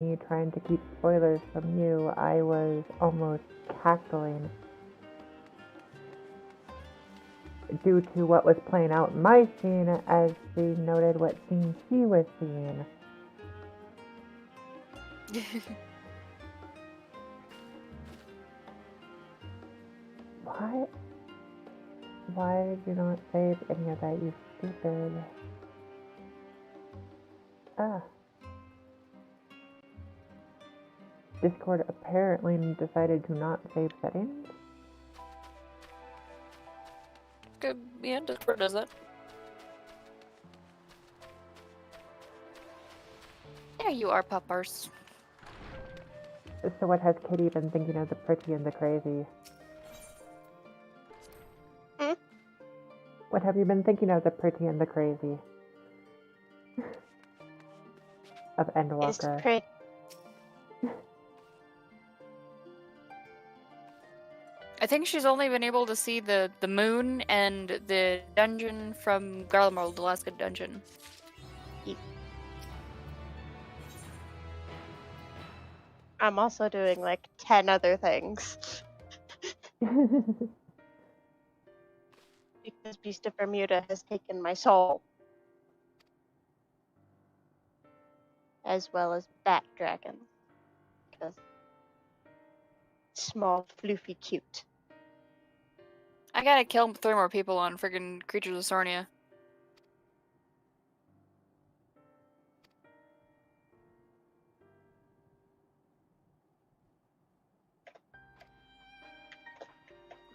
me trying to keep spoilers from you, I was almost cackling due to what was playing out in my scene as she noted what scene she was seeing. What? Why did you not save any of that, you stupid? Ah. Discord apparently decided to not save settings. Good. Yeah, Discord does that. There you are, puppers. So what has Kitty been thinking of the pretty and the crazy? Hmm? What have you been thinking of the pretty and the crazy? Of Endwalker. It's pretty. I think she's only been able to see the moon and the dungeon from Garlemald, the Alaska dungeon. I'm also doing like 10 other things. Because Beast of Bermuda has taken my soul. As well as Bat Dragon. Because small, floofy, cute. I gotta kill 3 more people on friggin' Creatures of Sarnia.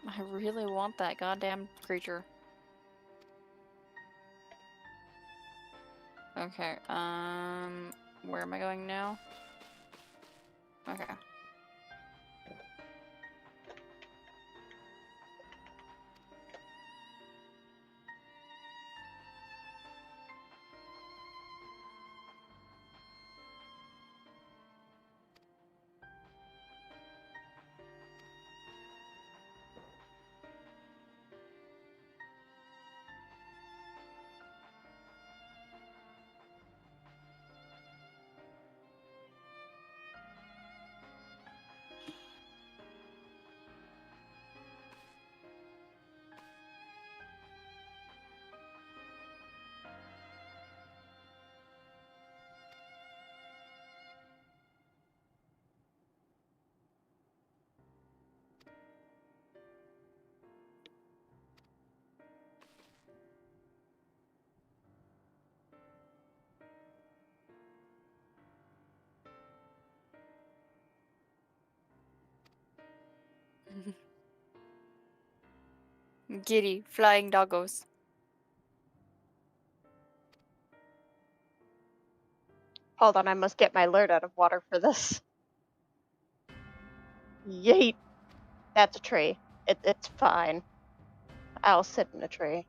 I really want that goddamn creature. Okay, where am I going now? Okay. Giddy, flying doggos. Hold on, I must get my alert out of water for this. Yeet. That's a tree. It's fine. I'll sit in a tree.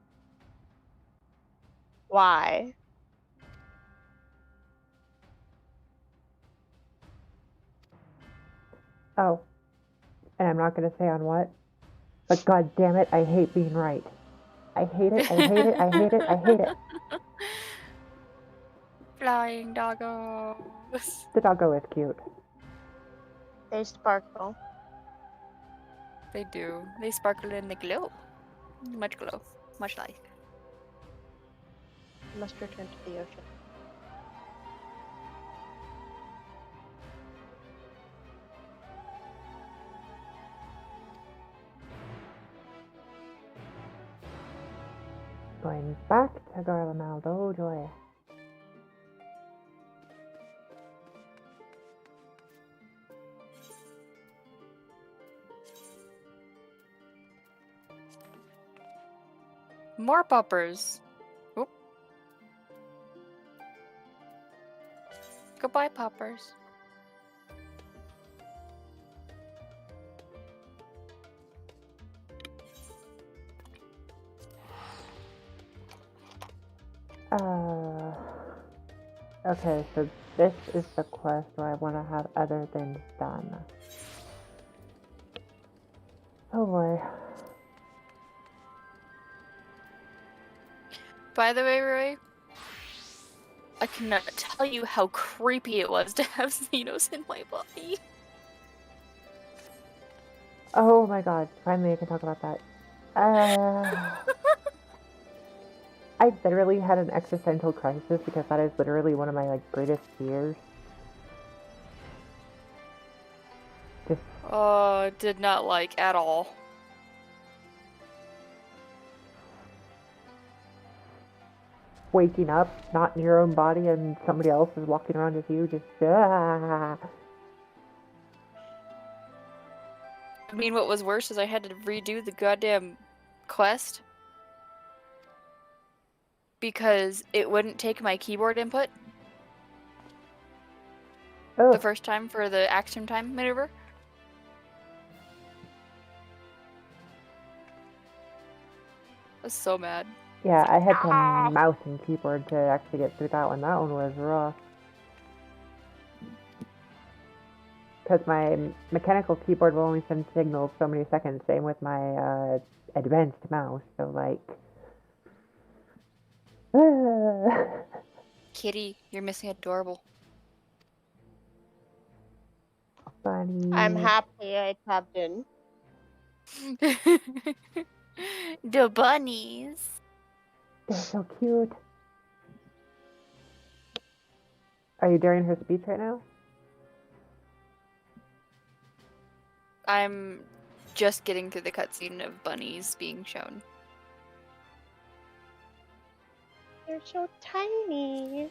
Why? Oh. And I'm not gonna say on what. But god damn it, I hate being right. I hate it, I hate it, I hate it, I hate it. Flying doggos. The doggo is cute. They sparkle. They do. They sparkle and they glow. Much glow. Much light. Must return to the ocean. Going back to Garlemald, oh joy. More poppers. Oop. Goodbye, poppers. Okay, so this is the quest where I want to have other things done. Oh boy. By the way, Roy, I cannot tell you how creepy it was to have Xenos in my body. Oh my god, finally I can talk about that. I literally had an existential crisis because that is literally one of my greatest fears. Just Oh, did not like at all. waking up, not in your own body, and somebody else is walking around with you, just I mean, what was worse is I had to redo the goddamn quest because it wouldn't take my keyboard input the oh, first time for the action time maneuver. I was so mad. yeah, I had Ah! to mouse and keyboard to actually get through that one. That one was rough. Because my mechanical keyboard will only send signals so many seconds, same with my advanced mouse, so Kitty, you're missing adorable. funny. I'm happy I tapped in. The bunnies. They're so cute. Are you during her speech right now? I'm just getting through the cutscene of bunnies being shown. They're so tiny.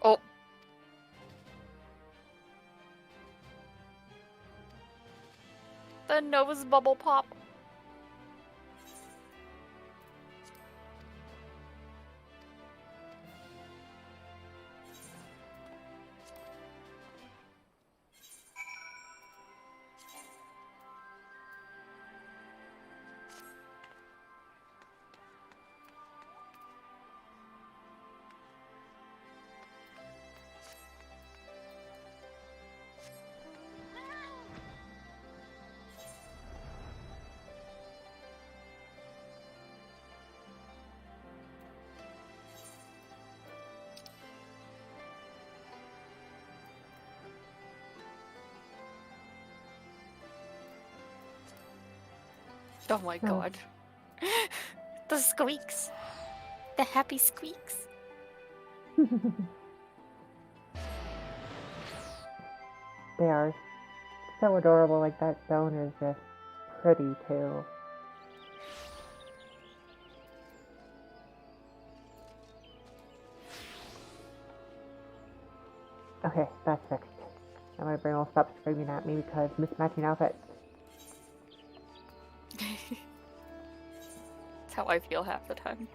Oh. The nose bubble pop. Oh my Oh. god. The squeaks. The happy squeaks. They are so adorable. Like, that stone is just pretty too. Okay, that's fixed. Now my brain will stop screaming at me because mismatching outfits. That's how I feel half the time.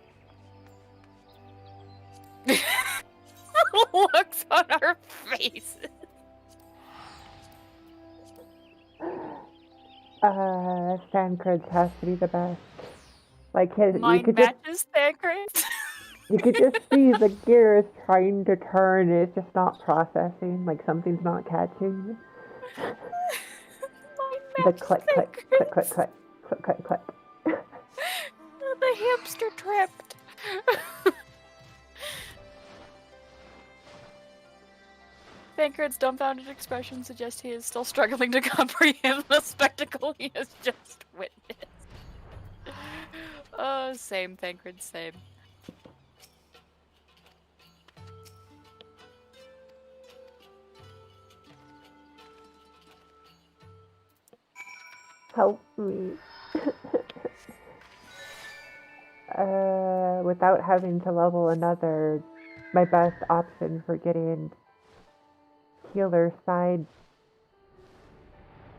Looks on our faces. Sandcreds has to be the best. Like his, you Mine could just matches Thancred's. you could just see the gears trying to turn. It's just not processing. Like something's not catching. Mine The matches click, click, click, click, Thancred's. click, click, click, click. The hamster tripped. Thancred's dumbfounded expression suggests he is still struggling to comprehend the spectacle he has just witnessed. Same, Thancred, same. Help me. Without having to level another, my best option for getting healer side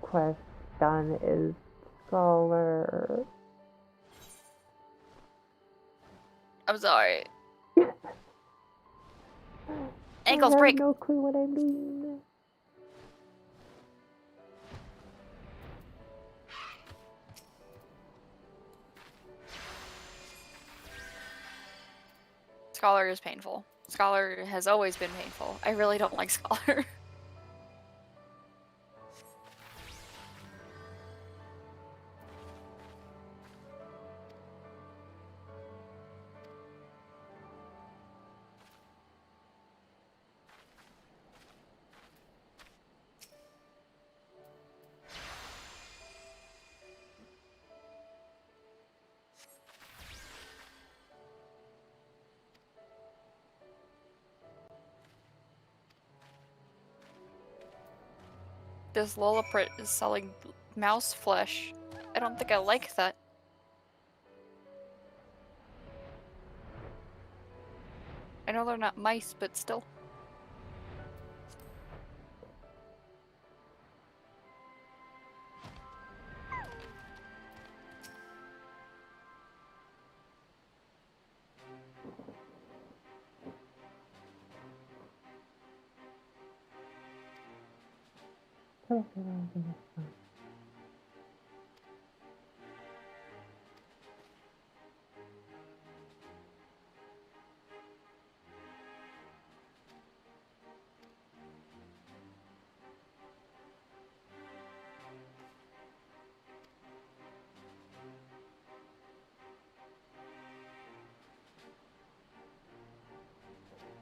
quest done is Scholar. I'm sorry. I Ankles have break. no clue what I'm doing. Scholar is painful. Scholar has always been painful. I really don't like Scholar. This Lolaprit is selling mouse flesh. I don't think I like that. I know they're not mice, but still.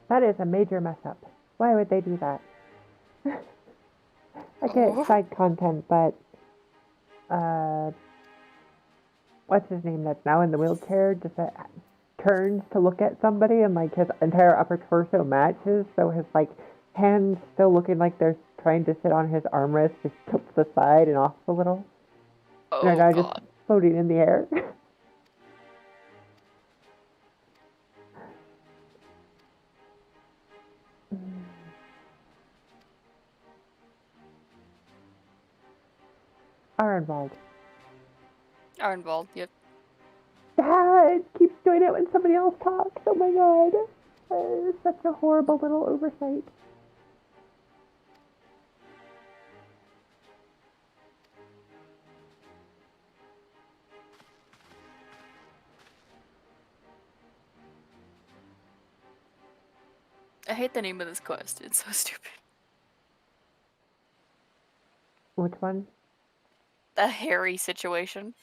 That is a major mess up. Why would they do that? I get Oh. side content, but what's his name that's now in the wheelchair just turns to look at somebody and like his entire upper torso matches, so his like hands still looking like they're trying to sit on his armrest just tilts to the side and off a little. Oh and are now god. just floating in the air. Ironwald. Ironwald, yep. It keeps doing it when somebody else talks. Oh my god. It's such a horrible little oversight. I hate the name of this quest. It's so stupid. Which one? The hairy situation.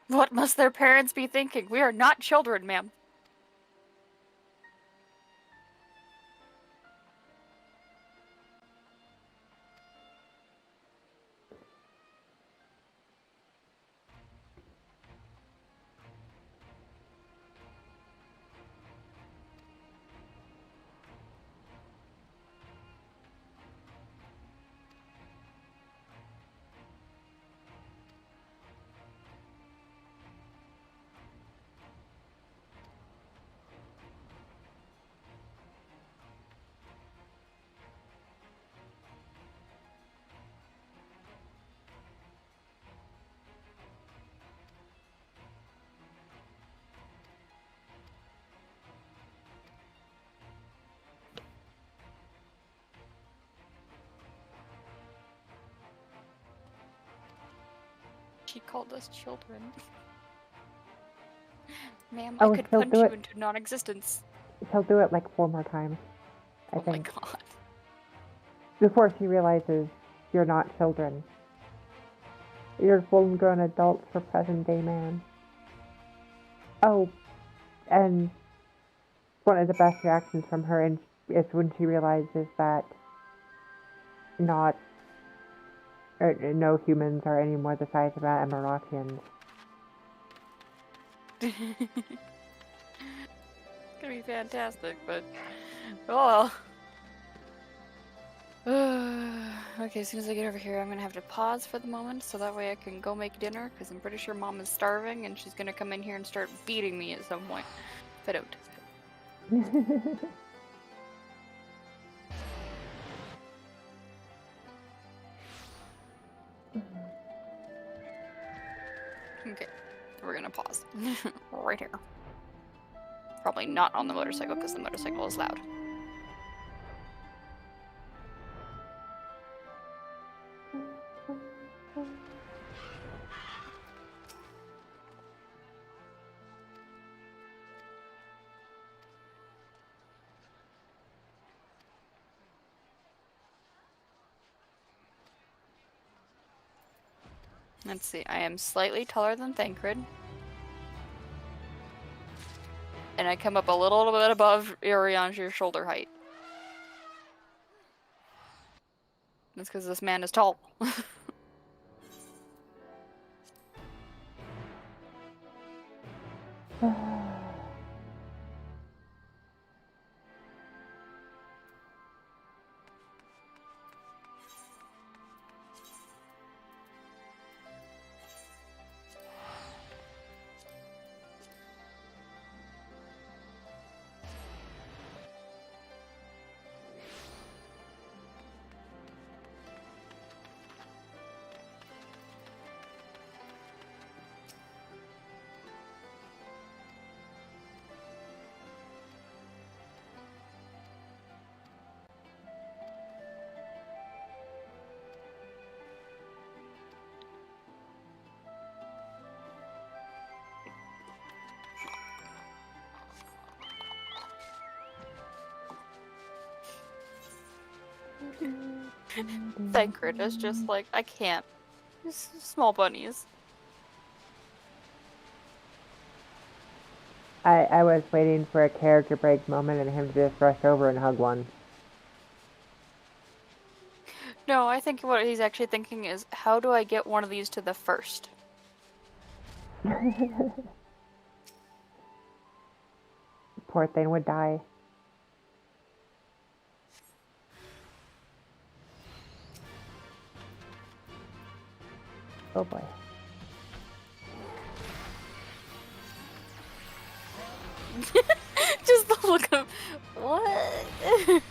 What must their parents be thinking? We are not children, ma'am. She called us children. Ma'am, I Oh, could he'll punch do you it. into non-existence. He'll do it like 4 more times, I Oh my think. god. Before she realizes you're not children. You're full-grown adults for present-day man. Oh, and one of the best reactions from her is when she realizes that no humans are any more the size of Emiratians. It's gonna be fantastic, but oh well. Okay, as soon as I get over here, I'm gonna have to pause for the moment so that way I can go make dinner because I'm pretty sure Mom is starving and she's gonna come in here and start beating me at some point if I don't. Okay, we're gonna pause right here. Probably not on the motorcycle because the motorcycle is loud. Let's see. I am slightly taller than Thancred. And I come up a little bit above your shoulder height. That's because this man is tall. Thancred is just like, I can't. Just small bunnies. I was waiting for a character break moment and him to just rush over and hug one. No, I think what he's actually thinking is, how do I get one of these to the first? Poor thing would die. Oh boy. Just the look of, what?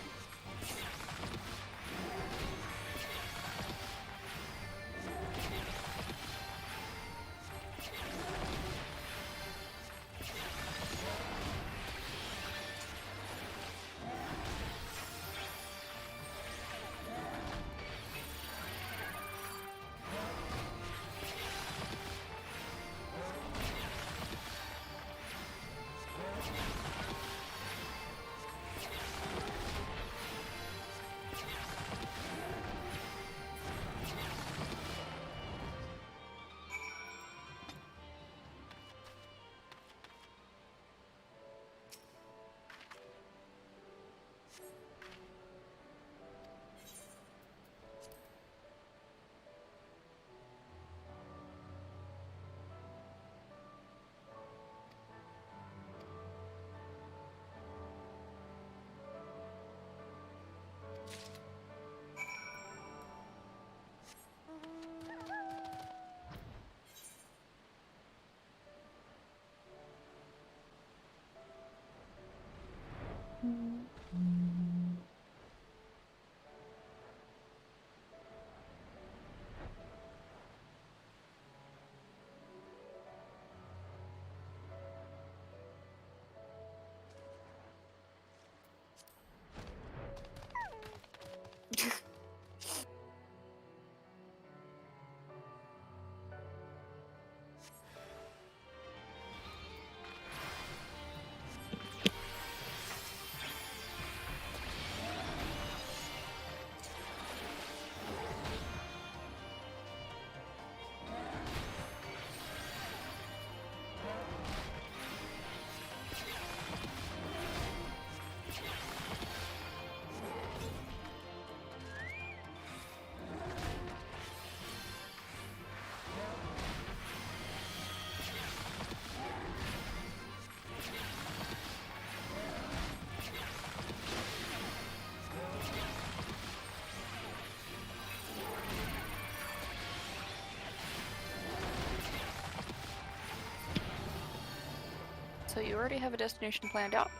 So you already have a destination planned out?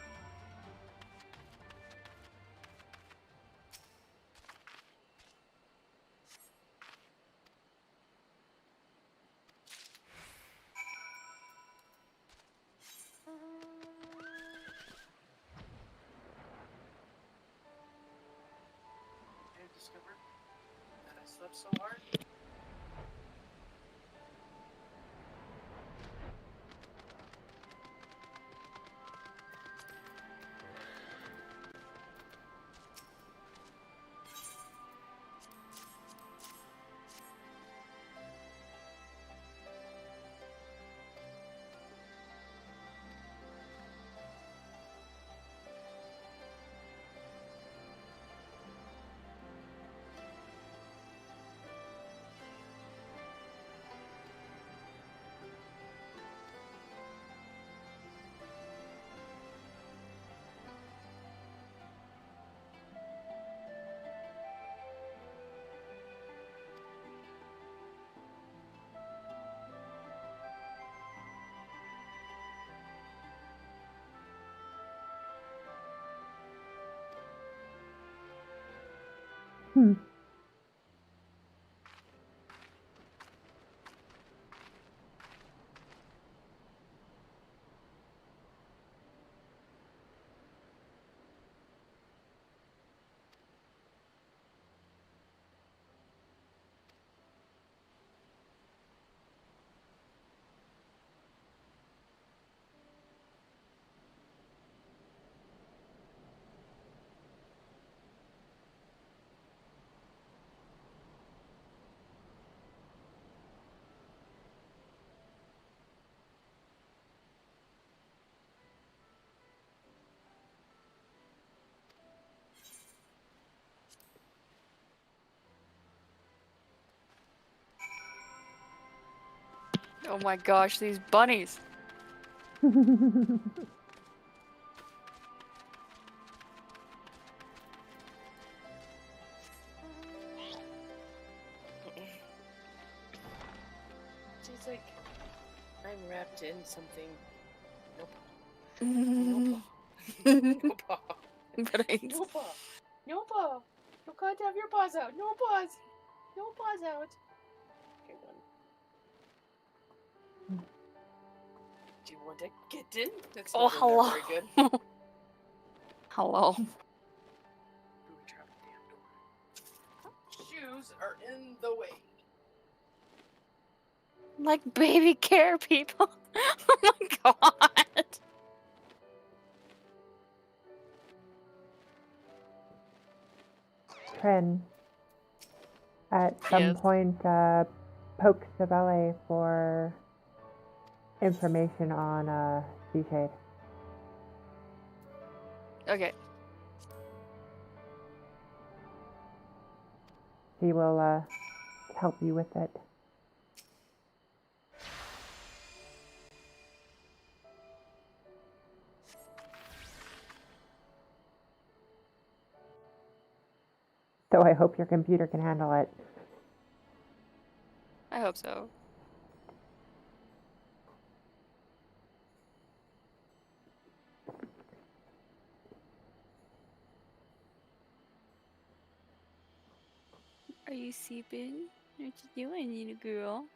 I discovered that I slept so hard. Hmm. Oh my gosh, these bunnies. She's like, I'm wrapped in something. Nope. Nope. Nope. Bunnies. Nope. Nope. You can't have your paws out. No paws. No paws out. Okay, one. Do you want a kitten? That's Oh, not in there hello. very good. Hello. Ooh, we dropped the damn door. Shoes are in the way. Like baby care people. Oh my god. Trin, at some Yes. point, poke Sabelle for information on Seashade. Okay. He will help you with it. So I hope your computer can handle it. I hope so. Are you sleeping? What you doing, little girl?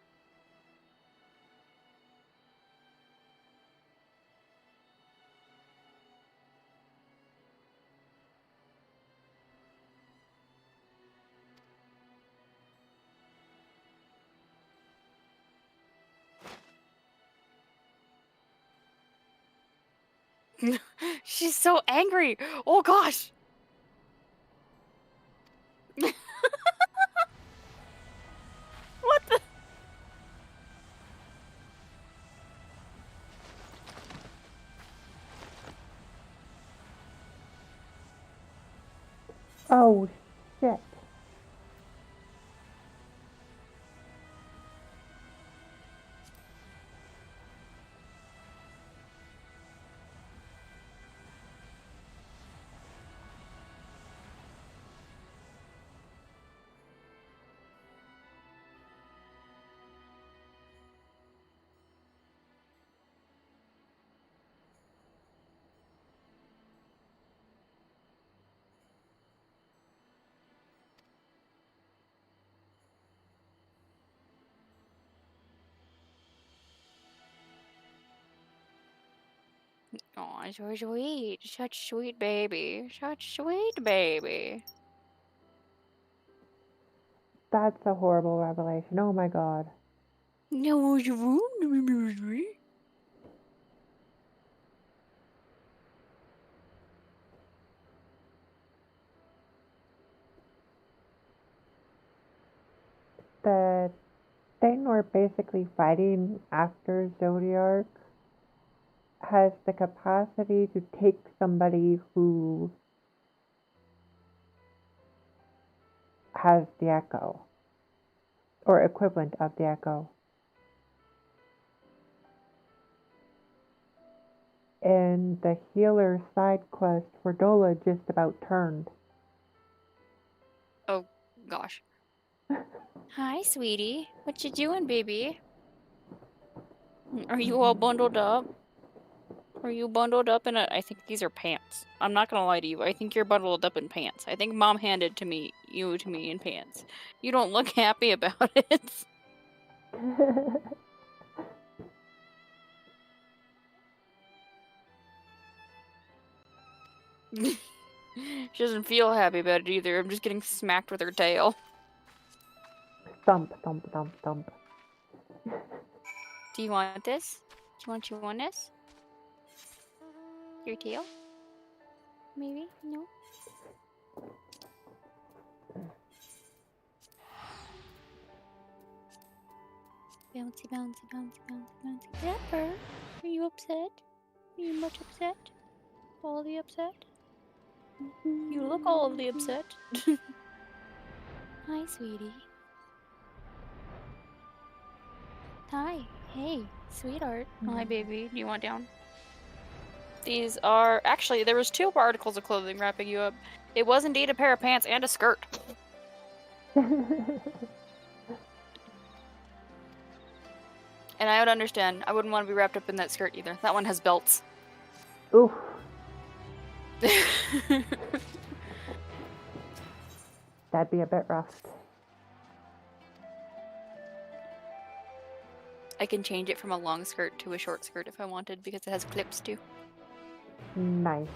She's so angry. Oh gosh. What the? Oh, shit. Oh, so sweet. Such sweet baby. Such sweet baby. That's a horrible revelation. Oh my god. No, you. The thing we're basically fighting after Zodiark has the capacity to take somebody who has the echo, or equivalent of the echo. And the healer side quest for Dola just about turned. Oh gosh. Hi, sweetie. What you doing, baby? Are you all bundled up? Are you bundled up in a... I think these are pants. I'm not gonna lie to you. I think you're bundled up in pants. I think Mom handed you to me in pants. You don't look happy about it. She doesn't feel happy about it either. I'm just getting smacked with her tail. Thump, thump, thump, thump. Do you want this? Do you want this? Your tail? Maybe? No? Bouncy, bouncy, bouncy, bouncy, bouncy. Pepper, are you upset? Are you much upset? All the upset? You look all of the upset. Hi, sweetie. Hi. Hey, sweetheart. Hi, baby. Do you want down? These are... Actually, there was 2 articles of clothing wrapping you up. It was indeed a pair of pants and a skirt. And I would understand. I wouldn't want to be wrapped up in that skirt either. That one has belts. Oof. That'd be a bit rough. I can change it from a long skirt to a short skirt if I wanted because it has clips too. Nice.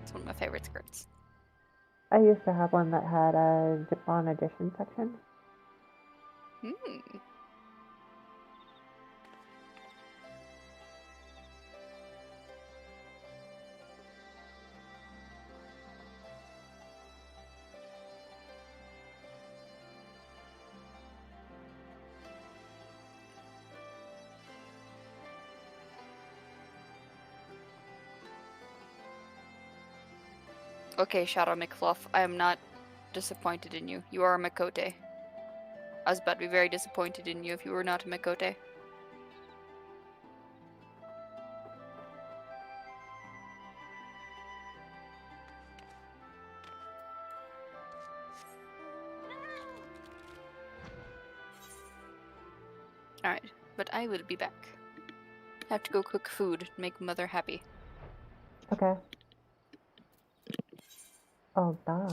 It's one of my favorite skirts. I used to have one that had a zip-on edition section. Hmm. Okay, Shadow McFluff, I am not disappointed in you. You are a Makote. I was about to be very disappointed in you if you were not a Makote. Alright, but I will be back. Have to go cook food, make Mother happy. Okay. Oh, duh.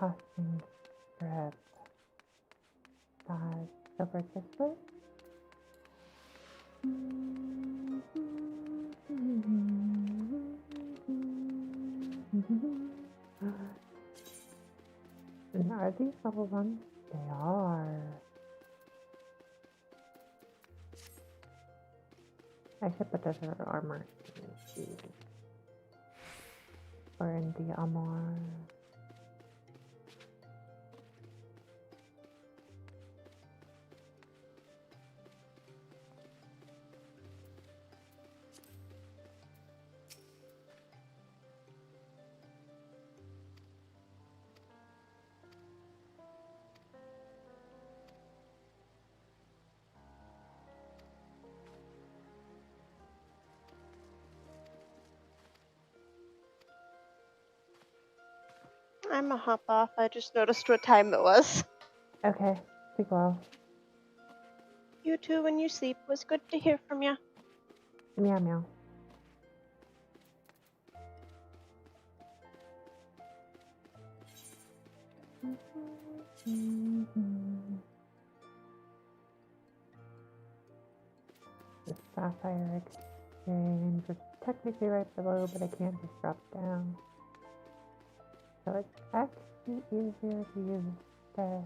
Hosting strip. Over this way. And are these level 1? They are. I should put this in armor. Or in the armor. I'ma hop off. I just noticed what time it was. Okay. Sleep well. You too when you sleep. Was good to hear from you. Meow meow. The sapphire exchange is technically right below, but I can't just drop down. So it's actually easier to use the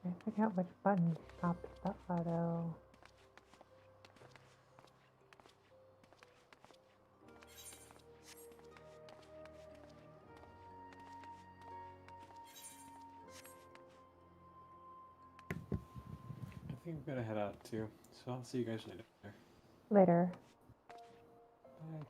I forget which button stops the auto. I think I'm gonna head out too, so I'll see you guys later. Later. Bye.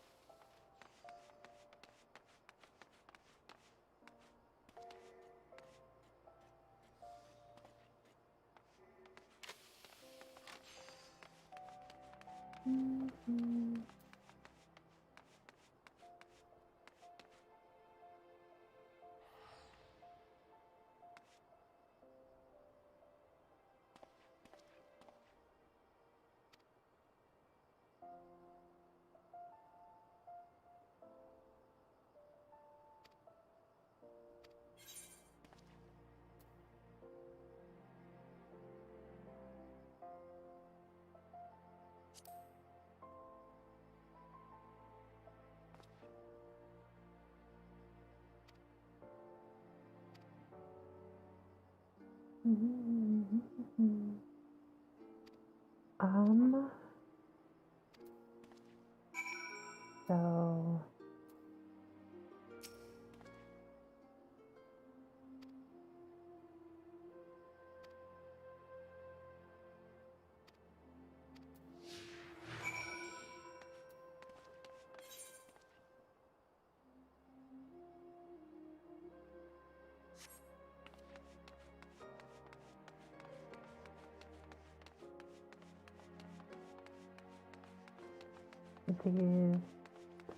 Um, so these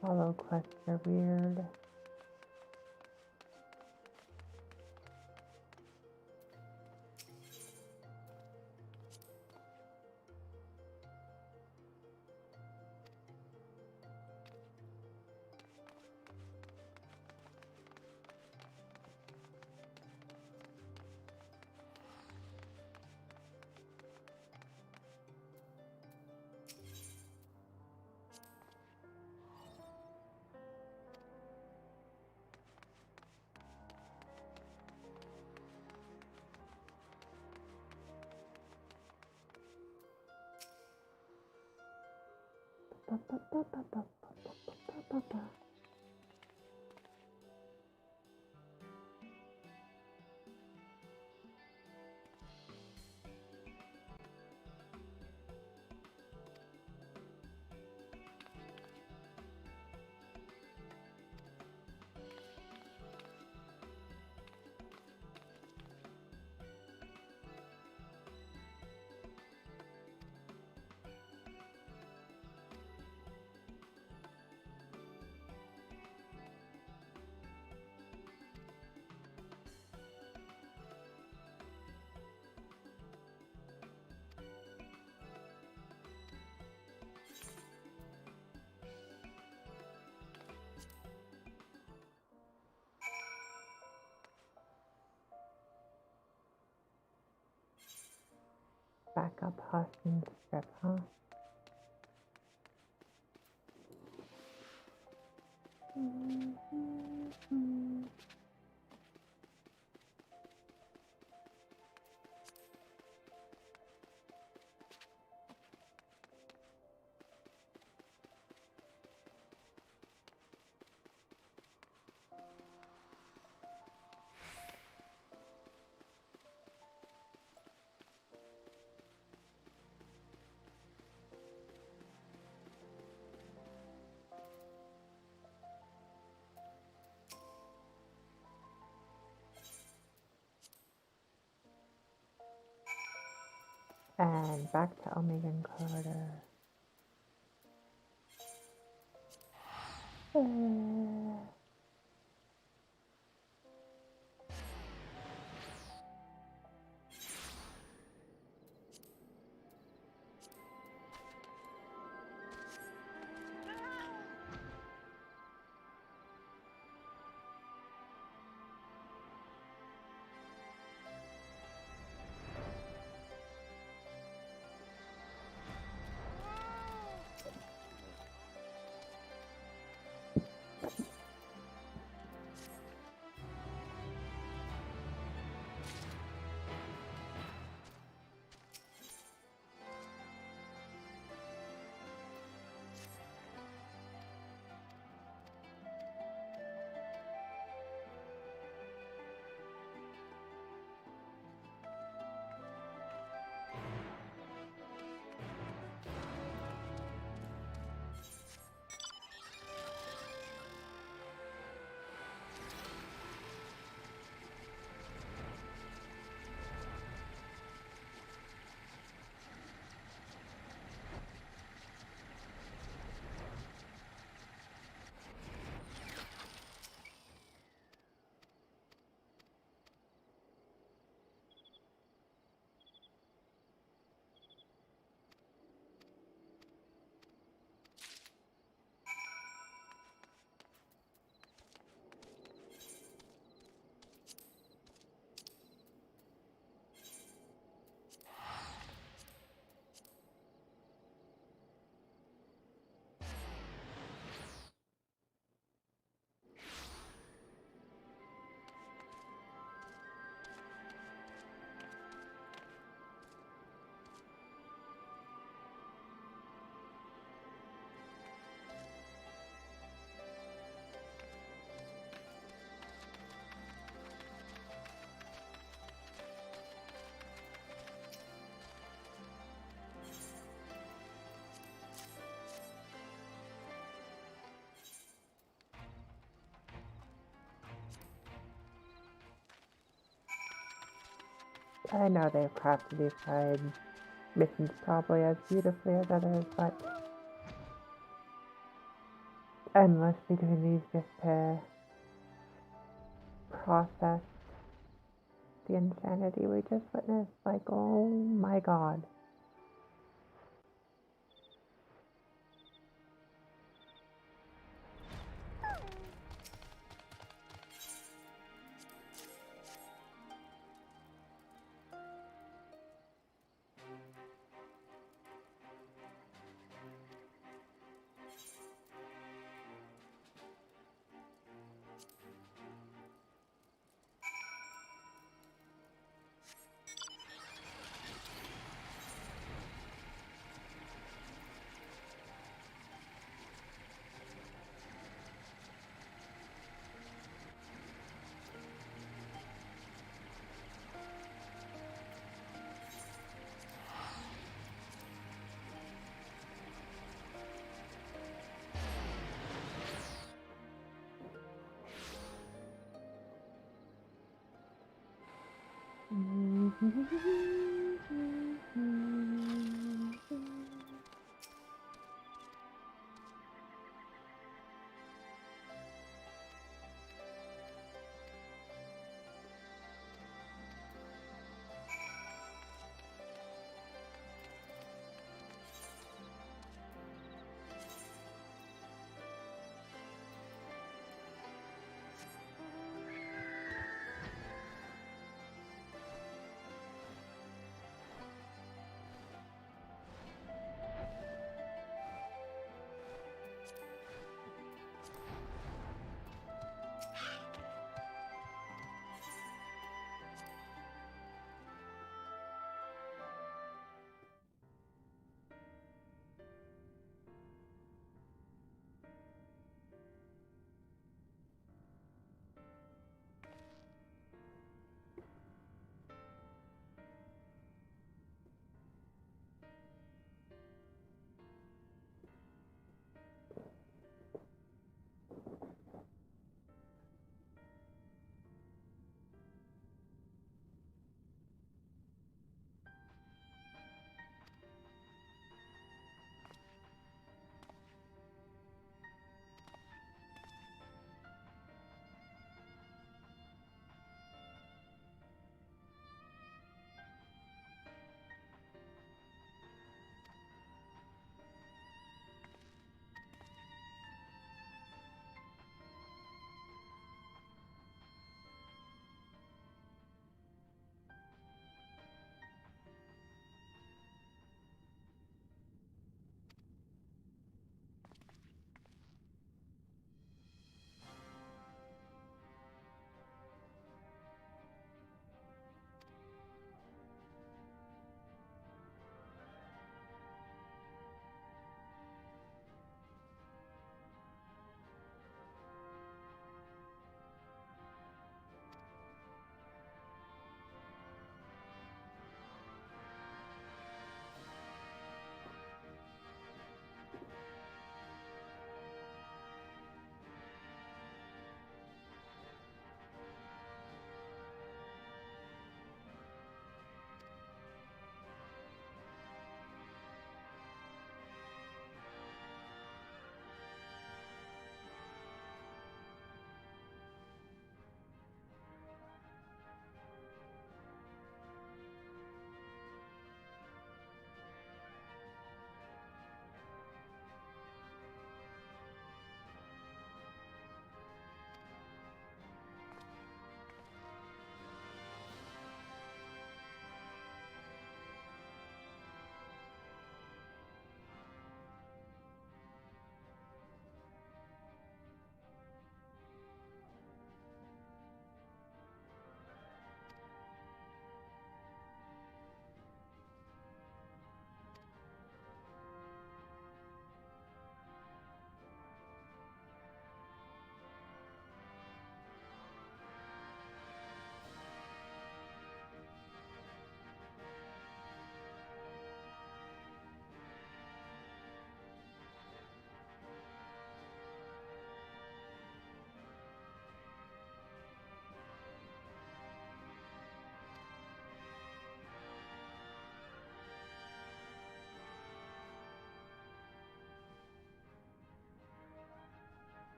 follow quests are weird. Backup Hosting strip, huh? And back to Omega and Carter. I know they've crafted these side missions probably as beautifully as others, but endlessly doing these just to process the insanity we just witnessed. Like, oh my god.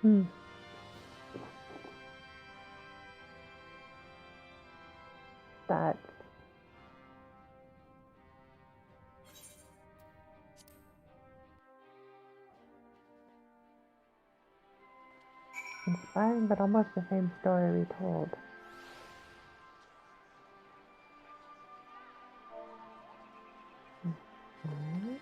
Hmm. That's inspiring, but almost the same story retold. Mhm.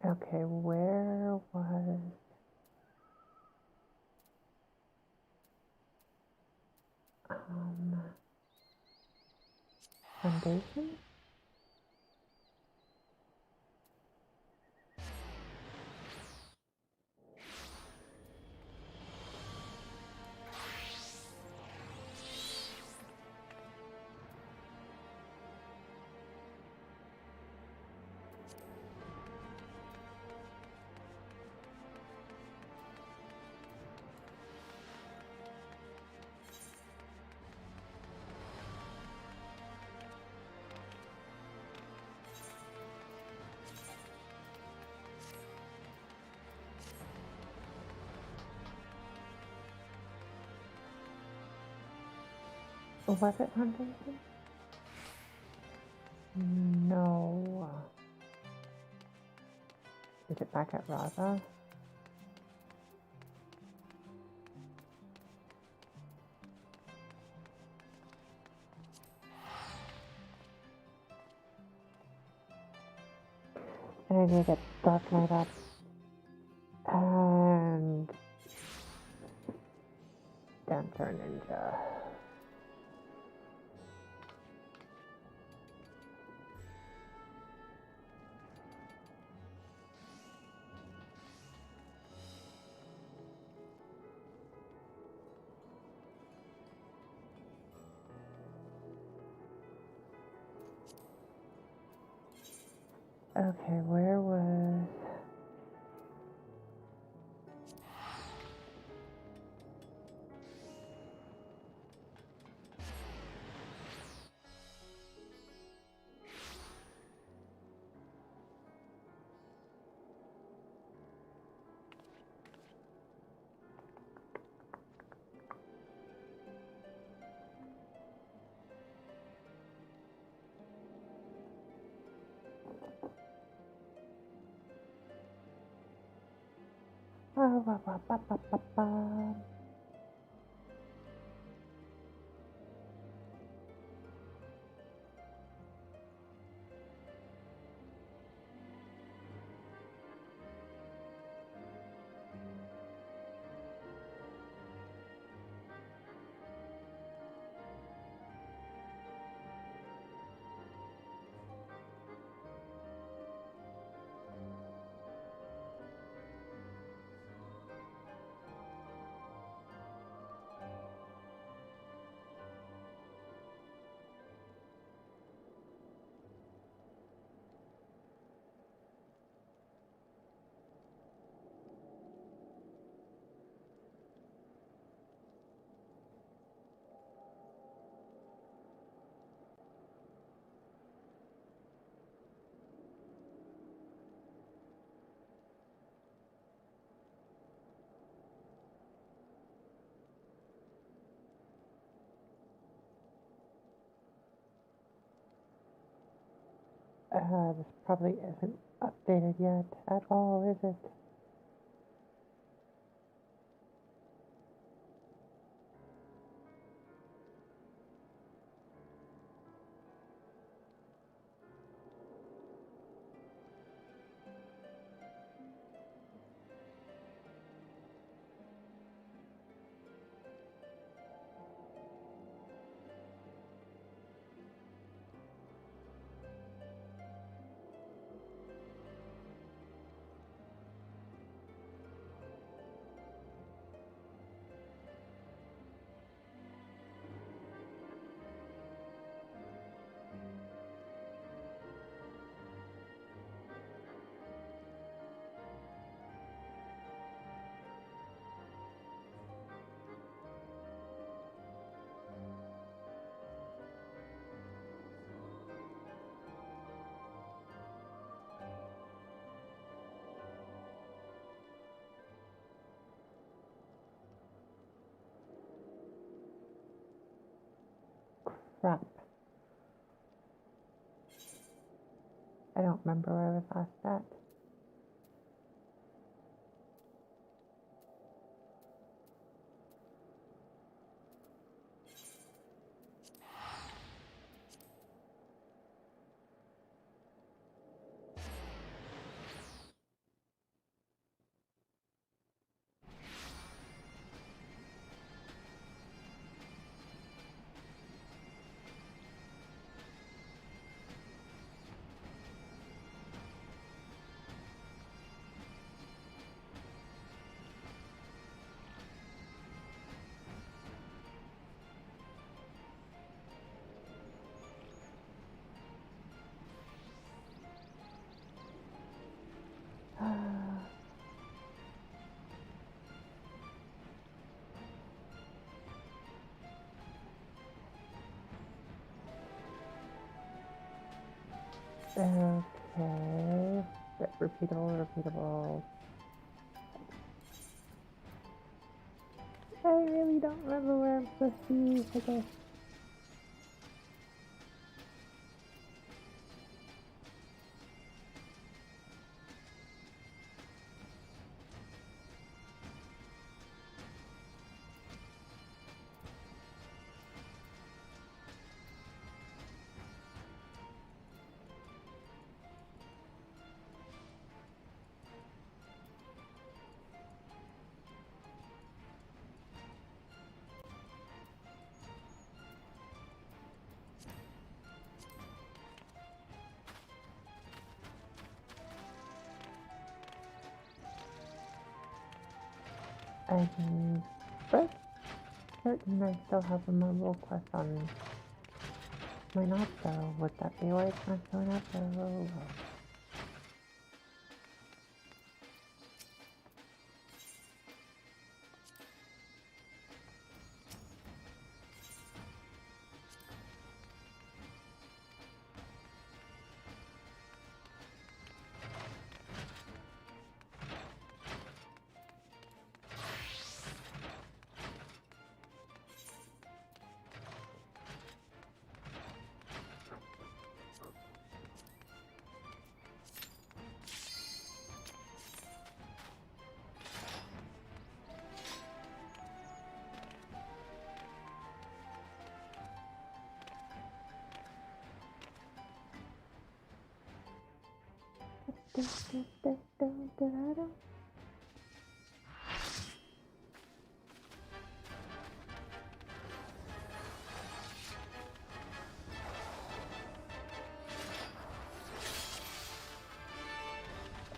Okay, where was foundation? Was it foundation? No. Is it back at Raza? And I need to get Dark Knight up. And Dancer Ninja. Okay, where was... This probably isn't updated yet at all, is it? Crap. I don't remember where I was last at. Okay. Repeatable. I really don't remember where I'm supposed to use this. I'm first certain I still have a mobile quest on my not though. Would that be why it's not showing up? Oh.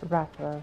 Rattler.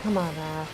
Come on, Ash.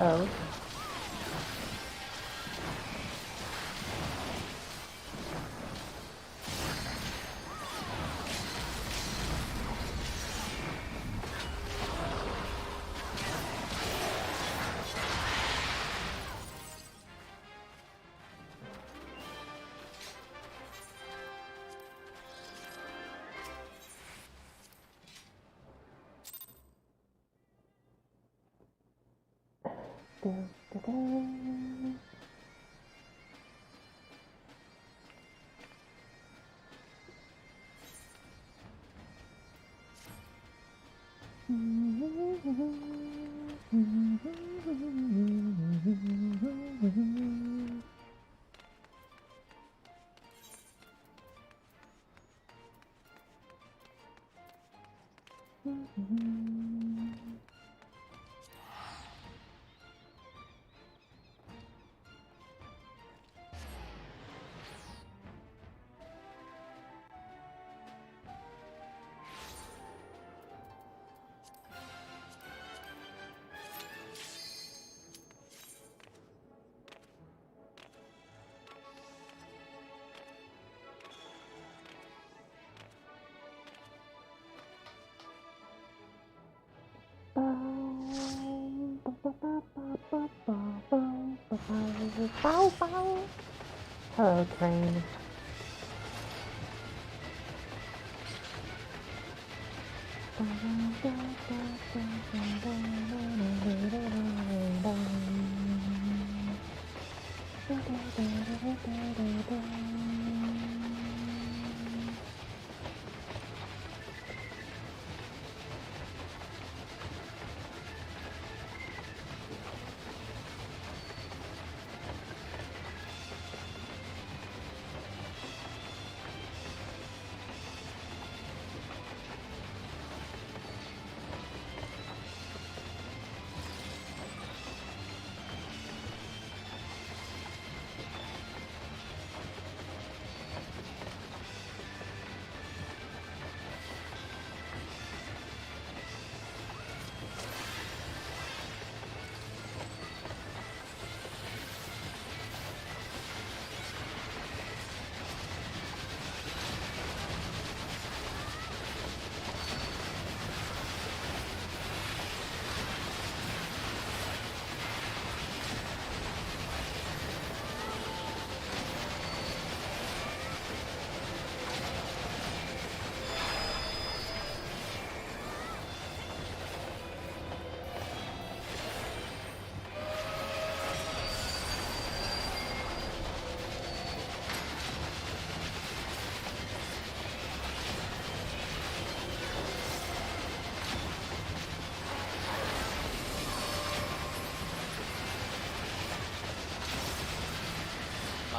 Oh. Hello, train.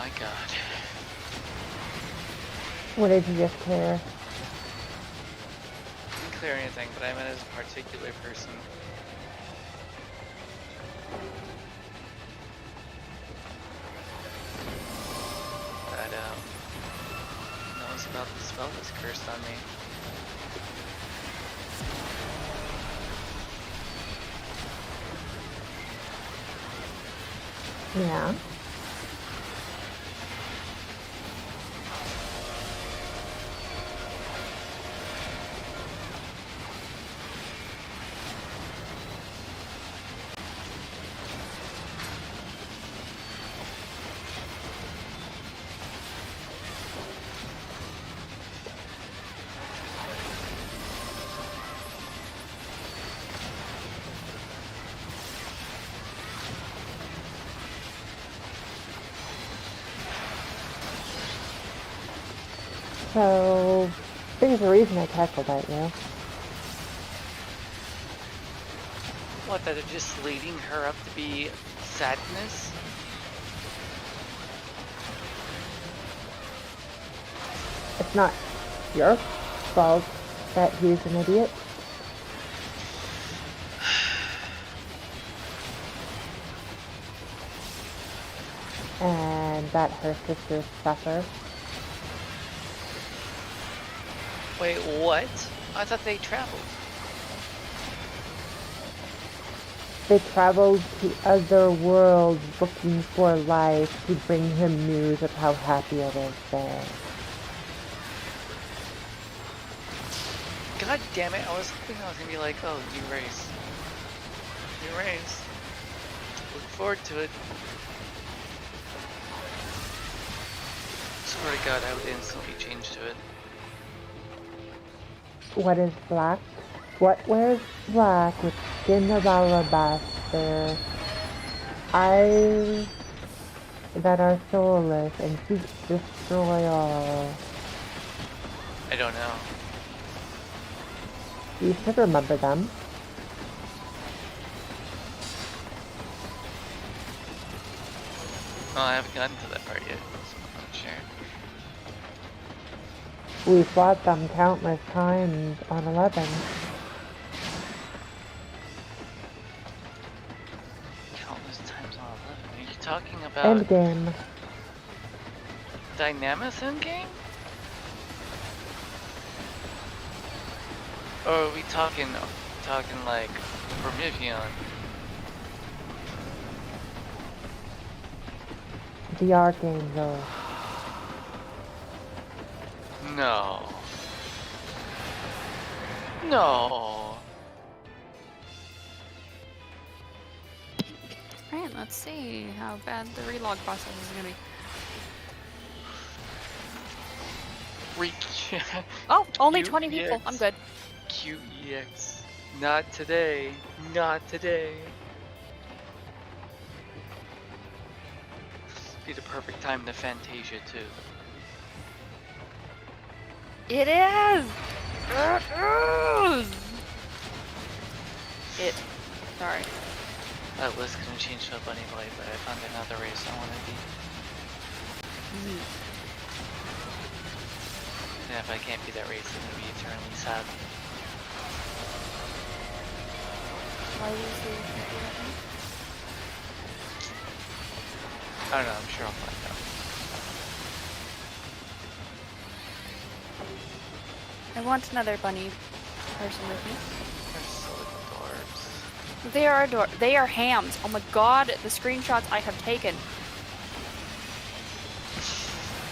my god. What did you just clear? Didn't clear anything, but I meant as a particular person. That knows about the spell that's cursed on me. Yeah. So, I think it's the reason I cackled at you. What, that are just leading her up to be sadness? It's not your fault that he's an idiot. And that her sisters suffer. Wait, what? I thought they traveled. They traveled to other worlds looking for life to bring him news of how happy it is there. God damn it, I was hoping I was gonna be like, oh, new race. New race. Look forward to it. Swear to God, I would instantly change to it. What is black? What wears black with skin of alabaster? Eyes that are soulless and seek to destroy all. I don't know. You should remember them. Well, I haven't gotten to that part yet, so I'm not sure. We fought them countless times on 11. Countless times on 11. Are you talking about Endgame. Dynamis Endgame? Or are we talking like Promethean? The Archangel. No. No. Alright, let's see how bad the relog process is gonna be. Oh, only 20 people. I'm good. QEX. Not today. Not today. Be the perfect time to Fantasia too. It is! It is! It. Sorry. That list gonna change to a bunny boy, but I found another race I wanna be. And if I can't be that race, I'm gonna be eternally sad. Why do you say you can't do that? I don't know, I'm sure I'll find out. I want another bunny person with me. They're so adorbs. They are hams. Oh my god, the screenshots I have taken.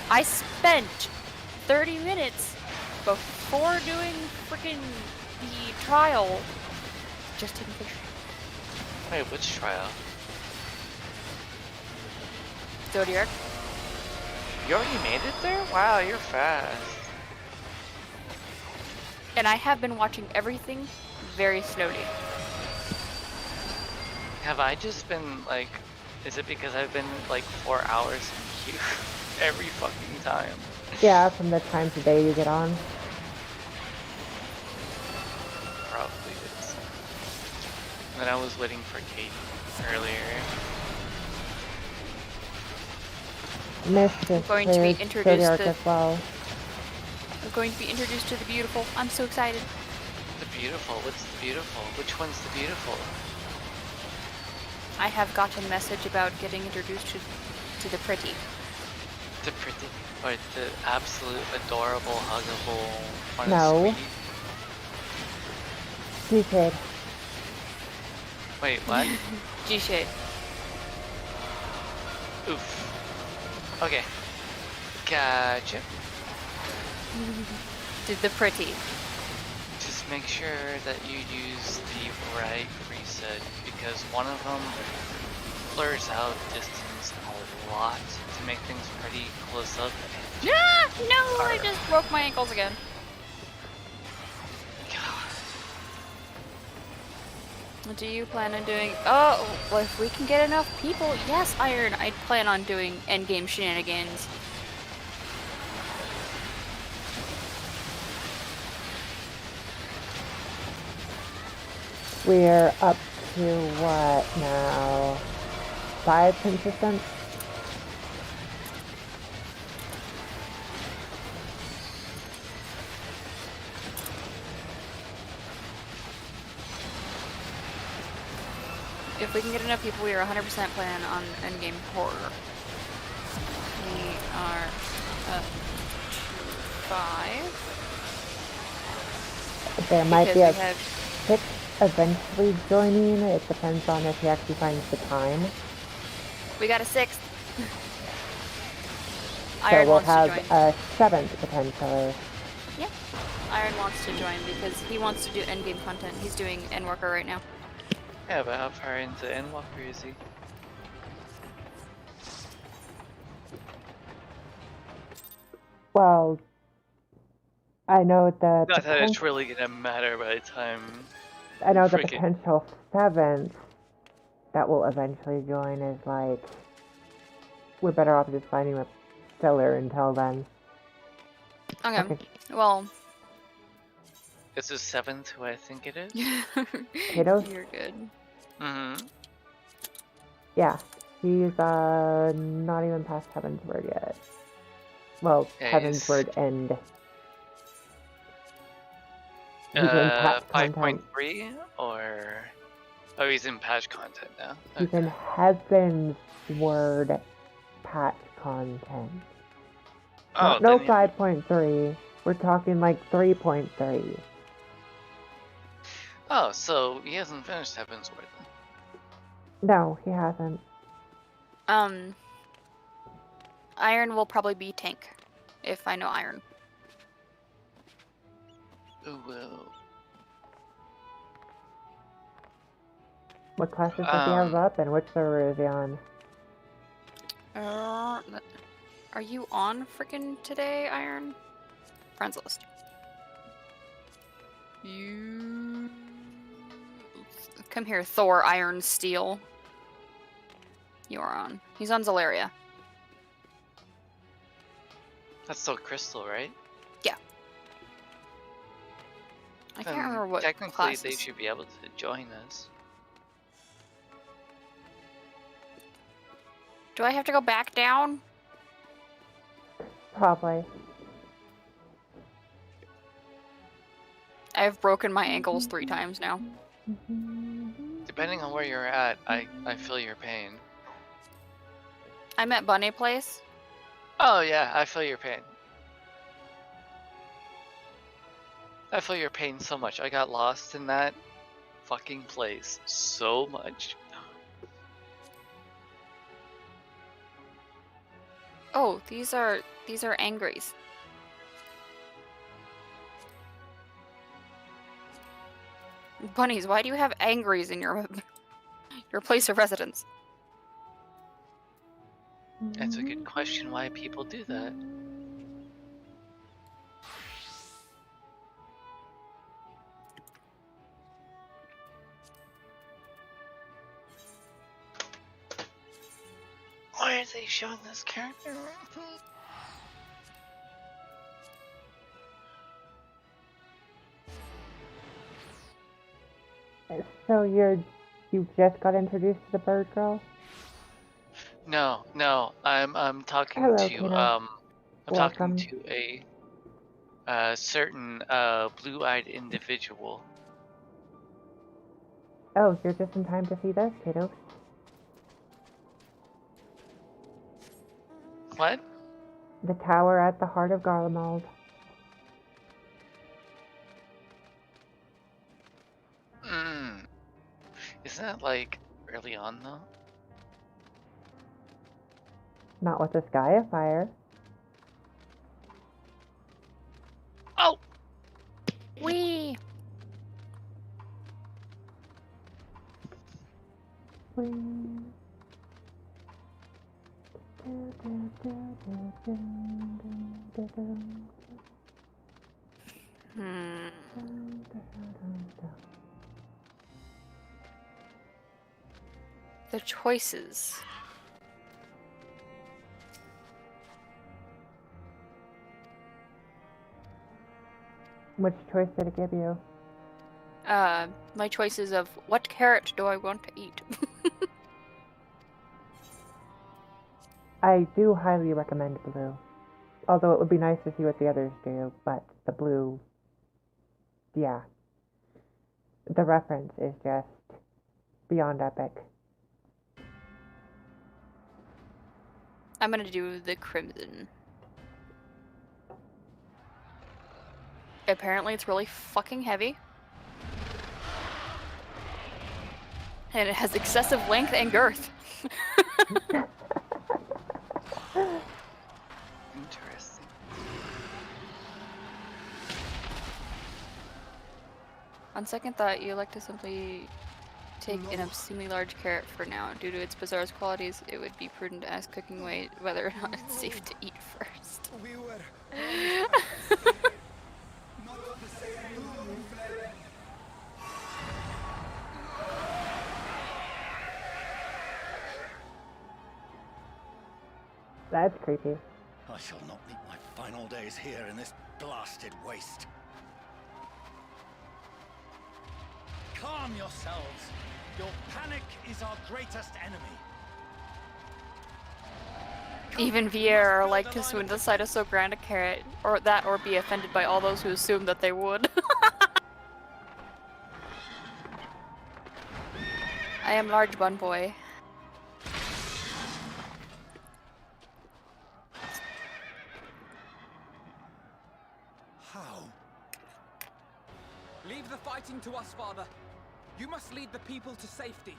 I spent 30 minutes before doing freaking the trial just taking pictures. Wait, which trial? Zodiac. You already made it there? Wow, you're fast. And I have been watching everything very slowly. Have I just been like, is it because I've been like 4 hours in queue every fucking time? Yeah, from the time today you get on. Probably is. And then I was waiting for Kate earlier. Mischief going to be is introduced Zodiac to- as well. I'm going to be introduced to the beautiful. I'm so excited. The beautiful. What's the beautiful? Which one's the beautiful? I have gotten a message about getting introduced to the pretty. The pretty, or the absolute adorable, huggable, one No. sweet. Stupid. Wait, what? G-shade. Oof. Okay. Gotcha. The pretty. Just make sure that you use the right preset because one of them blurs out distance a lot to make things pretty close up. Ah, no, I just broke my ankles again. God. Do you plan on doing... Oh, well, if we can get enough people, yes, Iron, I plan on doing endgame shenanigans. We're up to what now? 5 consistent? If we can get enough people, we are 100% planning on endgame horror. We are up to 5. There might Because be we a have... 6 eventually joining. It depends on if he actually finds the time. We got a 6th. So Iron we'll wants to have join. a 7th potentially. Yeah. Iron wants to join because he wants to do endgame content. He's doing Endwalker right now. Yeah, but how far into Endwalker is he? Well, I know the Not that it's poten- really gonna matter by the time. I know the freaking- potential 7th that will eventually join is like we're better off just finding a filler until then. Okay. Well, Is this 7th who I think it is? Potatoes? you're good. Mm-hmm. Yeah, he's not even past Heaven's Word yet. Well, Yeah, Heaven's he's- Word end. He's in patch content. 5.3 or... Oh, he's in patch content now. He's in Heaven's Word patch content. Oh, No then 5.3. We're talking like 3.3. Oh, so he hasn't finished Heaven's Word then. No, he hasn't. Iron will probably be tank, if I know Iron. Ooh, well. What classes does he have up and which server is he on? Are you on frickin' today, Iron? Friends list. You... Come here, Thor, Iron, Steel. You are on. He's on Zalaria. That's still Crystal, right? I can't Then remember what technically classes. they should be able to join us. Do I have to go back down? Probably. I've broken my ankles 3 times now. Depending on where you're at, I feel your pain. I'm at Bunny Place. Oh yeah, I feel your pain. I feel your pain so much. I got lost in that fucking place so much. Oh, these are angries. Bunnies, why do you have angries in your place of residence? That's a good question why people do that. Why are they showing this character? So you just got introduced to the bird girl? No. I'm talking Hello, to Kiddo. I'm talking Welcome. to a certain blue-eyed individual. Oh, you're just in time to see those, kiddo. What? The tower at the heart of Garlemald. Mm. Isn't that like early on though? Not with the sky afire. Oh! Wee! Hmm. The choices. Which choice did it give you? My choices of what carrot do I want to eat? I do highly recommend blue. Although it would be nice to see what the others do, but the blue, yeah. The reference is just beyond epic. I'm gonna do the crimson. Apparently it's really fucking heavy. And it has excessive length and girth. Interesting. On second thought, you elect to simply take an obscenely large carrot for now. Due to its bizarre qualities, it would be prudent to ask Cooking Way whether or not it's safe to eat first. We were not the same. That's creepy. I shall not meet my final days here in this blasted waste. Calm yourselves. Your panic is our greatest enemy. Even Vieira are like to swoon the sight of so grand a carrot, or that, or be offended by all those who assume that they would. I am large bun boy. How? Leave the fighting to us, Father. You must lead the people to safety.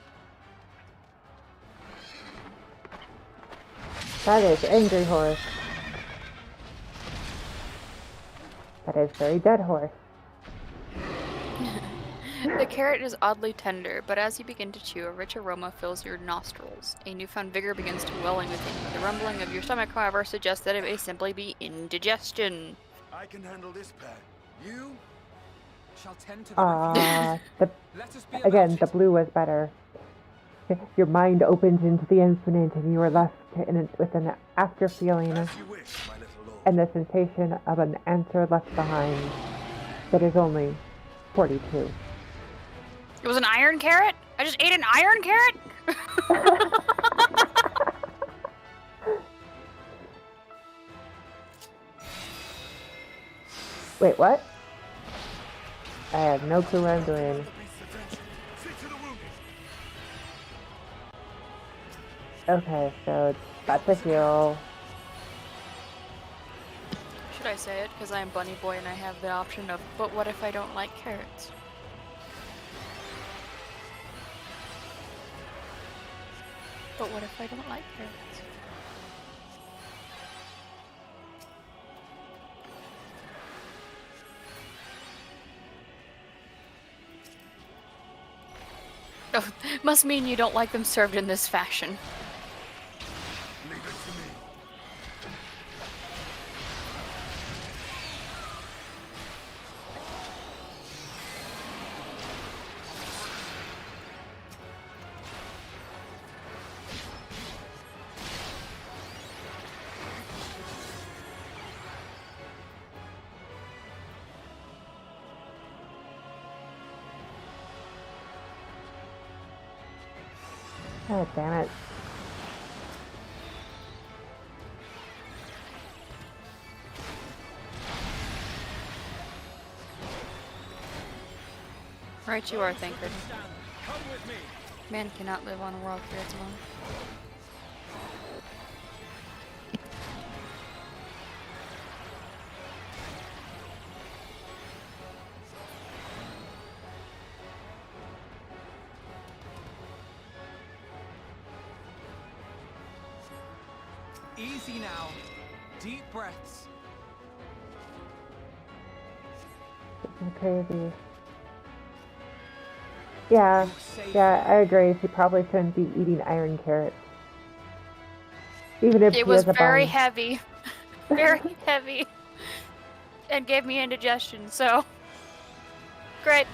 That is angry horse. That is very dead horse. The carrot is oddly tender, but as you begin to chew, a rich aroma fills your nostrils. A newfound vigor begins to well within you. The rumbling of your stomach, however, suggests that it may simply be indigestion. I can handle this pair. You? Shall tend to the Let us be Again, about the it. blue was better. Your mind opens into the infinite and you are left with an after feeling As you wish, my little lord. and the sensation of an answer left behind that is only 42. It was an iron carrot? I just ate an iron carrot? Wait, what? I have no clue what I'm doing. Okay, so that's a heal. Should I say it? Because I am Bunny Boy and I have the option of, but what if I don't like carrots? But what if I don't like carrots? Oh, must mean you don't like them served in this fashion. Leave it to me. God damn it. Right, you are, Thinker. Come with me. Man cannot live on a world for its own. Easy now. Deep breaths. It's crazy. Yeah, I agree. She probably shouldn't be eating iron carrots. Even if It she was has a very bone. heavy. Very heavy. And gave me indigestion, so. Great.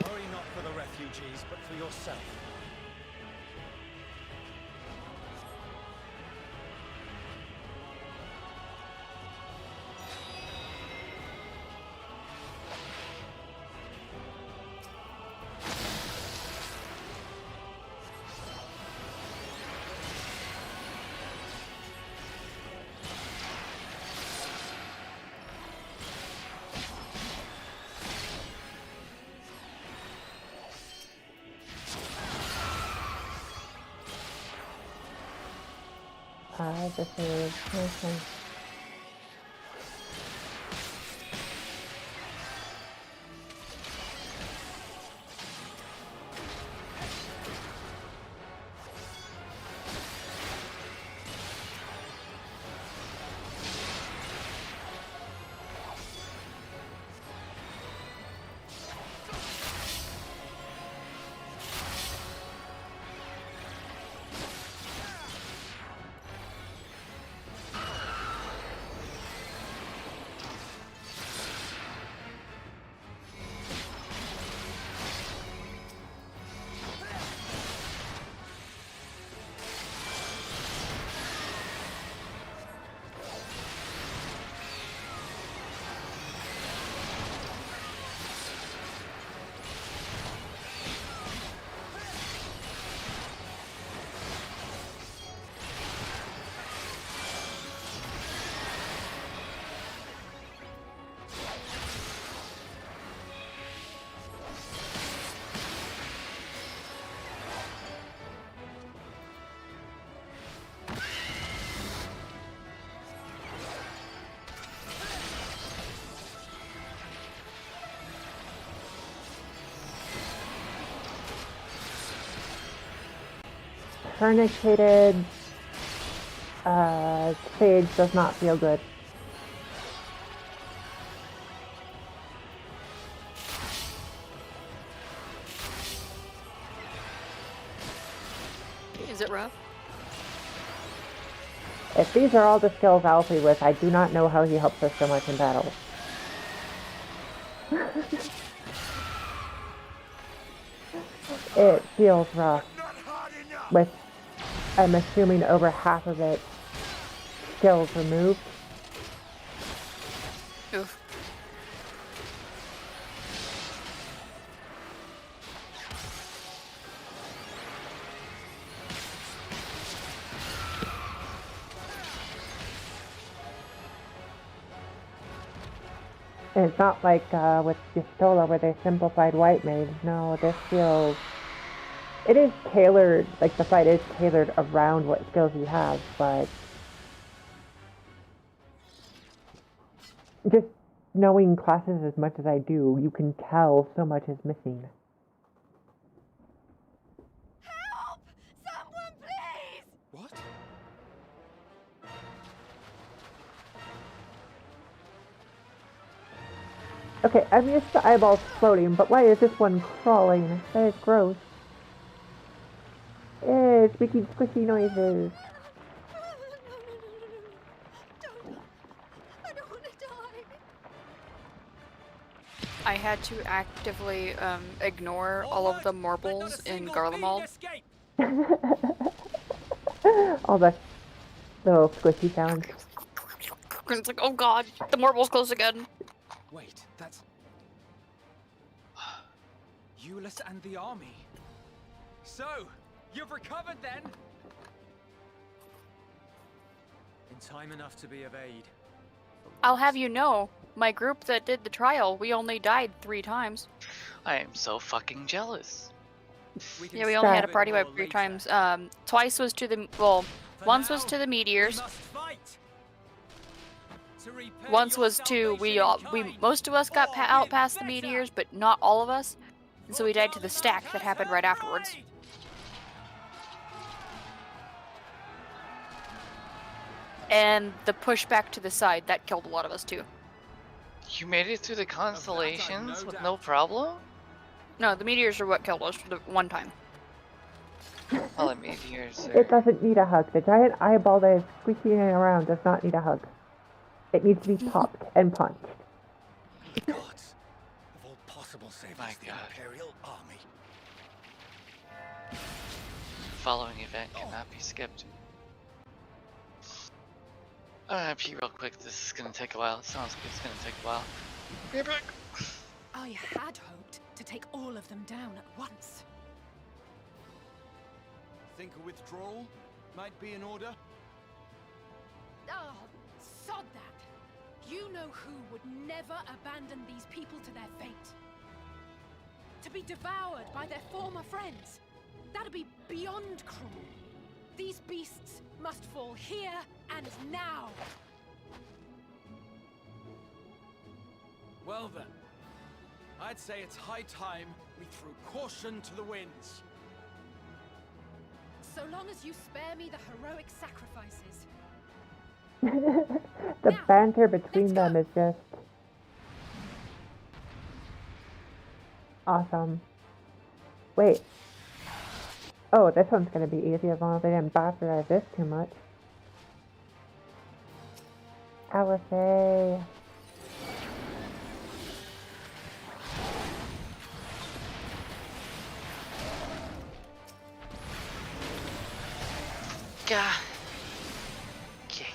Worry not for the refugees, but for yourself. This is okay. Tourniqueted sage does not feel good. Is it rough? If these are all the skills Alfie with, I do not know how he helps us so much in battle. It feels rough. With, I'm assuming, over half of it skills removed. Oof. And it's not like with Pistola where they simplified White Mage. No, this feels... It is tailored, like the fight is tailored around what skills you have, but... Just knowing classes as much as I do, you can tell so much is missing. Help! Someone, please! What? Okay, I'm used to eyeballs floating, but why is this one crawling? That is gross. It's making squishy noises. Don't. I don't want to die. I had to actively ignore all of the marbles in Garlemald. All the little squishy sounds. It's like, oh god, the marble's close again. Wait, that's... Euless and the army. So, you've recovered then? In time enough to be of aid. I'll have you know, my group that did the trial, we only died 3 times. I am so fucking jealous. Yeah, we only had a Stop. party wipe 3 times. Twice was to the, well, once was to the meteors. Once was to, we most of us got out past the meteors, but not all of us. And so we died to the stack that happened right afterwards. And the push back to the side, that killed a lot of us too. You made it through the constellations with no problem? No, the meteors are what killed us for the one time. Well, the meteors It doesn't need a hug. The giant eyeball that is squeaking around does not need a hug. It needs to be popped and punched. The gods of all possible savers, My the God. Imperial Army. Following event cannot be skipped. I'm gonna pee real quick. This is gonna take a while. It sounds like it's gonna take a while. Be back. I had hoped to take all of them down at once. Think a withdrawal might be in order? Oh, sod that. You know who would never abandon these people to their fate. To be devoured by their former friends. That'd be beyond cruel. These beasts must fall here and now. Well then, I'd say it's high time we threw caution to the winds. So long as you spare me the heroic sacrifices. The Now, banter between let's them go. is just awesome. Wait. Oh, this one's gonna be easy as long as I didn't bastardize this too much. Alice. Gah. Okay.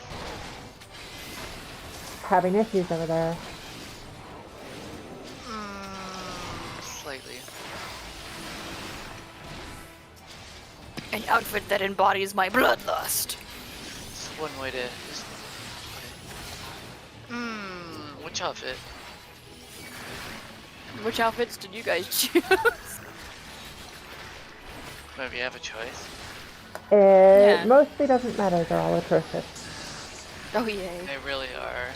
Having issues over there. Slightly. An outfit that embodies my bloodlust. It's one way to just put it. Which outfit? Which outfits did you guys choose? Maybe you have a choice. It mostly doesn't matter, they're all atrocious. Oh yay. They really are.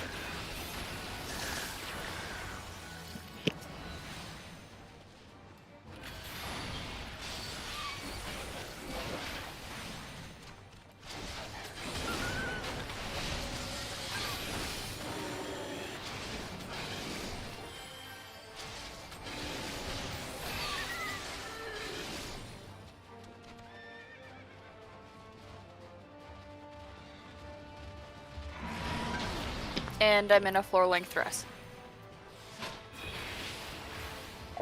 And I'm in a floor-length dress.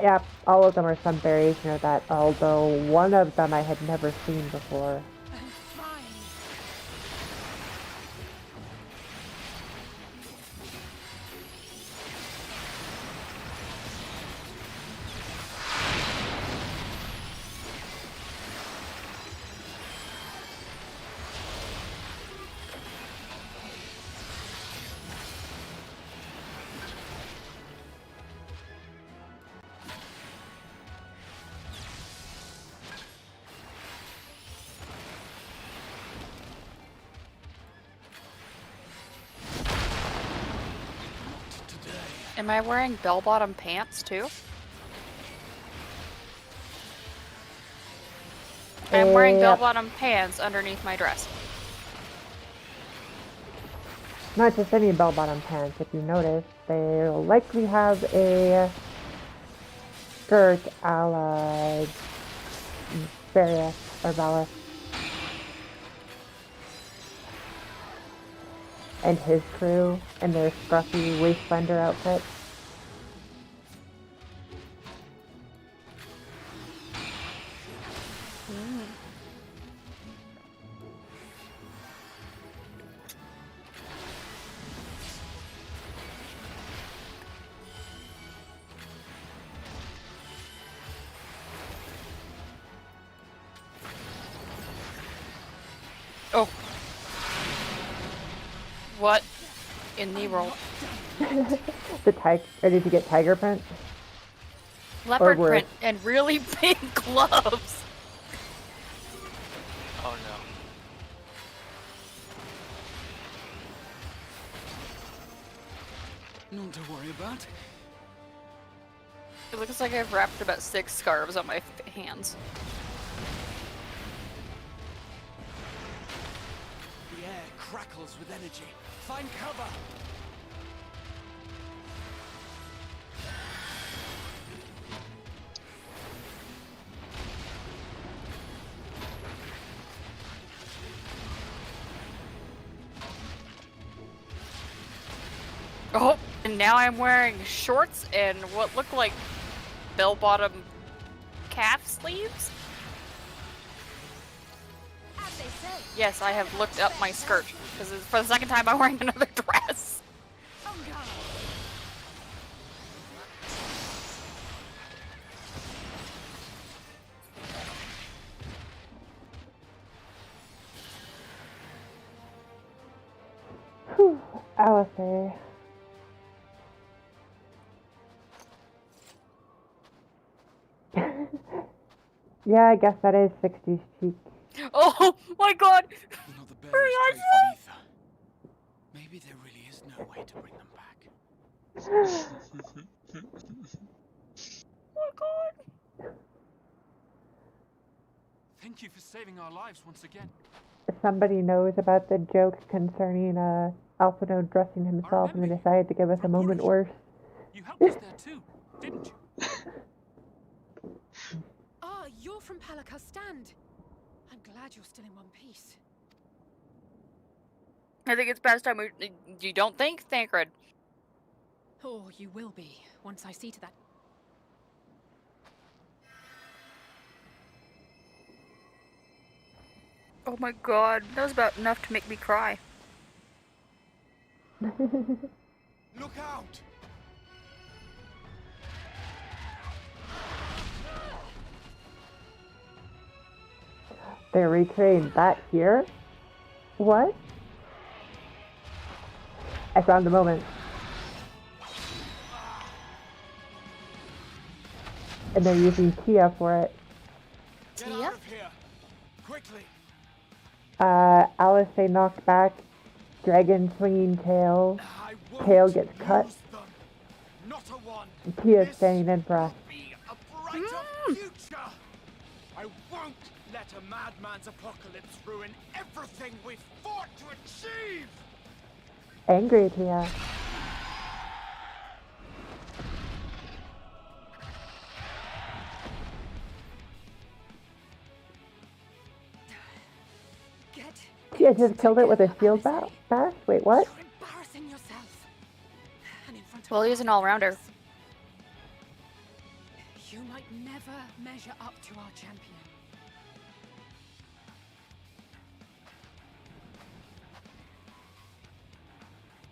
Yeah, all of them are some variation of that, although one of them I had never seen before. I'm fine. Am I wearing bell-bottom pants too? I'm wearing bell-bottom pants underneath my dress. Not just any bell-bottom pants, if you notice. They'll likely have a skirt a la Various or Valis. And his crew in their scruffy waistbender outfits. Oh. What? in the world. The tiger, or did you get tiger print? Leopard worse. print and really big gloves. Oh no. None to worry about. It looks like I've wrapped about 6 scarves on my hands. The air crackles with energy. Find cover. Oh, and now I'm wearing shorts and what look like bell-bottom calf sleeves. As they say. Yes, I have looked up my skirt because for the second time I'm wearing another dress. On guard. Whew, Alistair. Yeah, I guess that is 60s cheek. Oh my god! Not the Hurry bearer's on, trace of ether. Maybe there really is no way to bring them back. Oh my god! Thank you for saving our lives once again. Somebody knows about the joke concerning Alphino dressing himself and they decided to give us a moment worse. You helped us there too, didn't you? Ah, you're from Palaka's stand. I'm glad you're still in one piece. I think it's past time you don't think, Thancred? Oh, you will be, once I see to that. Oh my god, that was about enough to make me cry. Look out! They're recreating that here? What? I found the moment. And they're using Tia for it. Get out of here! Quickly! Alice, they knocked back. Dragon swinging tail. I won't Tail gets cut. use them. Not a one. Tia's This standing in for us. will be a brighter future. I won't let a madman's apocalypse ruin everything we've fought to achieve. Angry Tia. Get Tia just killed it with a shield Alice. bash? Wait, what? You're embarrassing yourself. And in front of Well, he's an all-rounder. You might never measure up to our champion.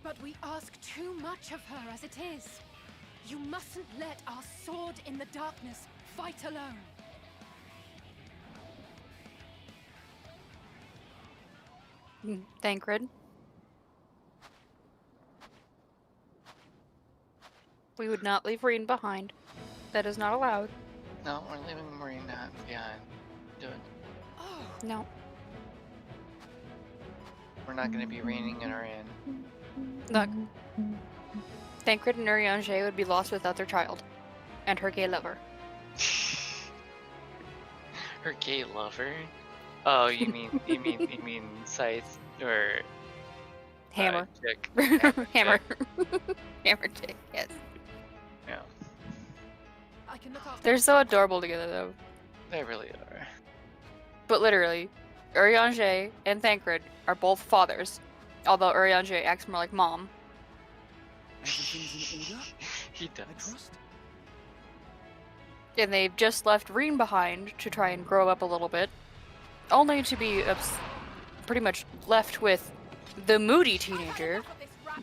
But we ask too much of her as it is. You mustn't let our sword in the darkness fight alone. Thancred. We would not leave Reen behind. That is not allowed. No, we're leaving Marine behind. Do it. Oh, No. We're not gonna be reining in our inn. Look. Thancred and Urianger would be lost without their child. And her gay lover. Her gay lover? Oh, you mean Scythe or Hammer. chick. Hammer. Hammer chick, yes. Yeah, I can look after They're so adorable together though. they really are. But literally, Urianger and Thancred are both fathers. Although Urianger acts more like mom. Everything's in order, He I does. trust. And they've just left Reen behind to try and grow up a little bit. Only to be pretty much left with the moody teenager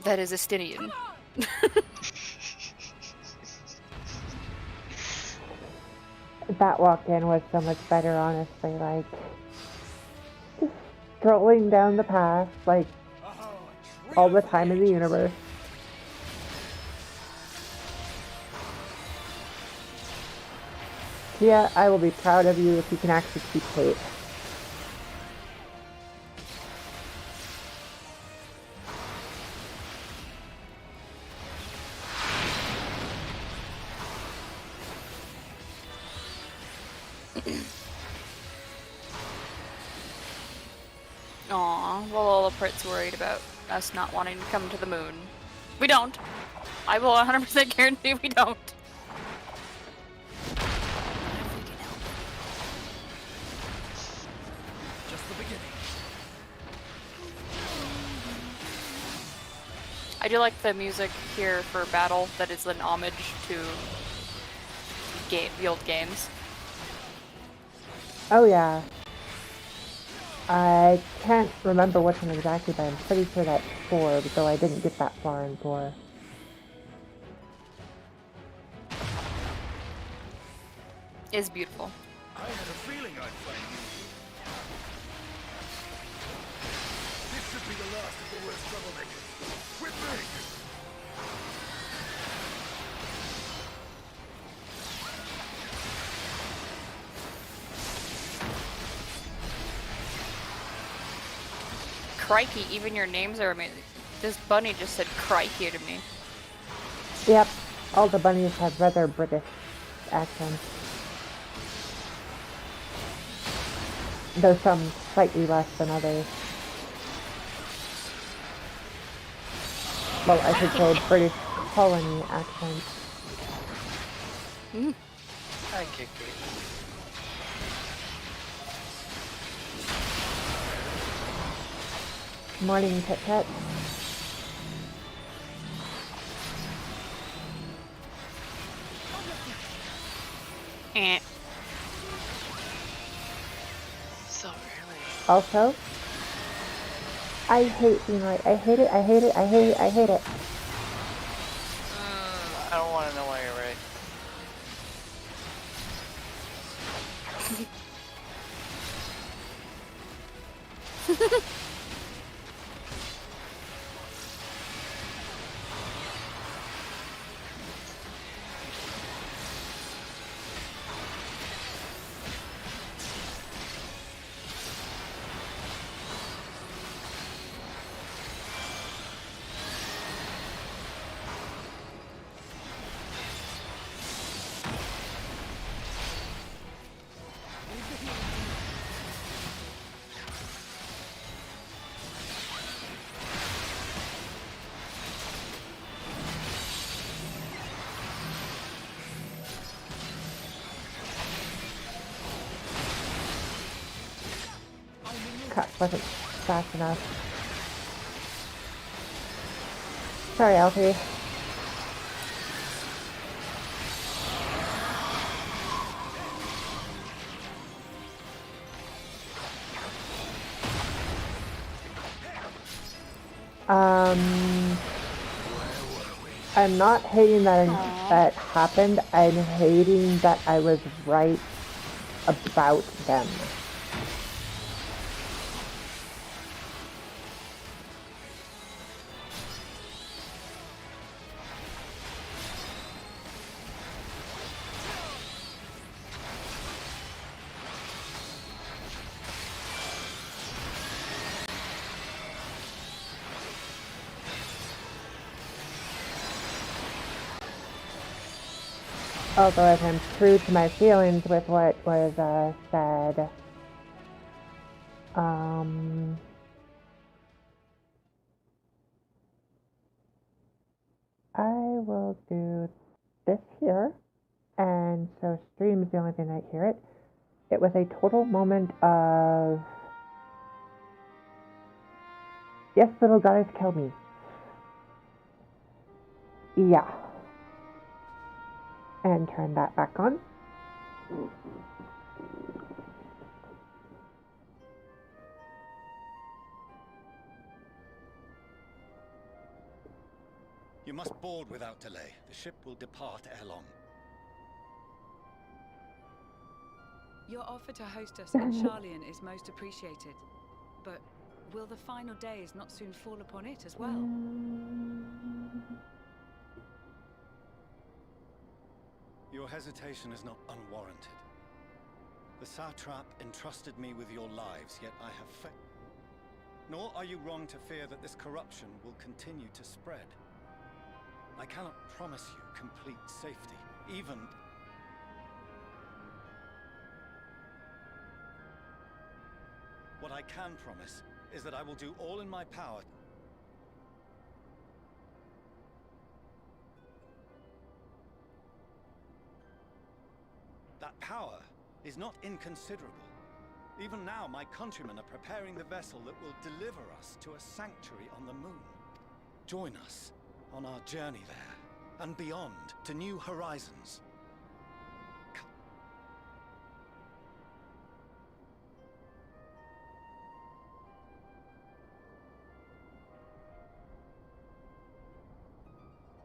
that is Estinian. That walk-in was so much better, honestly. Like, just strolling down the path, like, Oh, a all the time in the universe. Tia, I will be proud of you if you can actually keep Kate. Aw, well, Lilliput's worried about us not wanting to come to the moon. We don't. I will 100% guarantee we don't. Just the beginning. I do like the music here for battle that is an homage to the old games. Oh yeah. I can't remember which one exactly, but I'm pretty sure that's 4, though I didn't get that far in 4. It's beautiful. I had a feeling I'd find you. This should be the last of the worst troublemakers. With me! Crikey, even your names are amazing. This bunny just said crikey to me. Yep, all the bunnies have rather British accents. Though some slightly less than others. Well, I should say British colony accents. Hi, Kiki. Morning, Kit Kat. Eh. So early. Also, I hate being right. I hate it, I hate it, I hate it, I hate it. I don't want to know why you're right. Cut wasn't fast enough. Sorry, Alfie. I'm not hating that that happened. I'm hating that I was right about them. Although if I'm true to my feelings with what was said, I will do this here, and so stream's the only thing I hear it. It was a total moment of, yes, little guys, kill me. Yeah. And turn that back on. You must board without delay. The ship will depart ere long. Your offer to host us in Charlian is most appreciated, but will the final days not soon fall upon it as well? Your hesitation is not unwarranted. The satrap entrusted me with your lives, yet I have failed. Nor are you wrong to fear that this corruption will continue to spread. I cannot promise you complete safety, even... What I can promise is that I will do all in my power. That power is not inconsiderable. Even now, my countrymen are preparing the vessel that will deliver us to a sanctuary on the moon. Join us on our journey there, and beyond, to new horizons.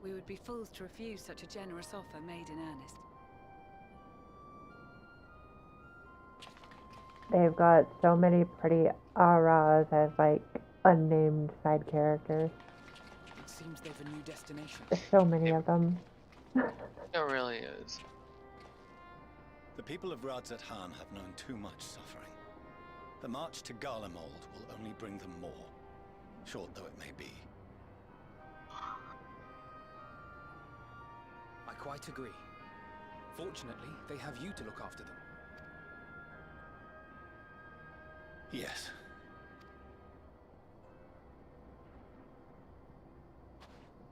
We would be fools to refuse such a generous offer made in earnest. They've got so many pretty auras as like unnamed side characters. It seems they've a new destination. There's so many of them. It really is. The people of Radzat Han have known too much suffering. The march to Garlemald will only bring them more, short though it may be. I quite agree. Fortunately, they have you to look after them. Yes.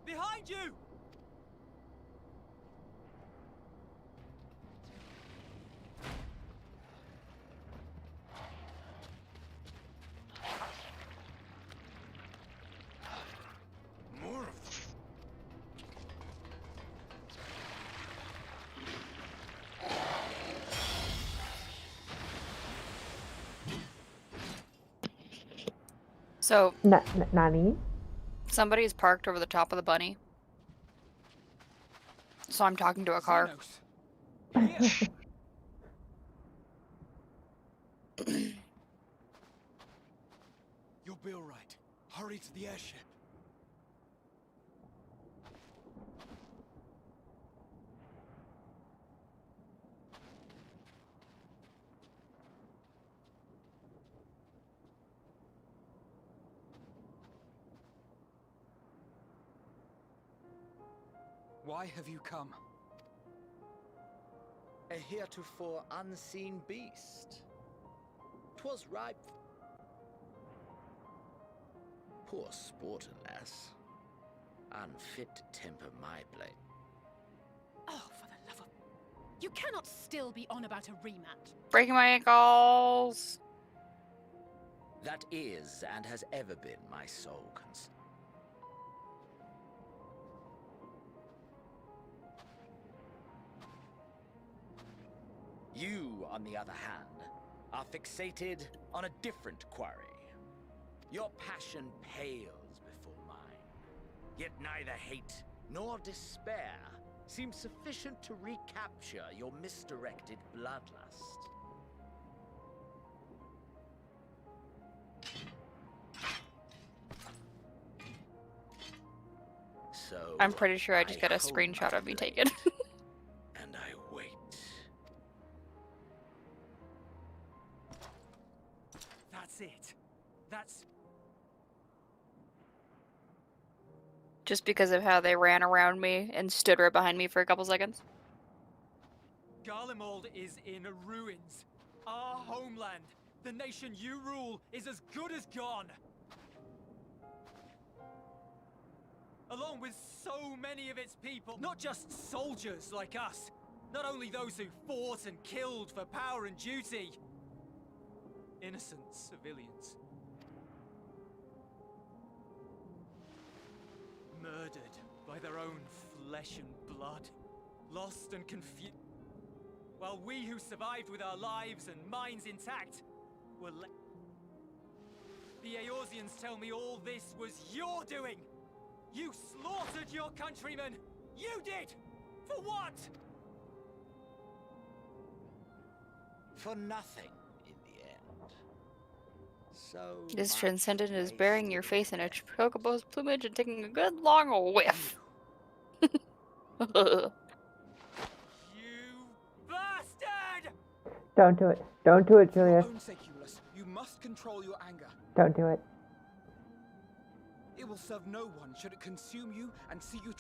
Behind you! More of them. So, Nani? somebody's parked over the top of the bunny. So I'm talking to a car. Xenos. You'll be all right. Hurry to the airship. Why have you come? A heretofore unseen beast. 'Twas ripe. Poor sport, alas. Unfit to temper my blade. Oh, for the love of... You cannot still be on about a rematch. Breaking my ankles. That is, and has ever been, my sole concern. You, on the other hand, are fixated on a different quarry. Your passion pales before mine. Yet neither hate nor despair seems sufficient to recapture your misdirected bloodlust. So I'm pretty sure I just got a hold screenshot my of me blade, taken. and I wait. That's it. That's... Just because of how they ran around me and stood right behind me for a couple seconds. Garlemald is in ruins. Our homeland, the nation you rule, is as good as gone. Along with so many of its people, not just soldiers like us, not only those who fought and killed for power and duty, innocent civilians. Murdered by their own flesh and blood, lost and confused. While we who survived with our lives and minds intact were The Eorzeans tell me all this was your doing! You slaughtered your countrymen! You did! For what? For nothing, in the end. So This much transcendent is wasted burying your face in a chocobo's plumage and taking a good long whiff. You bastard! Don't do it. Don't do it, For your Julius. own sake, Euless, you must control your anger. Don't do it. It will serve no one should it consume you and see you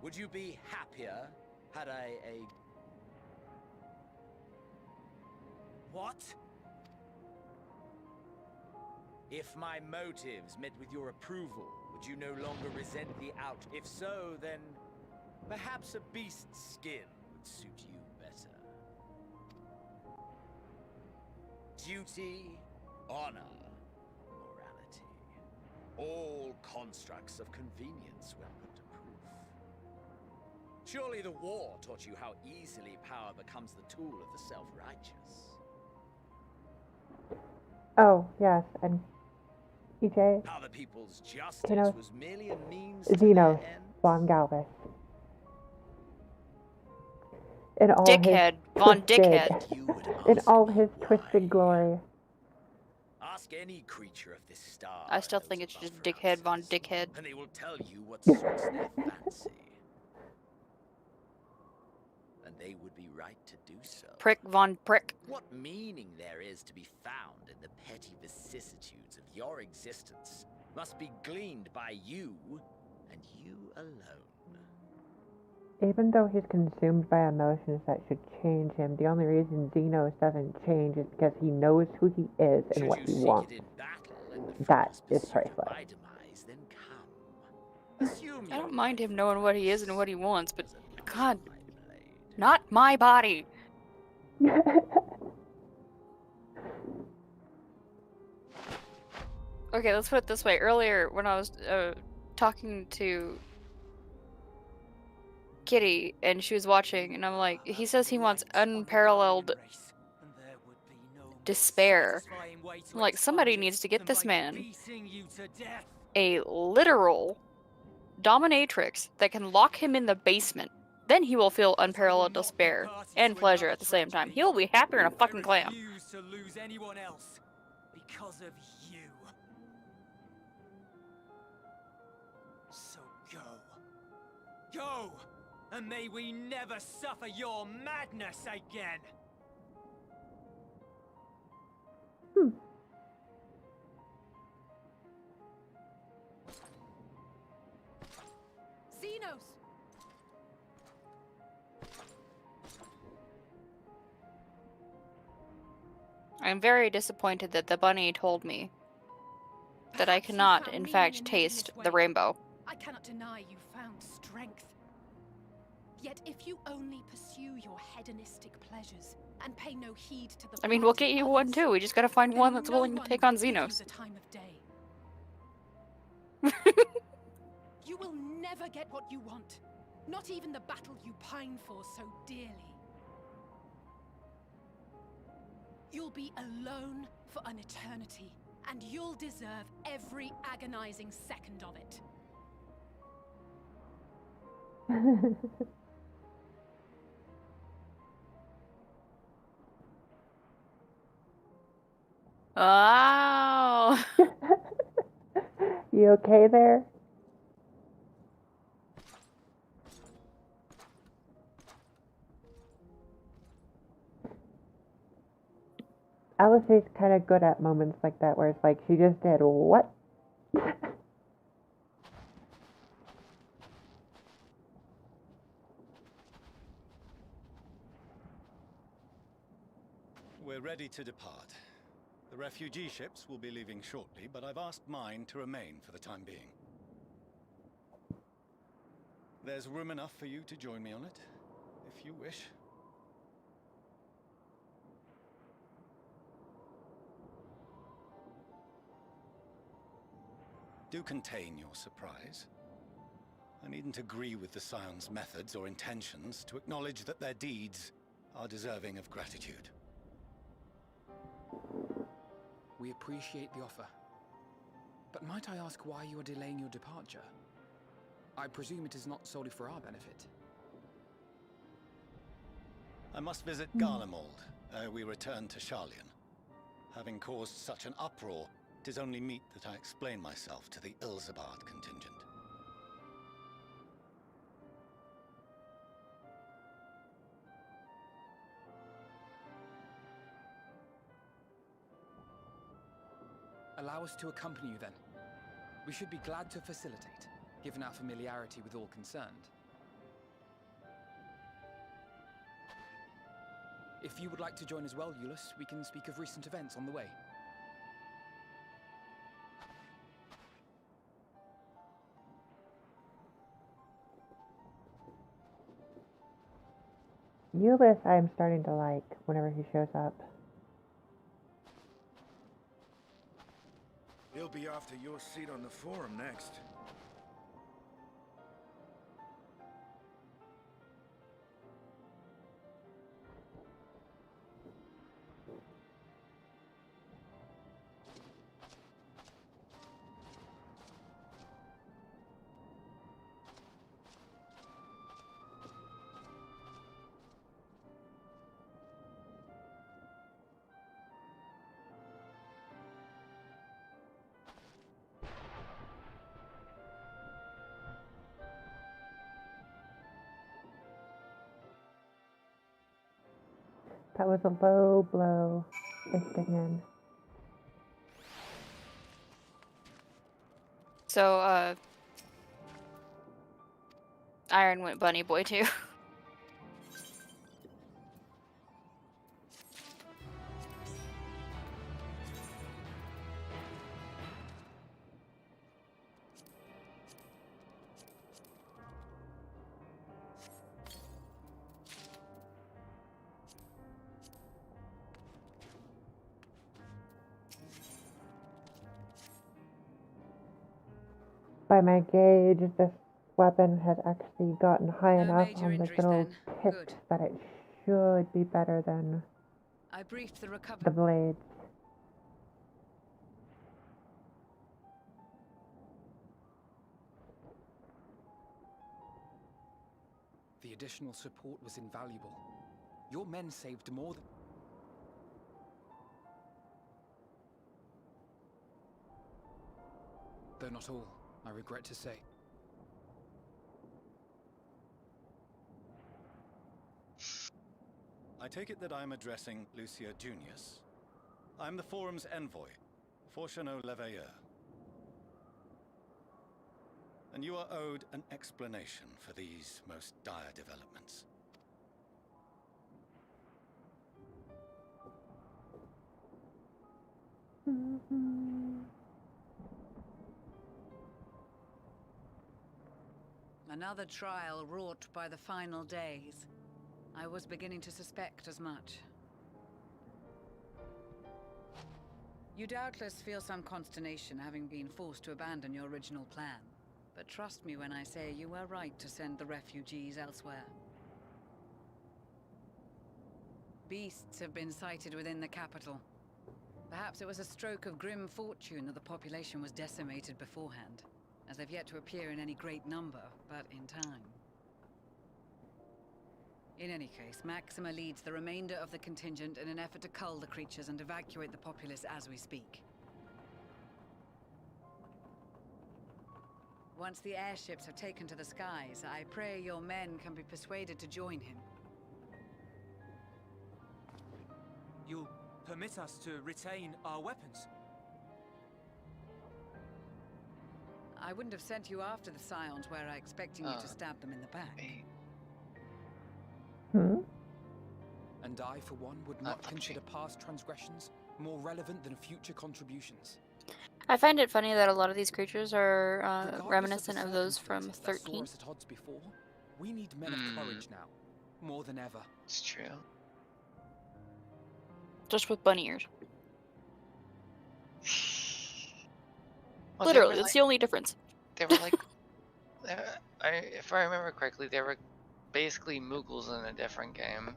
Would you be happier had a... What? If my motives met with your approval, would you no longer resent the out? If so, then perhaps a beast's skin would suit you better. Duty, honor, morality. All constructs of convenience when put to proof. Surely the war taught you how easily power becomes the tool of the self-righteous. Oh, yes, and EJ, How the people's justice Xenos, was merely a means to Xenos, their end. Von Galvis. In all Dickhead. his Von twisted, Dickhead. in all his twisted glory. Ask any creature of this star. I still think it's just Dickhead Von Dickhead. And they will tell you what suits their fancy. And they would be right to do so. Prick Von Prick. What meaning there is to be found in the petty vicissitudes of your existence must be gleaned by you and you alone. Even though he's consumed by emotions that should change him, the only reason Xenos doesn't change is because he knows who he is and what he wants. That is priceless. I don't mind him knowing what he is and what he wants, but God, not my body. Okay, let's put it this way. Earlier, when I was talking to Kitty and she was watching, and I'm like, he says he wants unparalleled despair. I'm like, somebody needs to get this man a literal dominatrix that can lock him in the basement. Then he will feel unparalleled despair and pleasure at the same time. He'll be happier than a fucking clam. To lose anyone else because of you. So go. Go! And may we never suffer your madness again! Xenos! I'm very disappointed that the bunny told me that I cannot, in fact, taste the rainbow. I cannot deny you found strength. Yet if you only pursue your hedonistic pleasures and pay no heed to the I mean, we'll get you one too. We just gotta find one that's willing to take on Xenos. time of day. You will never get what you want. Not even the battle you pine for so dearly. You'll be alone for an eternity, and you'll deserve every agonizing second of it. Wow. You okay there? Alice is kind of good at moments like that where it's like she just did what? We're ready to depart. The refugee ships will be leaving shortly, but I've asked mine to remain for the time being. There's room enough for you to join me on it, if you wish. Do contain your surprise. I needn't agree with the Scion's methods or intentions to acknowledge that their deeds are deserving of gratitude. We appreciate the offer. But might I ask why you are delaying your departure? I presume it is not solely for our benefit. I must visit Garlemald ere we return to Sharlayan. Having caused such an uproar, it is only meet that I explain myself to the Ilzabard contingent. Allow us to accompany you then. We should be glad to facilitate, given our familiarity with all concerned. If you would like to join as well, Eulus, we can speak of recent events on the way. Eulus, I'm starting to like whenever he shows up. He'll be after your seat on the forum next. That was a low blow. In. So, Iron went bunny boy too. By my gauge, this weapon has actually gotten high enough major on the injuries little then. tips Good. that it should be better than I briefed the recovery. the blades. The additional support was invaluable. Your men saved more than... Though not all, I regret to say. I take it that I'm addressing Lucia Junius. I'm the forum's envoy, Forchano Leveilleur. And you are owed an explanation for these most dire developments. Another trial wrought by the final days. I was beginning to suspect as much. You doubtless feel some consternation having been forced to abandon your original plan. But trust me when I say you were right to send the refugees elsewhere. Beasts have been sighted within the capital. Perhaps it was a stroke of grim fortune that the population was decimated beforehand, as they've yet to appear in any great number, but in time. In any case, Maxima leads the remainder of the contingent in an effort to cull the creatures and evacuate the populace as we speak. Once the airships have taken to the skies, I pray your men can be persuaded to join him. You'll permit us to retain our weapons? I wouldn't have sent you after the Scions were I expecting you to stab them in the back. And I, for one, would not consider past transgressions more relevant than future contributions. I find it funny that a lot of these creatures are reminiscent of those from 13. At odds before, we need men of courage now, more than ever. It's true. Just with bunny ears. Well, Literally, that's the only difference. They were like, if I remember correctly, they were basically Moogles in a different game.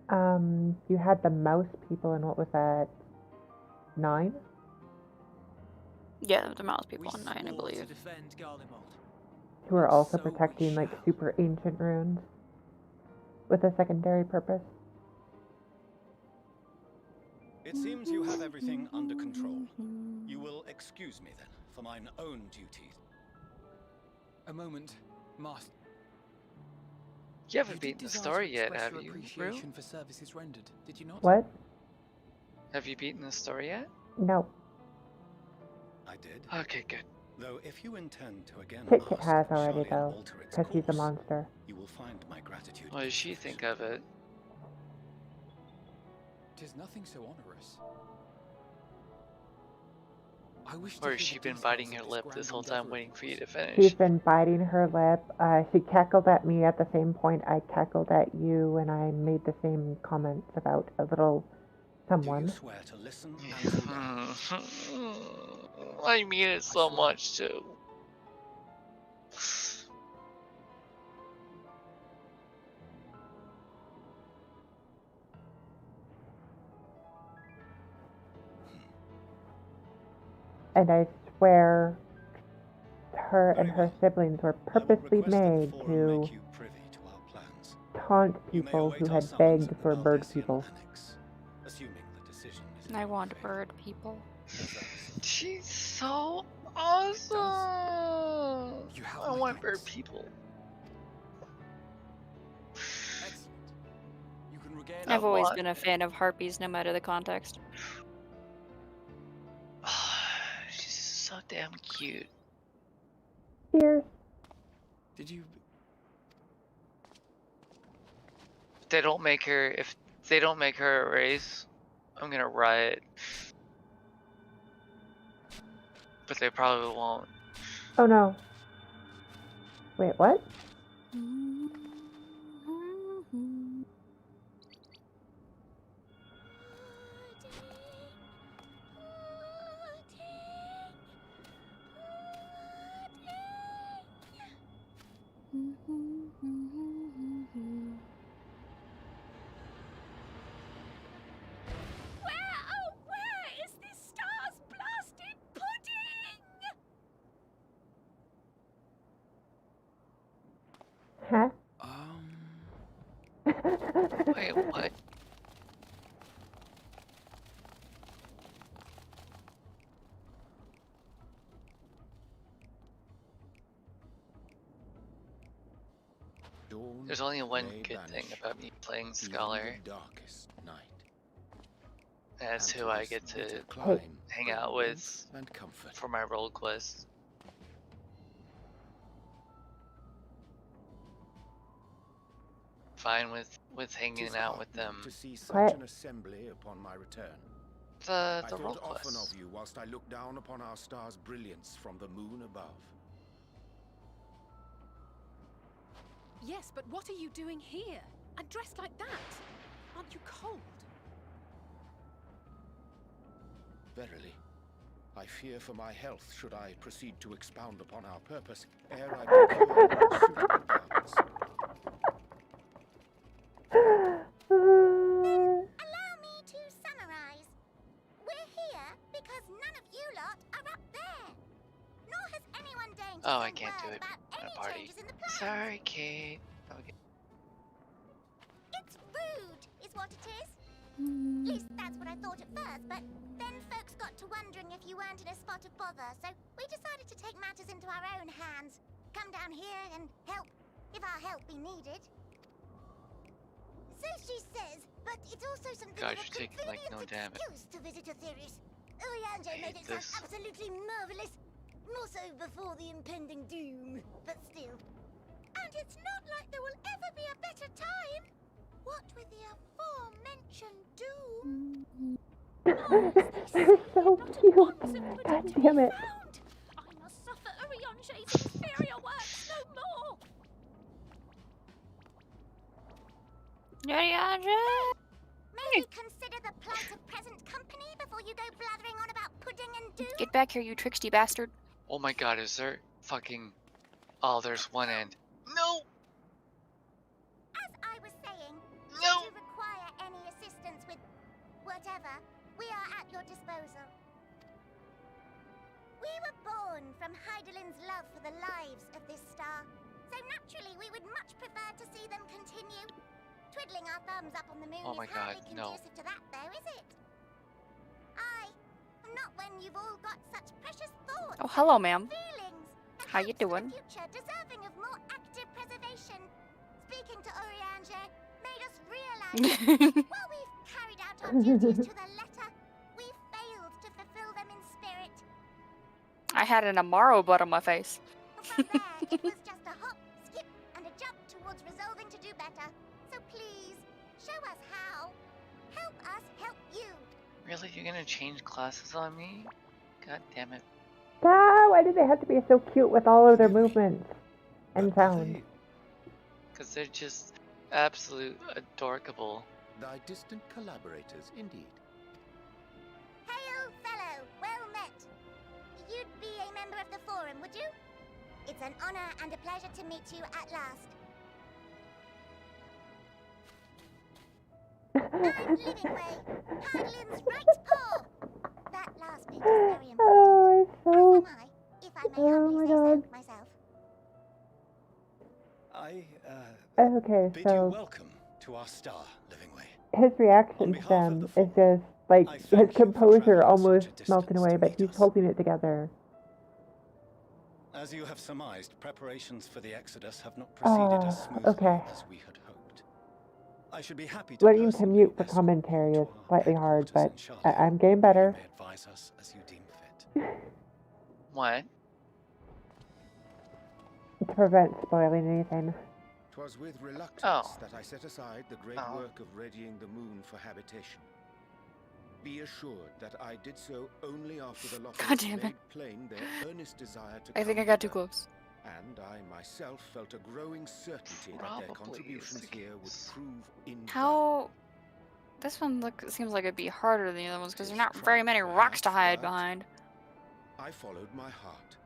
You had the mouse people in, what was that, 9? Yeah, the mouse people on 9, I believe. Who are also So we protecting, like, shall. super ancient runes. With a secondary purpose. It seems you have everything under control. You will excuse me then, for mine own duties. A moment, Master. You haven't You did beaten the desire story to yet, express have your you, Rue? appreciation for services rendered, did you not? What? Have you beaten the story yet? No. I did. Okay, good. Though if you intend to again Kit Kit ask has that already, Charlian though. alter its Because he's a course, monster. you will find my gratitude. What does she think of it? Tis nothing so onerous. I wish to Or hear has she the been details biting of her this lip grand this whole endeavor time of waiting for you to yours. finish? She's been biting her lip. She cackled at me at the same point I cackled at you, and I made the same comments about a little someone. Do you swear to listen and to learn? I mean it so much too. And I swear her and her siblings were purposely made to taunt people who had begged for bird people. I want bird people. She's so awesome! I want bird people. I've always been a fan of harpies, no matter the context. She's so damn cute. Here. Did you? If they don't make her a race, I'm gonna riot. But they probably won't. Oh no. Wait, what? Where is this star's blasted pudding? Huh? Wait, what? There's only one good thing about me playing Scholar. That's who I get to hang out with for my role quest. Fine with hanging out with them. To see such an assembly upon my return. The I role thought often quest. of you whilst I looked down upon our star's brilliance from the moon above. Yes, but what are you doing here? And dressed like that? Aren't you cold? Verily, I fear for my health should I proceed to expound upon our purpose ere I procure suitable garments. Allow me to summarize. We're here because none of you lot are up there. Nor has anyone deigned to Oh, I say can't do word it about at any a party. changes in the plan. Sorry, Kate. Okay. It's rude, is what it is. At least that's what I thought at first, but then folks got to wondering if you weren't in a spot of bother, so we decided to take matters into our own hands. Come down here and help, if our help be needed. So she says, but it's also something God, of a you're taking, like, no convenient damage. excuse to visit Etheris. Oyanjo made it sound absolutely marvelous. More so before the impending doom, but still. And it's not like there will ever be a better time. What with the aforementioned doom? They're so cute. God damn it. I must suffer Oyanjo's inferior works no more. Maybe consider the plight of present company before you go blathering on about pudding and doom. Get back here, you tricksty bastard. Oh my god, is there fucking... Oh, there's one end. No! As I was saying, No! should you require proposal. We were born from Heidelin's love for the lives of this star, so naturally we would much prefer to see them continue. Twiddling our thumbs up on the moon Oh my is hardly God, no. conducive to that, though, is it? Not when you've all got such precious thoughts. Oh, hello, and ma'am. Feelings. And How you hopes for doing? the future deserving of more active preservation. Speaking to Oriange made us realize that while we've carried out our duties to the letter, we've failed to fulfill them in spirit. I had an Amaro butt on my face. From there, it was just a hop, skip, and a jump towards resolving to do better. So please, show us how. Help us help you. Really? You're gonna change classes on me? God damn it. Ah, why do they have to be so cute with all of their movements and sounds? Because they're just absolute adorkable. Thy distant collaborators, indeed. Hail, fellow, well met. You'd be a member of the Forum, would you? It's an honor and a pleasure to meet you at last. I'm Livingway, Heidelin's right paw. That last bit is very important. Oh, As am I, if I may humbly say so myself. Okay, bid you so welcome to our star, Livingway. his reaction to them is just like his composure almost melting away, but he's holding it together. As you have surmised, preparations for the Exodus have not proceeded as smoothly Okay. as we had hoped. I should be happy to Letting him mute for commentary is slightly hard, but I'm getting better. advise us as you deem fit. What? To prevent spoiling anything. 'Twas with reluctance Oh. that I set aside the great work of readying the moon for habitation. Be assured that I did so only after the God Lockers damn it. made plain their earnest desire to I think come I got too hither, close. and I myself felt a growing certainty that their contributions here would prove invaluable. How? This one seems like it'd be harder than the other ones because there's not very many rocks to hide behind. I followed my heart.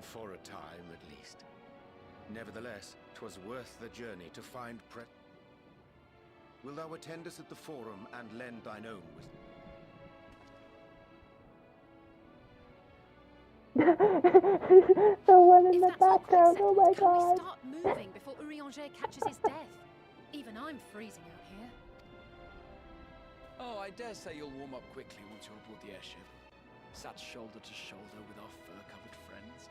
For a time, at least. Nevertheless, 'twas worth the journey to find Will thou attend us at the Forum and lend thine own wisdom? The one in the background, oh my Can we god. start moving before Urianger catches his death? Even I'm freezing out here. Oh, I dare say you'll warm up quickly once you're aboard the airship. Sat shoulder to shoulder with our fur-covered friends.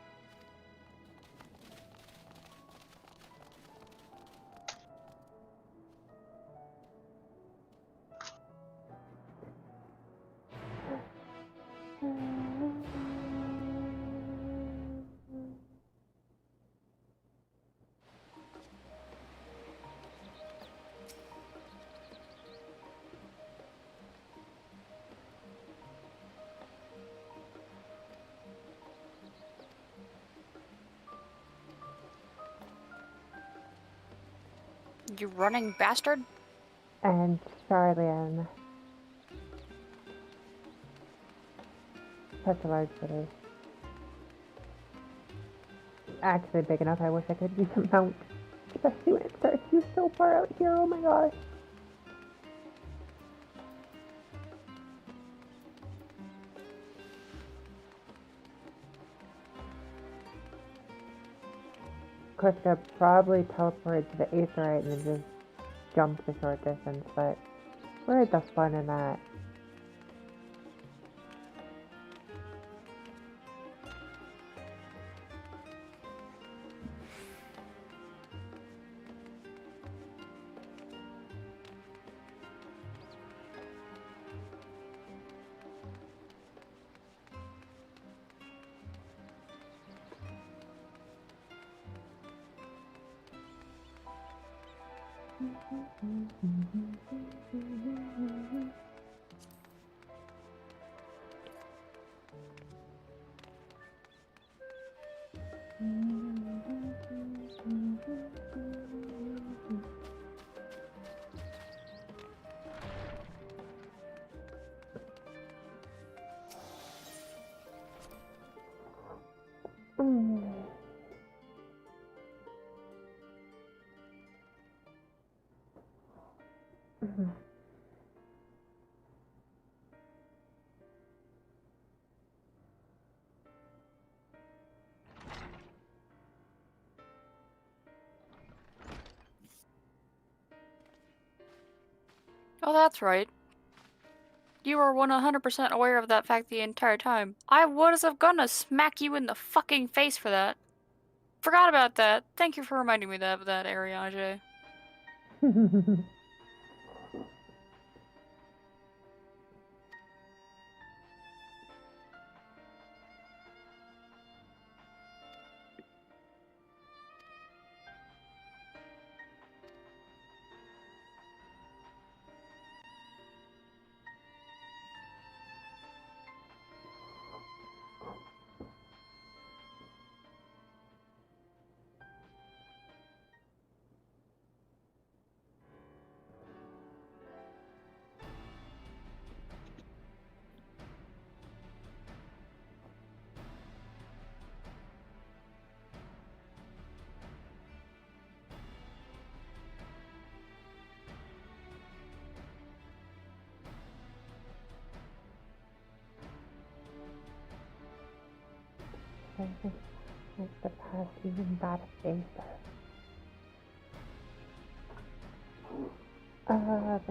You running bastard? And Charlian. Such a large city. Actually big enough, I wish I could use a mount. Especially when it starts you so far out here, oh my gosh. Of course, I could probably teleport to the Aetherite and then just jump the short distance, but where's the fun in that? Oh, that's right. You were 100% aware of that fact the entire time. I was gonna smack you in the fucking face for that. Forgot about that. Thank you for reminding me of that, Ariane. I think like the past even bad favor. The Lord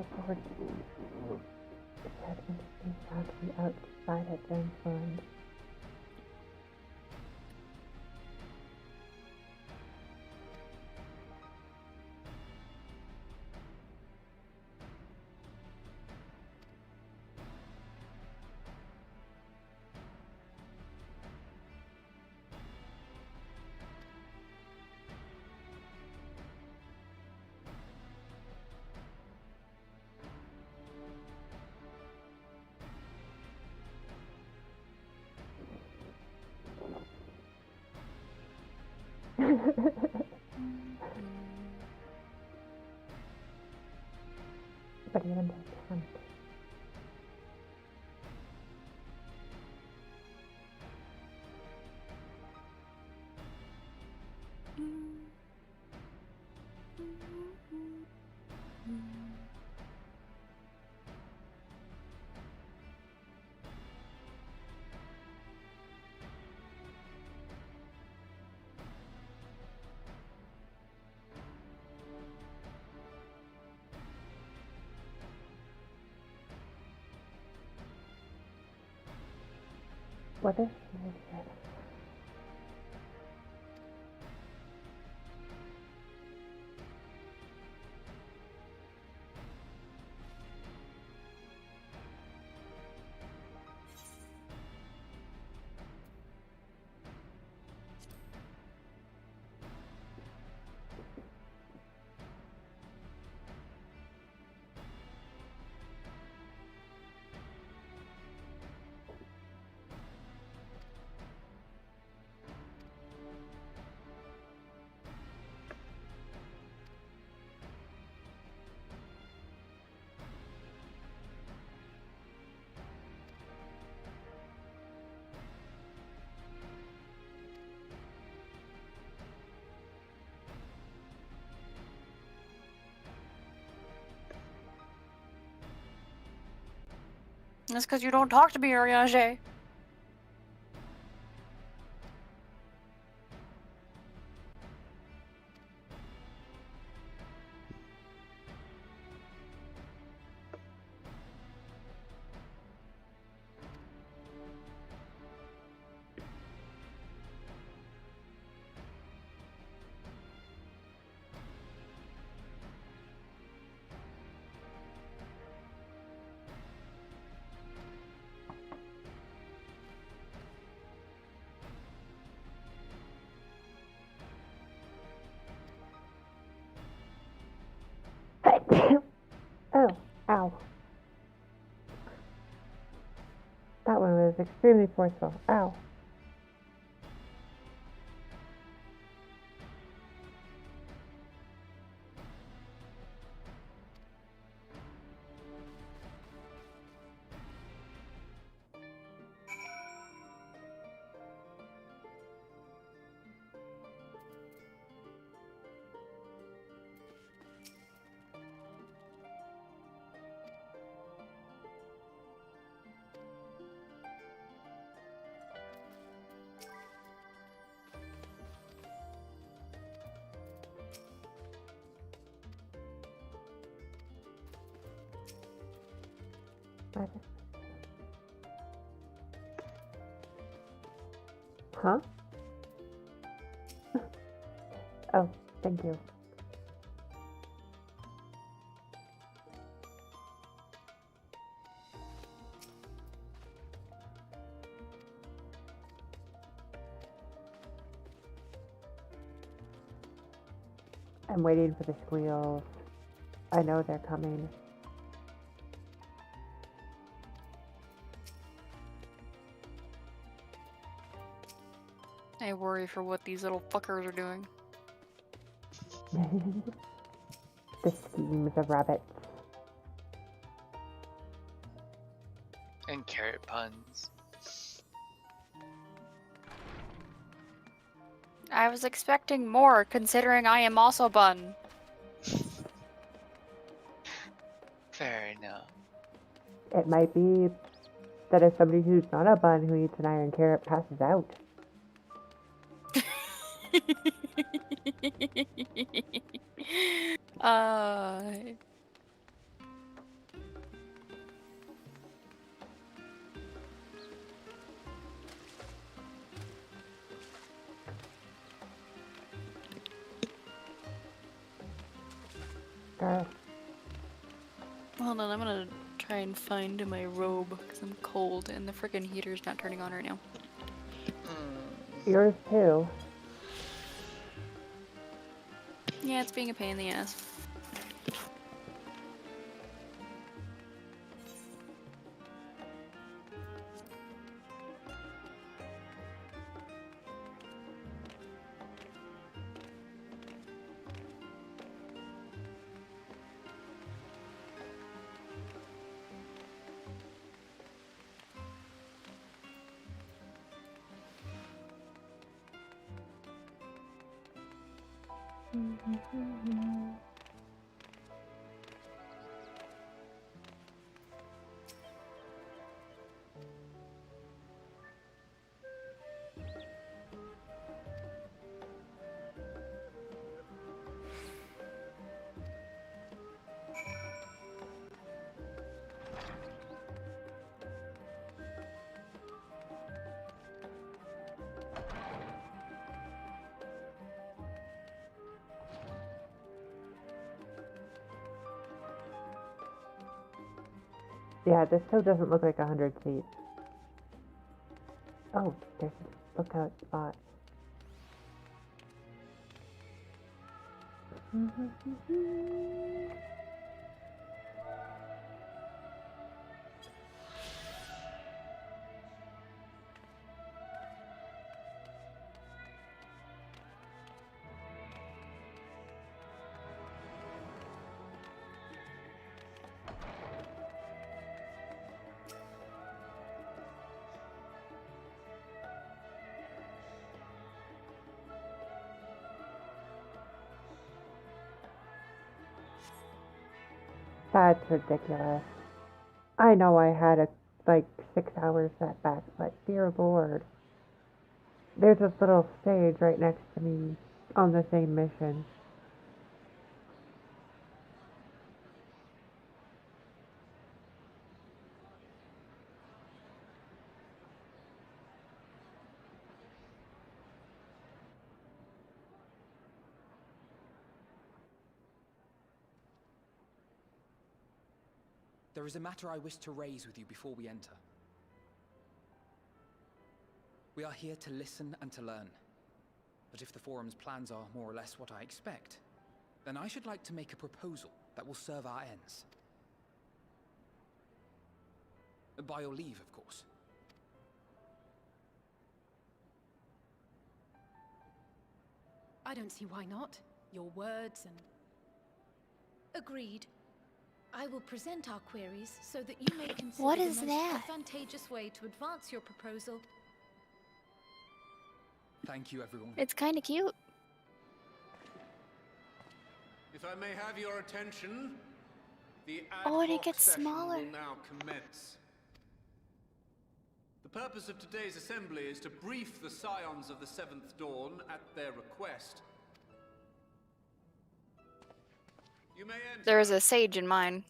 said when things found to be outside its influence. But even they can't. What if she is good? That's because you don't talk to me, Ariane. Oh, ow. That one was extremely forceful. Ow. Huh? Oh, thank you. I'm waiting for the squeals. I know they're coming. I worry for what these little fuckers are doing. The schemes of rabbits. And carrot puns. I was expecting more, considering I am also bun. Fair enough. It might be that if somebody who's not a bun who eats an iron carrot passes out. uh... Hold on, I'm gonna try and find my robe because I'm cold and the freaking heater's not turning on right now. Yours too. Yeah, it's being a pain in the ass. Yeah, this still doesn't look like 100 seats. Oh, there's a lookout spot. That's ridiculous. I know I had a 6 hour setback, but dear lord. There's this little stage right next to me on the same mission. There is a matter I wish to raise with you before we enter. We are here to listen and to learn. But if the Forum's plans are more or less what I expect, then I should like to make a proposal that will serve our ends. By your leave, of course. I don't see why not. Your words and... Agreed. I will present our queries so that you may consider What the is most that? advantageous way to advance your proposal. Thank you, everyone. It's kind of cute. If I may have your attention, the ad Oh, and it hoc gets session smaller. will now commence. The purpose of today's assembly is to brief the Scions of the Seventh Dawn at their request. You may enter. There is a sage in mine.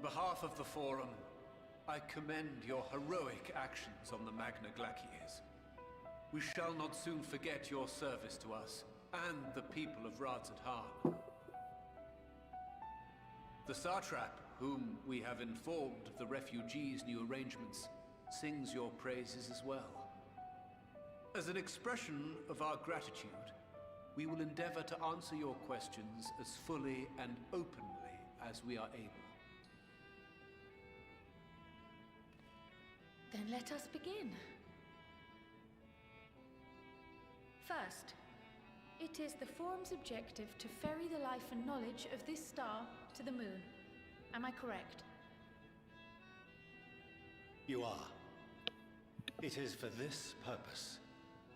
behalf of the Forum, I commend your heroic actions on the Magna Glaciers. We shall not soon forget your service to us and the people of Radzat-Han. The Satrap, whom we have informed of the refugees' new arrangements, sings your praises as well. As an expression of our gratitude, we will endeavor to answer your questions as fully and openly as we are able. Then let us begin. First, it is the Forum's objective to ferry the life and knowledge of this star to the moon. Am I correct? You are. It is for this purpose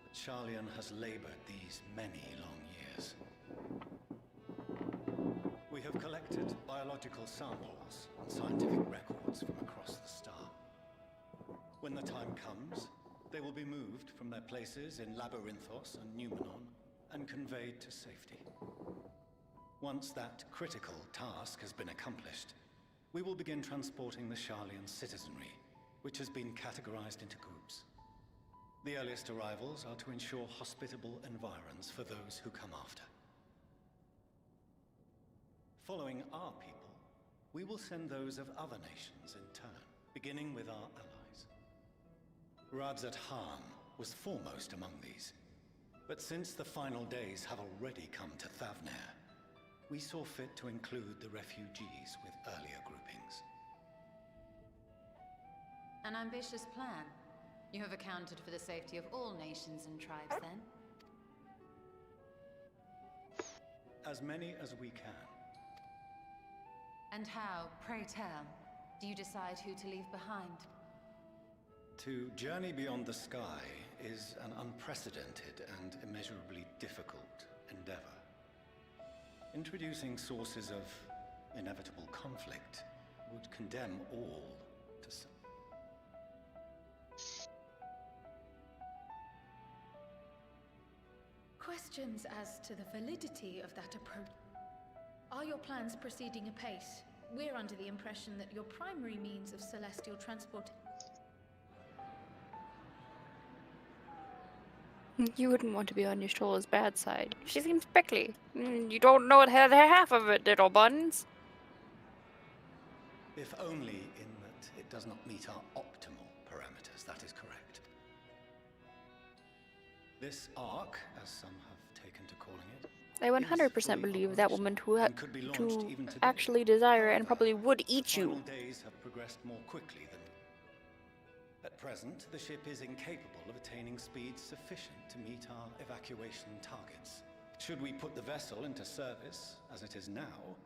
that Sharlayan has labored these many long years. We have collected biological samples and scientific records from across the star. When the time comes, they will be moved from their places in Labyrinthos and Numenon and conveyed to safety. Once that critical task has been accomplished, we will begin transporting the Sharlayan citizenry, which has been categorized into groups. The earliest arrivals are to ensure hospitable environs for those who come after. Following our people, we will send those of other nations in turn, beginning with our allies. Radzat-Han was foremost among these, but since the final days have already come to Thavnair, we saw fit to include the refugees with earlier groupings. An ambitious plan. You have accounted for the safety of all nations and tribes, then? As many as we can. And how, pray tell, do you decide who to leave behind? To journey beyond the sky is an unprecedented and immeasurably difficult endeavor. Introducing sources of inevitable conflict would condemn all to Questions as to the validity of that approach. Are your plans proceeding apace? We're under the impression that your primary means of celestial transport... You wouldn't want to be on Yashtola's bad side. She seems prickly. You don't know half of it, little buns. If only in that it does not meet our optimal parameters, that is correct. This arc, as some have taken to calling it, I 100% believe that woman to actually desire and probably would eat you. Days have progressed more quickly than... At present, the ship is incapable of attaining speeds sufficient to meet our evacuation targets. Should we put the vessel into service, as it is now,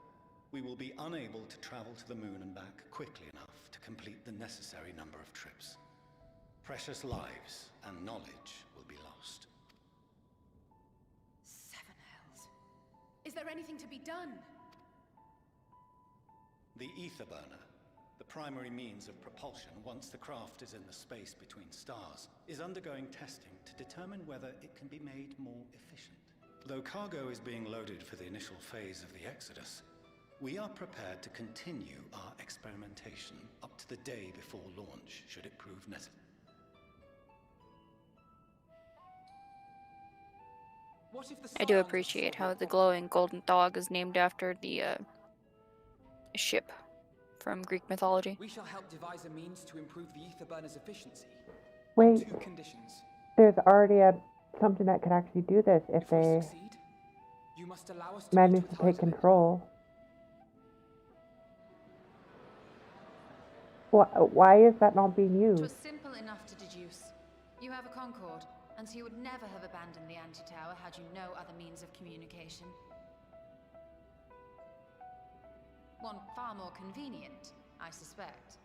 we will be unable to travel to the moon and back quickly enough to complete the necessary number of trips. Precious lives and knowledge will be lost. Seven hells. Is there anything to be done? The ether burner, the primary means of propulsion once the craft is in the space between stars, is undergoing testing to determine whether it can be made more efficient. Though cargo is being loaded for the initial phase of the Exodus, we are prepared to continue our experimentation up to the day before launch, should it prove necessary. I do appreciate how the glowing golden dog is named after the ship from Greek mythology. We shall help devise a means to improve the ether burner's efficiency. Wait, Two conditions. there's already something that could actually do this if they You must allow us to manage to take control. Why is that not being It used? was simple enough to deduce. You have a Concord, and so you would never have abandoned the anti-tower had you no other means of communication. One far more convenient, I suspect.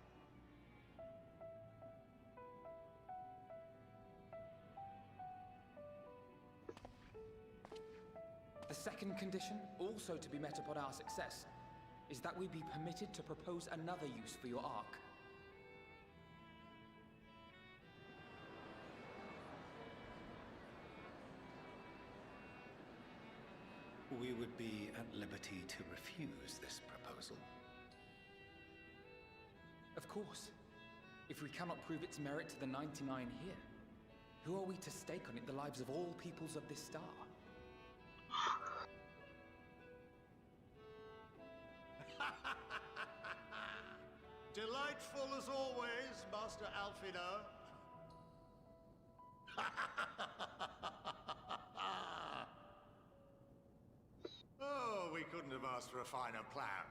The second condition, also to be met upon our success, is that we be permitted to propose another use for your ark. We would be at liberty to refuse this proposal. Of course. If we cannot prove its merit to the 99 here, who are we to stake on it the lives of all peoples of this star? Delightful as always, Master Alfino. Oh, we couldn't have asked for a finer plan.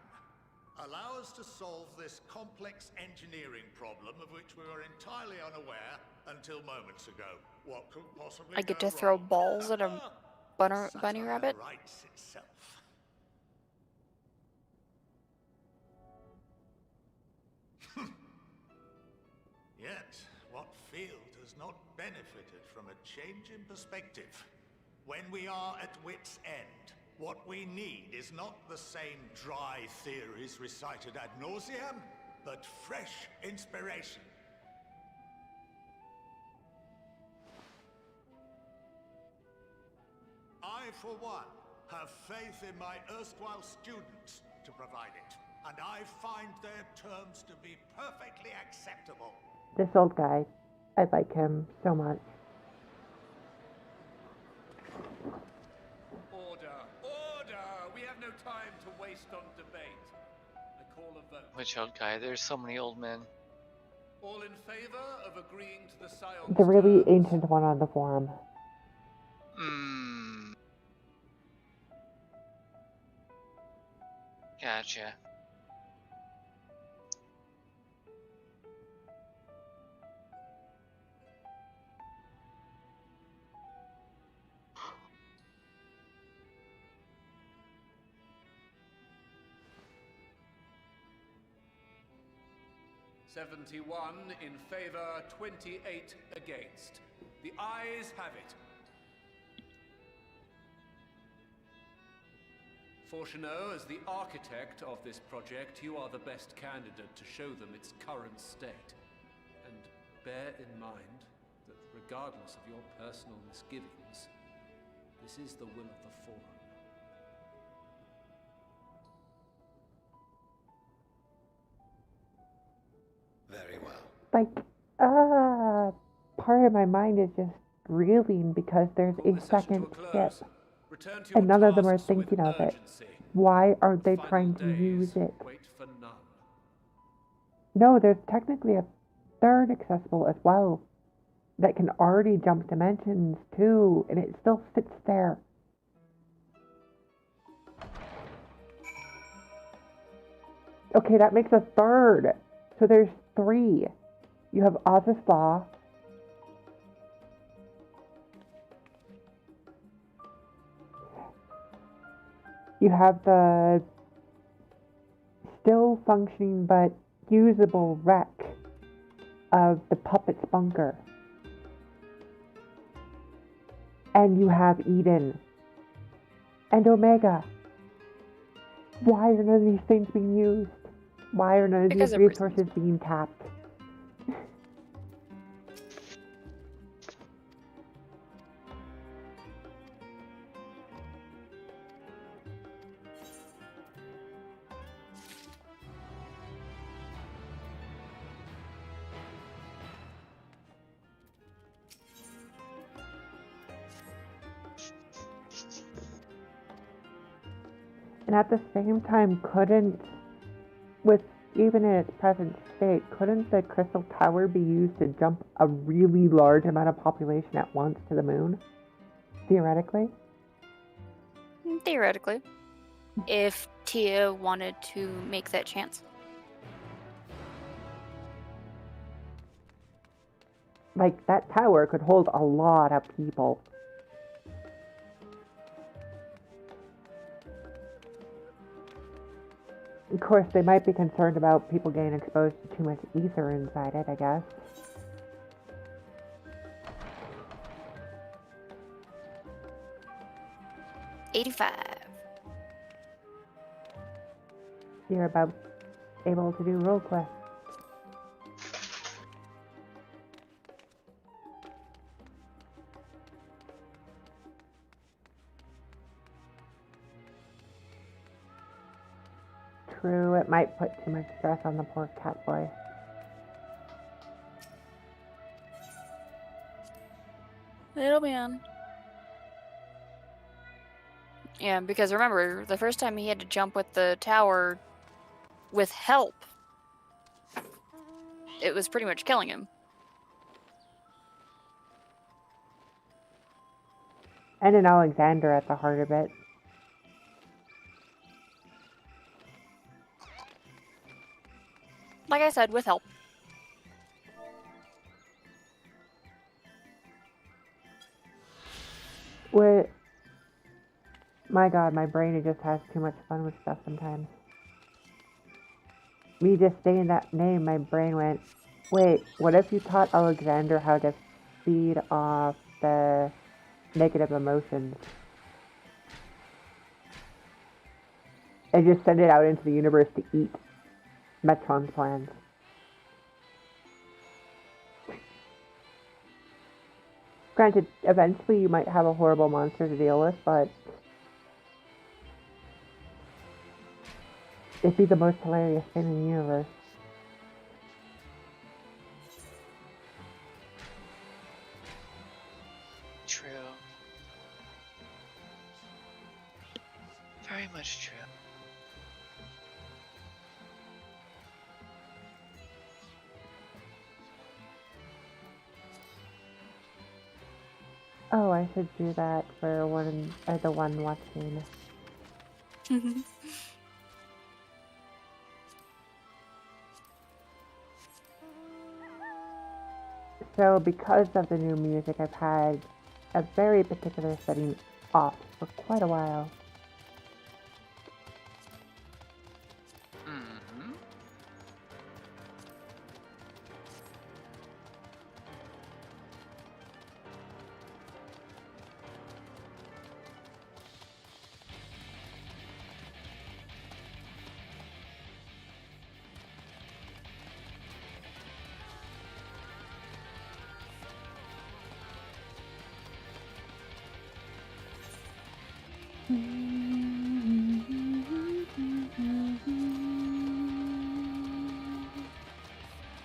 Allow us to solve this complex engineering problem of which we were entirely unaware until moments ago. What could possibly I get go to throw wrong? balls at a bunny Satire rabbit. writes itself. Yet, what field has not benefited from a change in perspective? When we are at wit's end, what we need is not the same dry theories recited ad nauseam, but fresh inspiration. I, for one, have faith in my erstwhile students to provide it, and I find their terms to be perfectly acceptable. This old guy, I like him so much. Order! Order! We have no time to waste on debate. I call a vote. Which old guy? There's so many old men. All in favor of agreeing to the Scion's The really terms? ancient one on the forum. Gotcha. "71 in favor, 28 against. The ayes have it. Fortuneau, as the architect of this project, you are the best candidate to show them its current state. And bear in mind that regardless of your personal misgivings, this is the will of the Forum. Very well. Like, part of my mind is just reeling because there's a second ship. And none of them are thinking of it. Why aren't they trying to use it? Wait for none. No, there's technically a third accessible as well that can already jump dimensions too, and it still sits there. Okay, that makes a third. So there's 3. You have Oz's Law. You have the still functioning but usable wreck of the puppet's bunker. And you have Eden. And Omega. Why are none of these things being used? Why are none of these resources being tapped? And at the same time, even in its present state, couldn't the crystal tower be used to jump a really large amount of population at once to the moon? Theoretically? Theoretically. If Tia wanted to make that chance. Like, that tower could hold a lot of people. Of course, they might be concerned about people getting exposed to too much ether inside it, I guess. $85. You're about able to do role quests. True, it might put too much stress on the poor cat boy. It'll be on. Yeah, because remember, the first time he had to jump with the tower with help, it was pretty much killing him. And an Alexander at the heart of it. Like I said, with help. My god, my brain it just has too much fun with stuff sometimes. Me just saying that name, my brain went, wait, what if you taught Alexander how to feed off the negative emotions? And just send it out into the universe to eat Metron's plans. Granted, eventually you might have a horrible monster to deal with, but it'd be the most hilarious thing in the universe. True. Very much true. Oh, I should do that for the one watching. So because of the new music, I've had a very particular setting off for quite a while.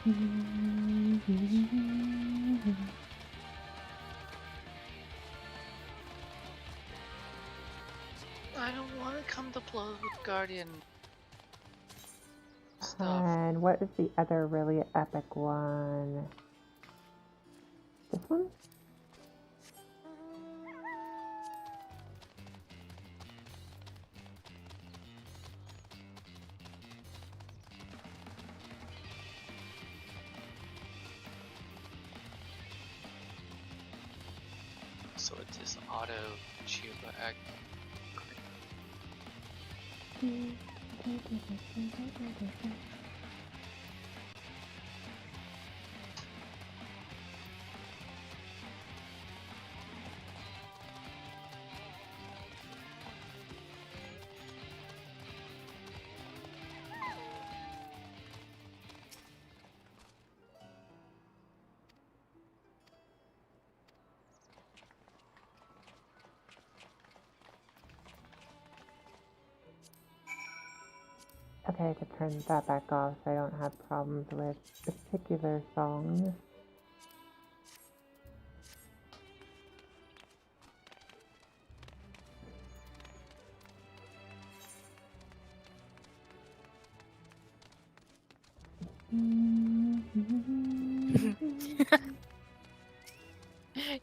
Mm-hmm. I don't want to come to blows with Guardian stuff. And what is the other really epic one? This one? So it just auto chew back. Okay, to turn that back off so I don't have problems with particular songs.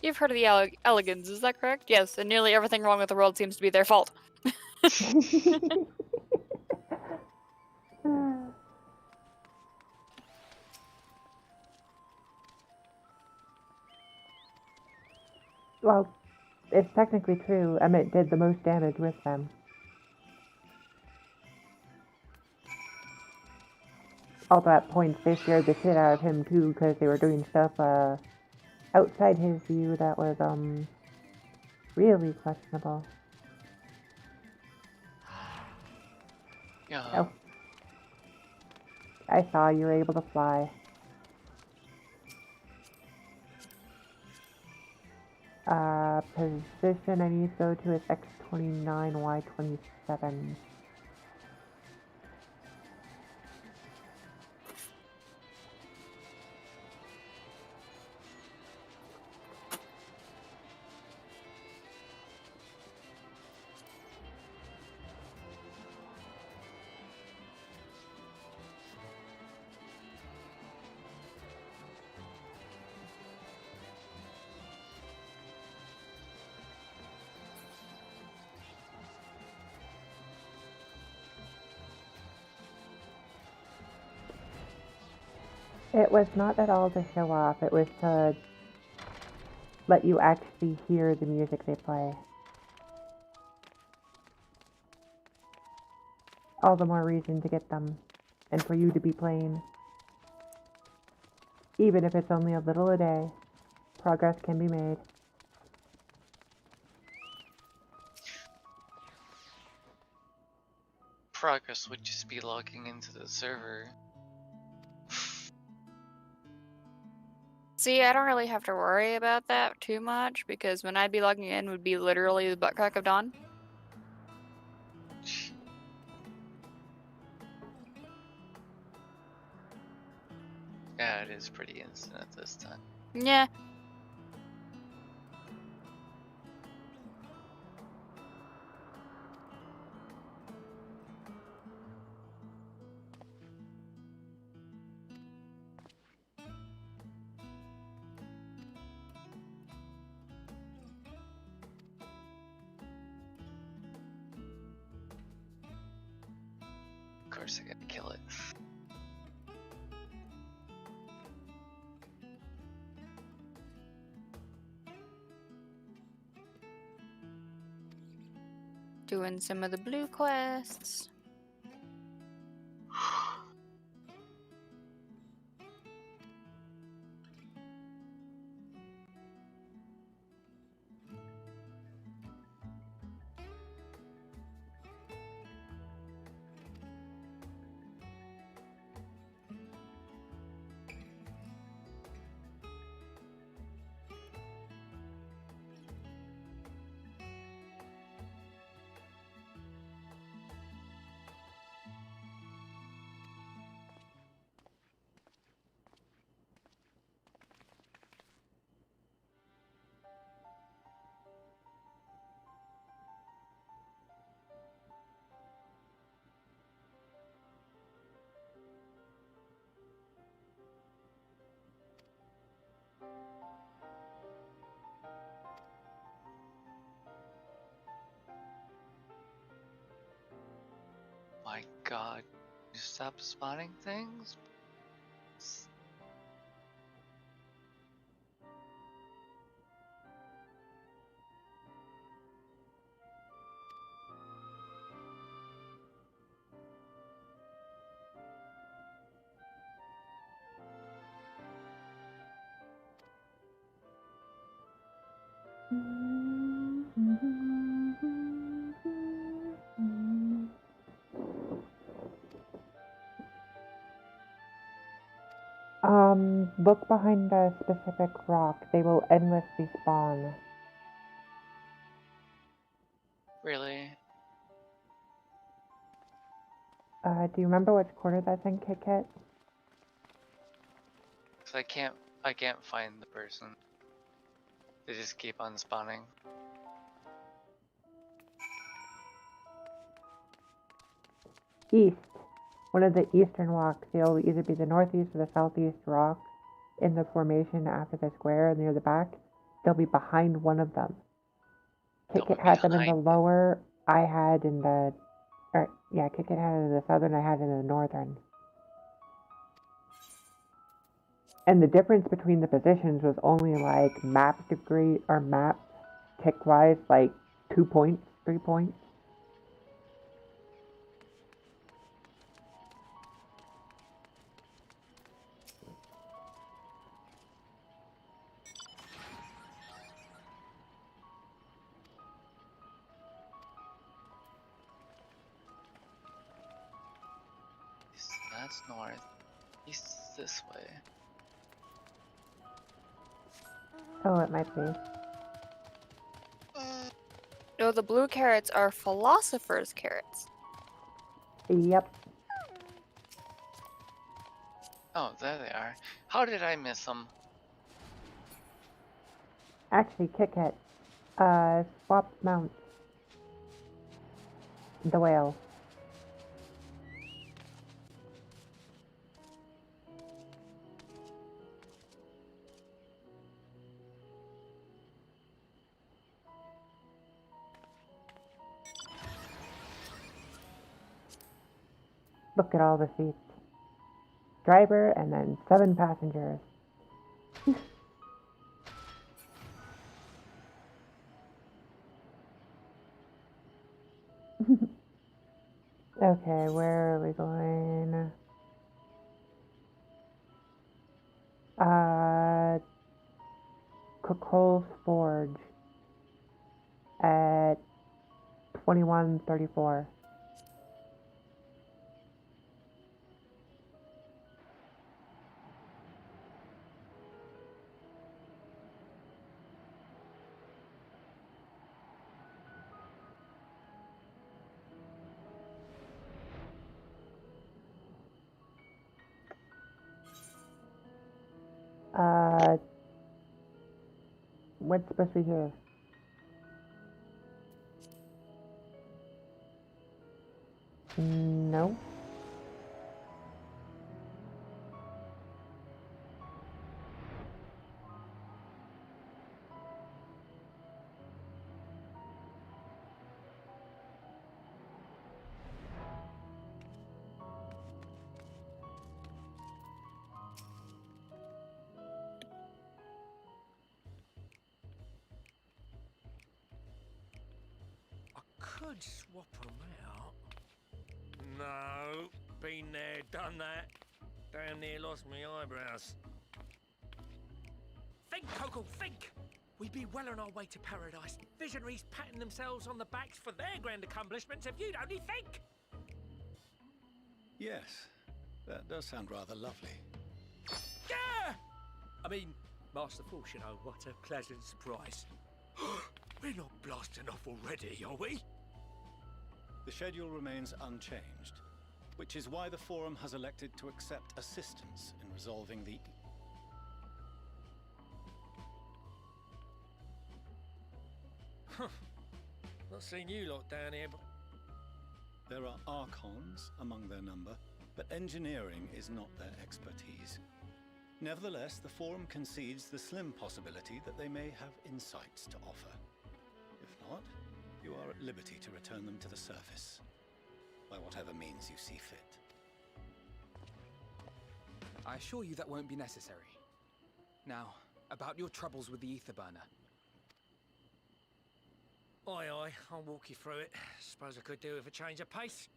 You've heard of the Elegans, is that correct? Yes, and nearly everything wrong with the world seems to be their fault. Well, it's technically true. Emmett did the most damage with them. Although at points they scared the shit out of him too because they were doing stuff outside his view that was really questionable. Yeah. Oh. I saw you were able to fly. Position I need to go to is X29, Y27. It was not at all to show off, it was to let you actually hear the music they play. All the more reason to get them, and for you to be playing. Even if it's only a little a day, progress can be made. Progress would just be logging into the server. See, I don't really have to worry about that too much because when I'd be logging in would be literally the butt crack of dawn. Yeah, it is pretty instant at this time. Yeah. Of course I gotta kill it. Doing some of the blue quests. My god, you stop spawning things? Look behind a specific rock. They will endlessly spawn. Really? Do you remember which quarter that's in, Kit Kit? Cause I can't find the person. They just keep on spawning. East. One of the eastern walks. It'll either be the northeast or the southeast rock in the formation after the square near the back. They'll be behind one of them. Kit Kit had them in the lower. I had in the... Kit Kit had it in the southern. I had it in the northern. And the difference between the positions was only like map degree or map tick wise, like 2 points, 3 points. That's north. East is this way. Oh, it might be. No, the blue carrots are philosopher's carrots. Yep. Oh, there they are. How did I miss them? Actually, Kit Kit, swap mounts. The whale. Look at all the seats. driver, and then 7 passengers. Okay, where are we going? Coco's Forge at 2134. What's supposed to be here? No. Could swap them out. No, been there, done that. Damn near lost my eyebrows. Think, Coco, think! We'd be well on our way to paradise. Visionaries patting themselves on the backs for their grand accomplishments if you'd only think! Yes, that does sound rather lovely. Yeah! I mean, Master Force, you know, what a pleasant surprise. We're not blasting off already, are we? The schedule remains unchanged, which is why the Forum has elected to accept assistance in resolving the... Not seen you lot down here, but... There are Archons among their number, but engineering is not their expertise. Nevertheless, the Forum concedes the slim possibility that they may have insights to offer. If not, you are at liberty to return them to the surface, by whatever means you see fit. I assure you that won't be necessary. Now, about your troubles with the ether burner. Aye, aye, I'll walk you through it. Suppose I could do with a change of pace.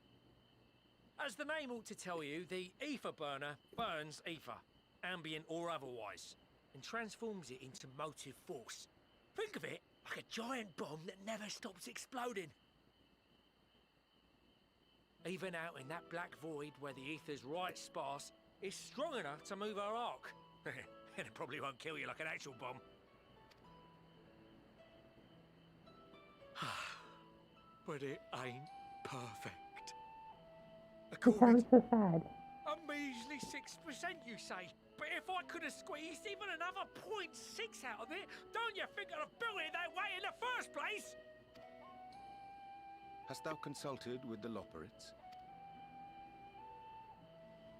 As the name ought to tell you, the ether burner burns ether, ambient or otherwise, and transforms it into motive force. Think of it like a giant bomb that never stops exploding. Even out in that black void where the ether's right sparse, it's strong enough to move our arc. And it probably won't kill you like an actual bomb. But it ain't perfect. It sounds so sad. A measly 6%, you say? But if I could have squeezed even another 0.6 out of it, don't you think I'd have built it that way in the first place? Hast thou consulted with the Loperites?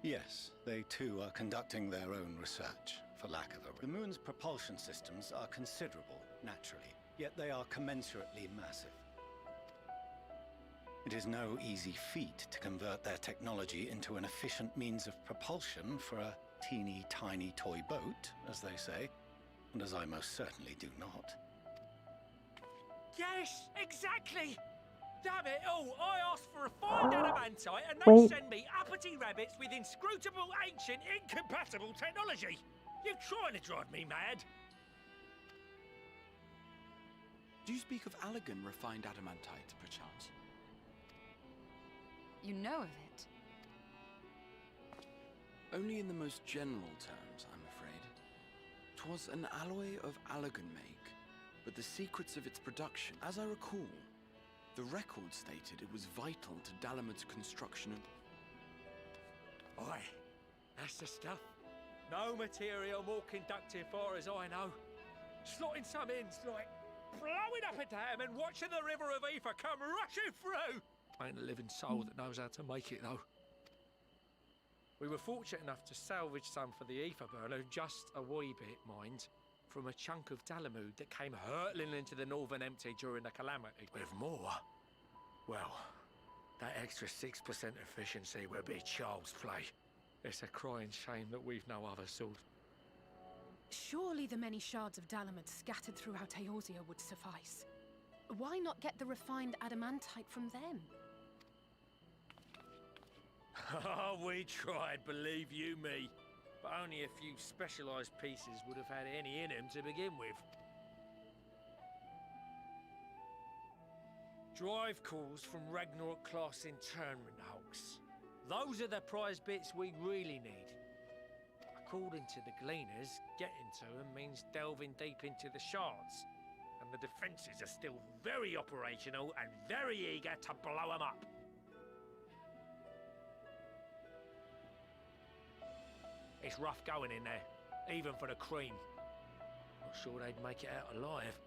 Yes, they too are conducting their own research, for lack of a... The moon's propulsion systems are considerable, naturally, yet they are commensurately massive. It is no easy feat to convert their technology into an efficient means of propulsion for a teeny tiny toy boat, as they say, and as I most certainly do not. Yes, exactly! Damn it all, I asked for refined adamantite and they send me uppity rabbits with inscrutable, ancient, incompatible technology! You're trying to drive me mad! Do you speak of Allegan refined adamantite, perchance? You know of it? Only in the most general terms, I'm afraid. 'Twas an alloy of Allegan make, but the secrets of its production, as I recall, the record stated it was vital to Dalamud's construction of... Aye, that's the stuff. No material more conductive far as I know. Slotting some ends like blowing up a dam and watching the river of ether come rushing through. Ain't a living soul that knows how to make it though. We were fortunate enough to salvage some for the ether burner, just a wee bit, mind, from a chunk of Dalamud that came hurtling into the Northern Empty during the calamity. With more? Well, that extra 6% efficiency would be child's play. It's a crying shame that we've no other source. Surely the many shards of Dalamud scattered throughout Eorzea would suffice. Why not get the refined adamantite from them? Oh, we tried, believe you me. But only a few specialised pieces would have had any in them to begin with. Drive cores from Ragnarok class internment hulks. Those are the prize bits we really need. According to the Gleaners, getting to them means delving deep into the shards. And the defences are still very operational and very eager to blow them up. It's rough going in there, even for the cream. Not sure they'd make it out alive.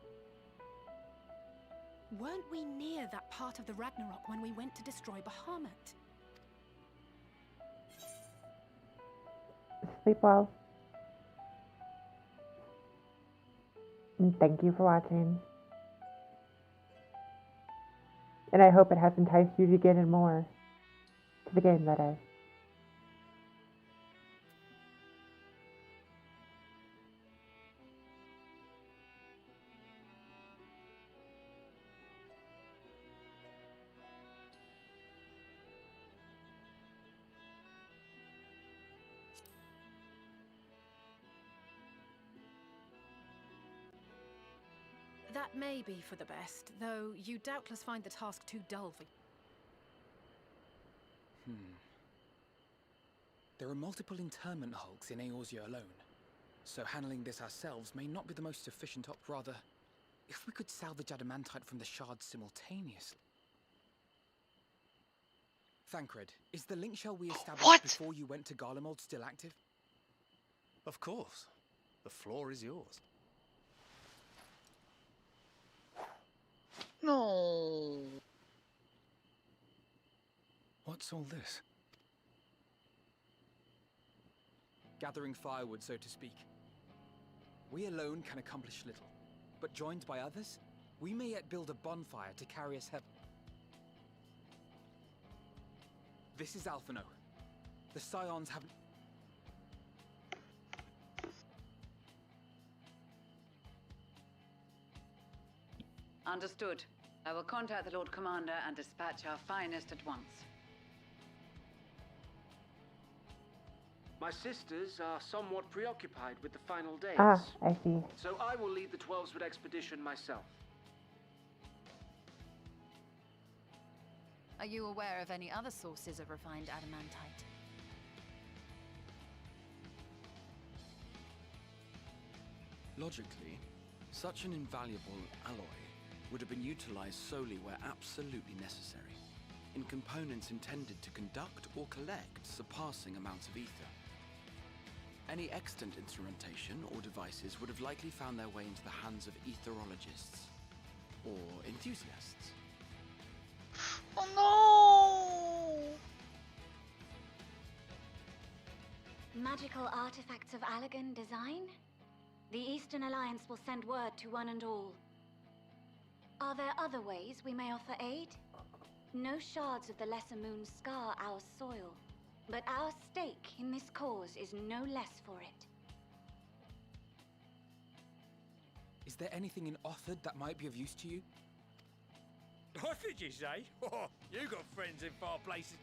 Weren't we near that part of the Ragnarok when we went to destroy Bahamut? Sleep well. And thank you for watching. And I hope it has enticed you to get in more to the game, that is. That may be for the best, though you doubtless find the task too dull for... There are multiple internment hulks in Eorzea alone, so handling this ourselves may not be the most efficient rather, if we could salvage adamantite from the shards simultaneously. Thancred, is the link shell we established before you went to Garlemald still active? Of course. The floor is yours. No. What's all this? Gathering firewood, so to speak. We alone can accomplish little, but joined by others, we may yet build a bonfire to carry us heaven. This is Alphino. The Scions have... Understood. I will contact the Lord Commander and dispatch our finest at once. My sisters are somewhat preoccupied with the final days. Ah, I see. So I will lead the 12-wood expedition myself. Are you aware of any other sources of refined adamantite? Logically, such an invaluable alloy would have been utilized solely where absolutely necessary, in components intended to conduct or collect surpassing amounts of ether. Any extant instrumentation or devices would have likely found their way into the hands of etherologists or enthusiasts. Oh no! Magical artifacts of Allagan design? The Eastern Alliance will send word to one and all. Are there other ways we may offer aid? No shards of the Lesser Moon scar our soil, but our stake in this cause is no less for it. Is there anything in Othard that might be of use to you? Othard, you say? Oh, you got friends in far places.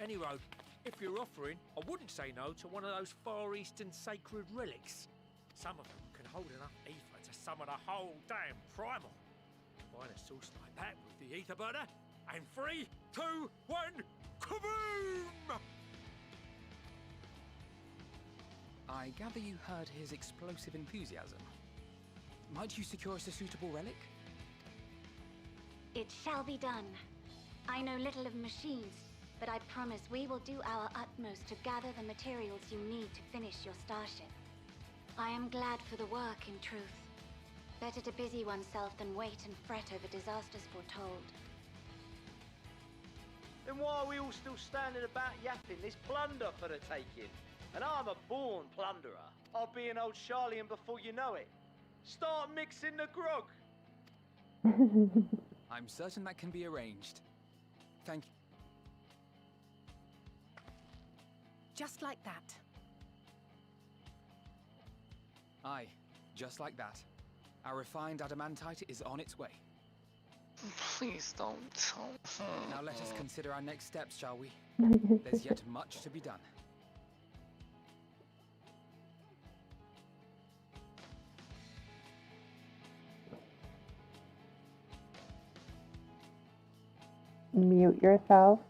Anyway, if you're offering, I wouldn't say no to one of those Far Eastern sacred relics. Some of them can hold enough ether to summon a whole damn primal. Combine a source like that with the ether burner, and 3, 2, 1, kaboom! I gather you heard his explosive enthusiasm. Might you secure us a suitable relic? It shall be done. I know little of machines, but I promise we will do our utmost to gather the materials you need to finish your starship. I am glad for the work, in truth. Better to busy oneself than wait and fret over disasters foretold. Then why are we all still standing about yapping? There's plunder for the taking. And I'm a born plunderer. I'll be an old Charlian before you know it. Start mixing the grog. I'm certain that can be arranged. Thank you. Just like that. Aye, just like that. Our refined adamantite is on its way. Please don't. Now let us consider our next steps, shall we? There's yet much to be done. Mute yourself.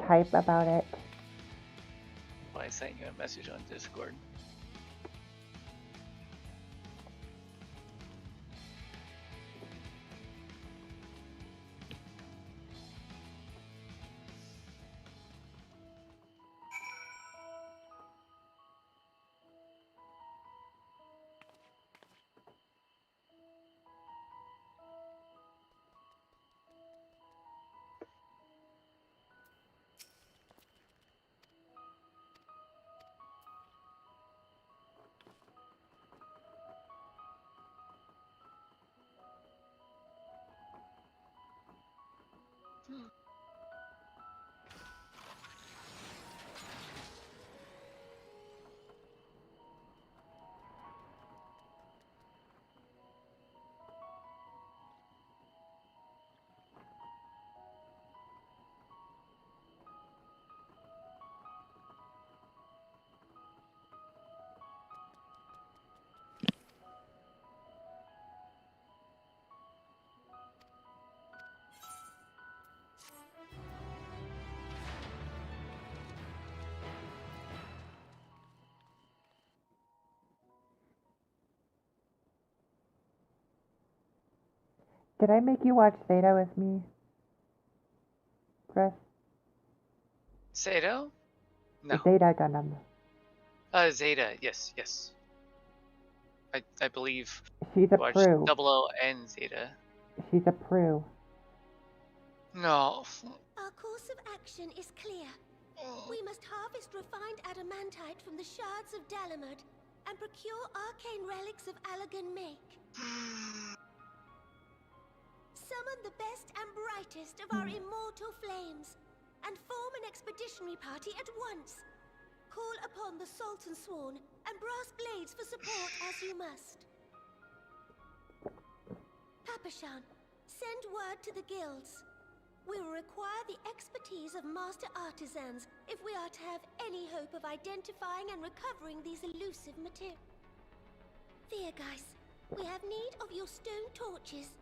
Type about it. Well, I sent you a message on Discord. Did I make you watch Zeta with me, Chris? Zeta? No. Zeta Gundam. Zeta, yes, yes. I believe She's a watched Prue. 00 and Zeta. She's a Prue. No. Our course of action is clear. We must harvest refined adamantite from the shards of Dalamud and procure arcane relics of Allagan make. Summon the best and brightest of our immortal flames and form an expeditionary party at once. Call upon the Sultan Sworn and Brass Blades for support as you must. Papashan, send word to the guilds. We will require the expertise of master artisans if we are to have any hope of identifying and recovering these elusive materials. Viergeist, we have need of your stone torches.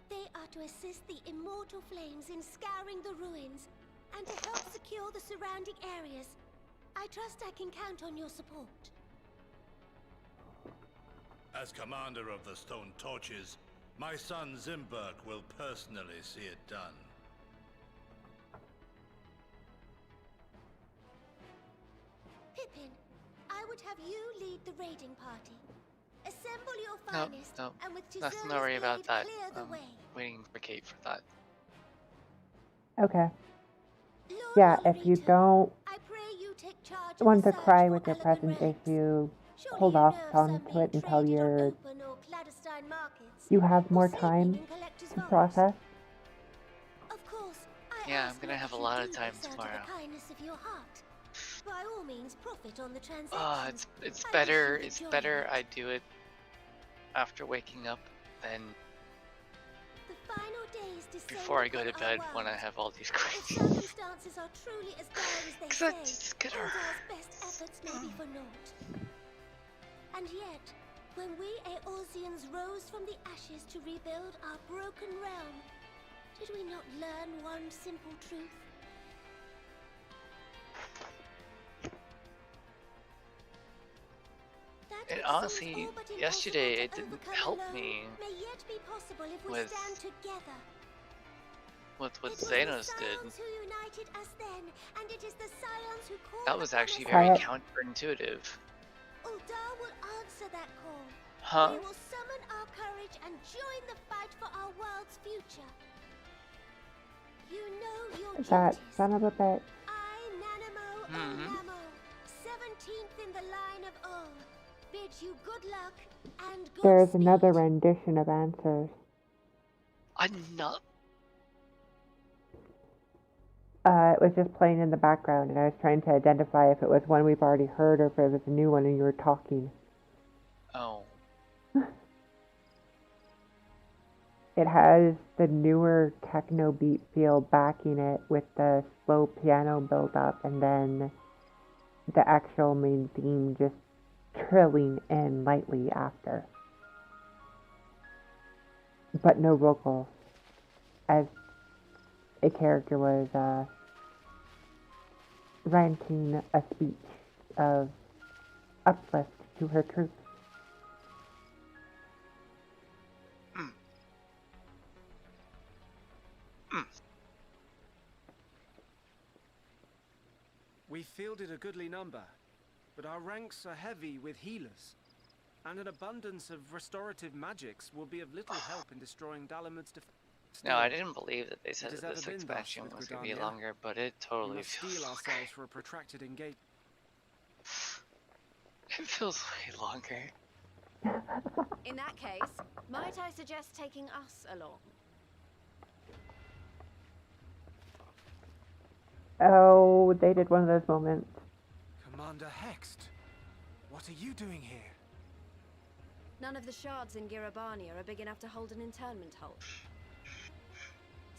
They are to assist the immortal flames in scouring the ruins and to help secure the surrounding areas. I trust I can count on your support. As commander of the Stone Torches, my son Zimberg will personally see it done. Pippin, I would have you lead the raiding party. Assemble your finest, No, and with nothing to worry about blade, that. clear the way. Waiting for Kate for that. Okay. Yeah, if you don't want to cry with your present issue, hold off onto it until you have more time to process. Yeah, I'm gonna have a lot of time tomorrow. By all means, profit on the transaction. It's better I do it after waking up than before I go to bed when I have all these crazy. Circumstances are truly as dire as they say. Eldar's best efforts may be for naught. And yet, when we Eorzeans rose from the ashes to rebuild our broken realm, did we not learn one simple truth? And honestly, yesterday it didn't help me with what Xenos did. That was actually very counterintuitive. Uldar will answer that call. Huh? We will summon our courage and join the fight for our world's future. You know your That duties. son of a bitch. I, Nanamo Onamo, 17th in the line of Ul, bid you good luck and good There's speed. another rendition of answers. I'm not. It was just playing in the background, and I was trying to identify if it was one we've already heard or if it was a new one and you were talking. Oh. It has the newer techno beat feel backing it with the slow piano build up and then the actual main theme just trilling in lightly after. But no vocals, as a character was ranting a speech of uplift to her troops. We fielded a goodly number, but our ranks are heavy with healers, and an abundance of restorative magics will be of little help in destroying Dalamud's defense. No, I didn't believe that they said that this expansion was going to be longer, but it totally we must feels steel longer. ourselves for a protracted engagement. It feels way longer. In that case, might I suggest taking us along? Oh, they did one of those moments. Commander Hext, what are you doing here? None of the shards in Girabania are big enough to hold an internment hold.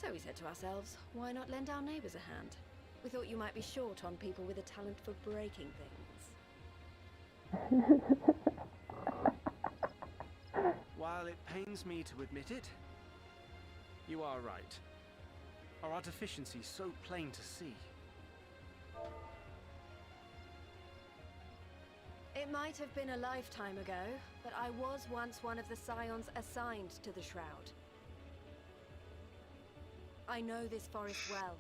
So we said to ourselves, why not lend our neighbors a hand? We thought you might be short on people with a talent for breaking things. While it pains me to admit it, you are right. Our artificiency so plain to see. It might have been a lifetime ago, but I was once one of the scions assigned to the Shroud. I know this forest well.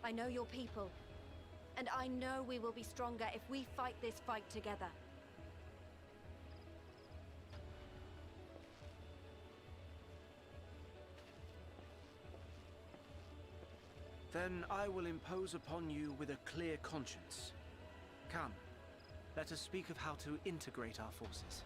I know your people. And I know we will be stronger if we fight this fight together. Then I will impose upon you with a clear conscience. Come, let us speak of how to integrate our forces.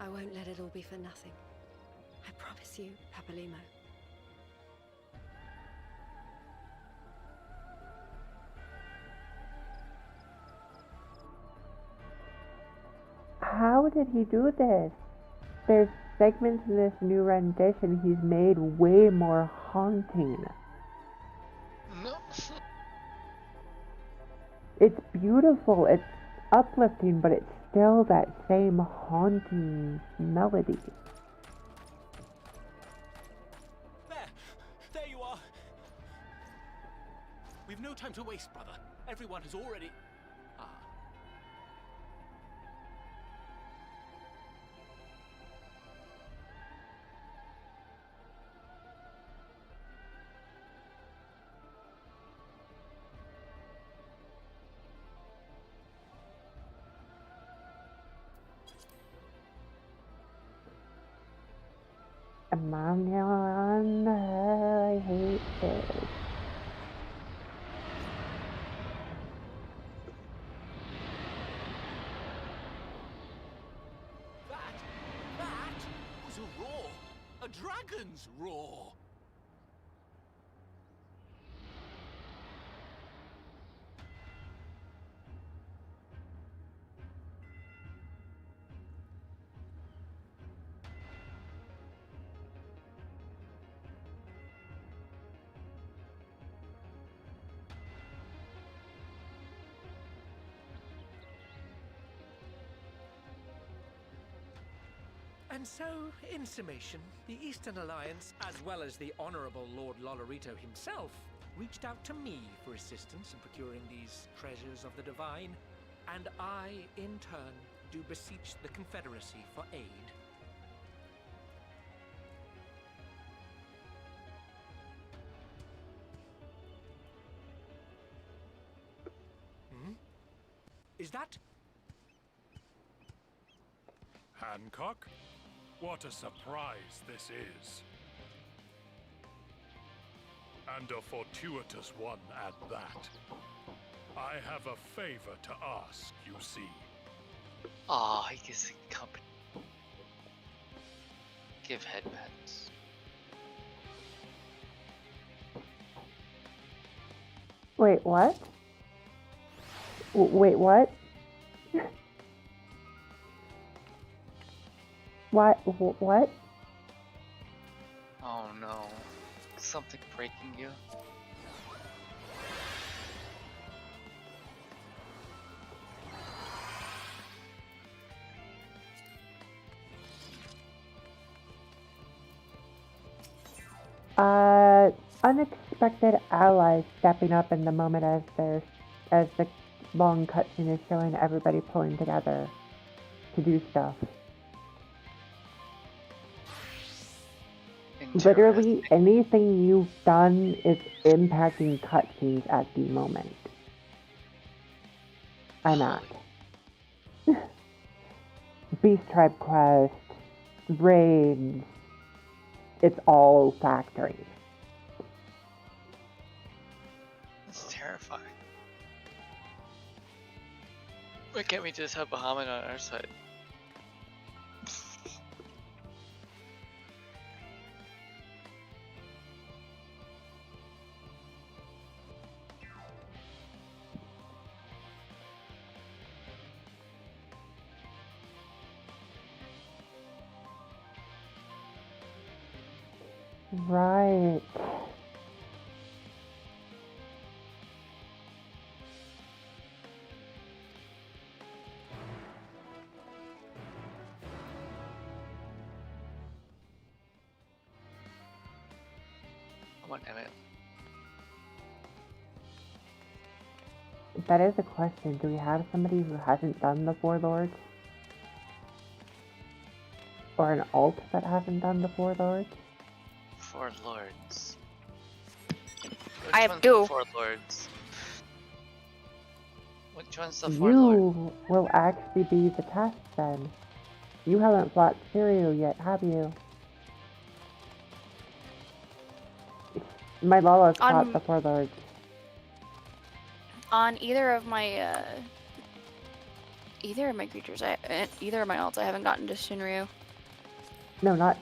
I won't let it all be for nothing. I promise you, Papalimo. How did he do this? There's segments in this new rendition he's made way more haunting. No. It's beautiful, it's uplifting, but it's still that same haunting melody. There you are. We've no time to waste, brother. Everyone has already... Emmanuel, I hate this. That was a roar. A dragon's roar. And so, in summation, the Eastern Alliance, as well as the Honorable Lord Lolorito himself, reached out to me for assistance in procuring these treasures of the divine, and I, in turn, do beseech the Confederacy for aid. Is that... Hancock? What a surprise this is. And a fortuitous one at that. I have a favor to ask, you see. Aw, he gives a company. Give headpats. Wait, what? Wait, what? What? Oh no. Something breaking you? Unexpected allies stepping up in the moment as the long cutscene is showing everybody pulling together to do stuff. Literally anything you've done is impacting cutscenes at the moment. I'm at. Beast Tribe Quest, raids, it's all factoring. That's terrifying. Why can't we just have Bahamut on our side? Right. Come on, Emmett. That is a question. Do we have somebody who hasn't done the Four Lords? Or an alt that hasn't done the Four Lords? Four Lords. I have two. Four Lords. Which one's the Four Lords? You will actually be the test then. You haven't fought Shiryu yet, have you? My Lala's fought the Four Lords. On either of my creatures, either of my alts, I haven't gotten to Shinryu. No, not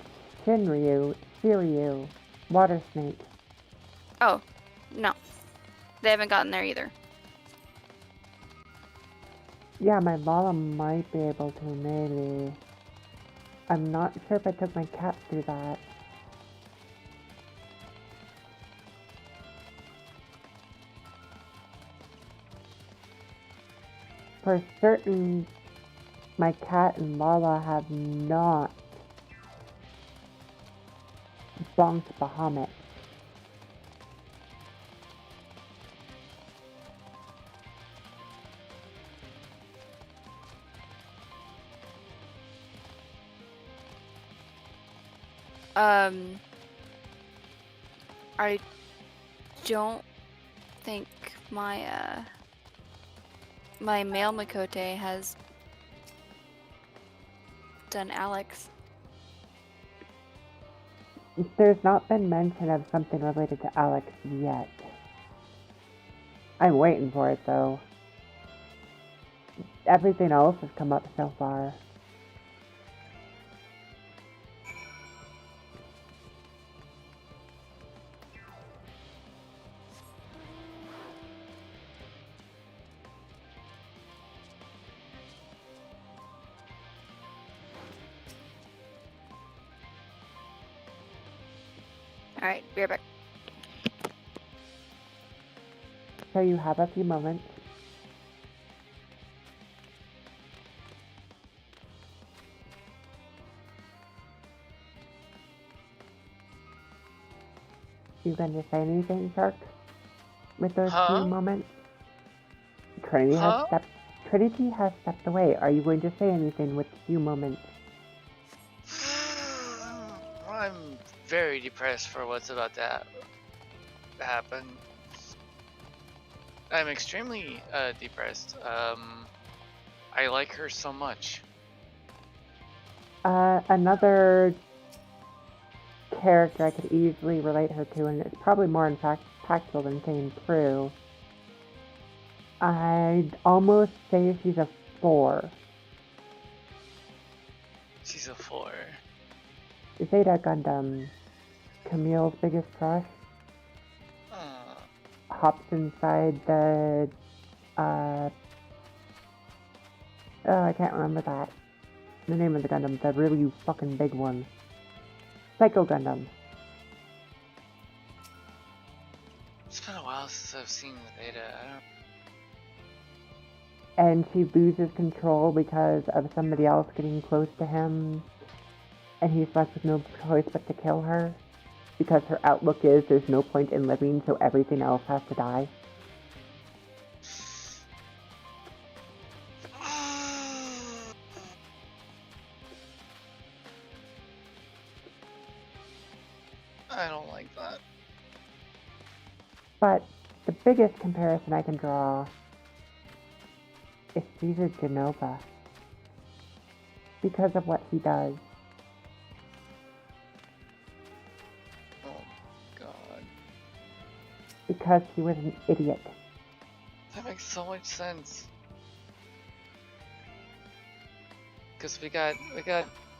Shinryu, Shiryu, Water Snake. Oh, no. They haven't gotten there either. Yeah, my Lala might be able to, maybe. I'm not sure if I took my cat through that. For certain, my cat and Lala have not bonked Bahamut. I don't think my my male Makote has done Alex. There's not been mention of something related to Alex yet. I'm waiting for it though. Everything else has come up so far. Alright, be right back. So you have a few moments. You going to say anything, Shark? With those few moments? Trinity has stepped away. Are you going to say anything with few moments? I'm very depressed for what's about to happen. I'm extremely depressed. I like her so much. Another character I could easily relate her to, and it's probably more impactful than saying Prue. I'd almost say she's a 4. She's a 4. Zeta Gundam, Camille's biggest crush, hops inside the, I can't remember that. The name of the Gundam, the really fucking big one. Psycho Gundam. It's been a while since I've seen the Zeta. And she loses control because of somebody else getting close to him, and he's left with no choice but to kill her, because her outlook is there's no point in living, so everything else has to die. I don't like that. But the biggest comparison I can draw is Caesar Genova, because of what he does. Oh god. Because he was an idiot. That makes so much sense. Cause we got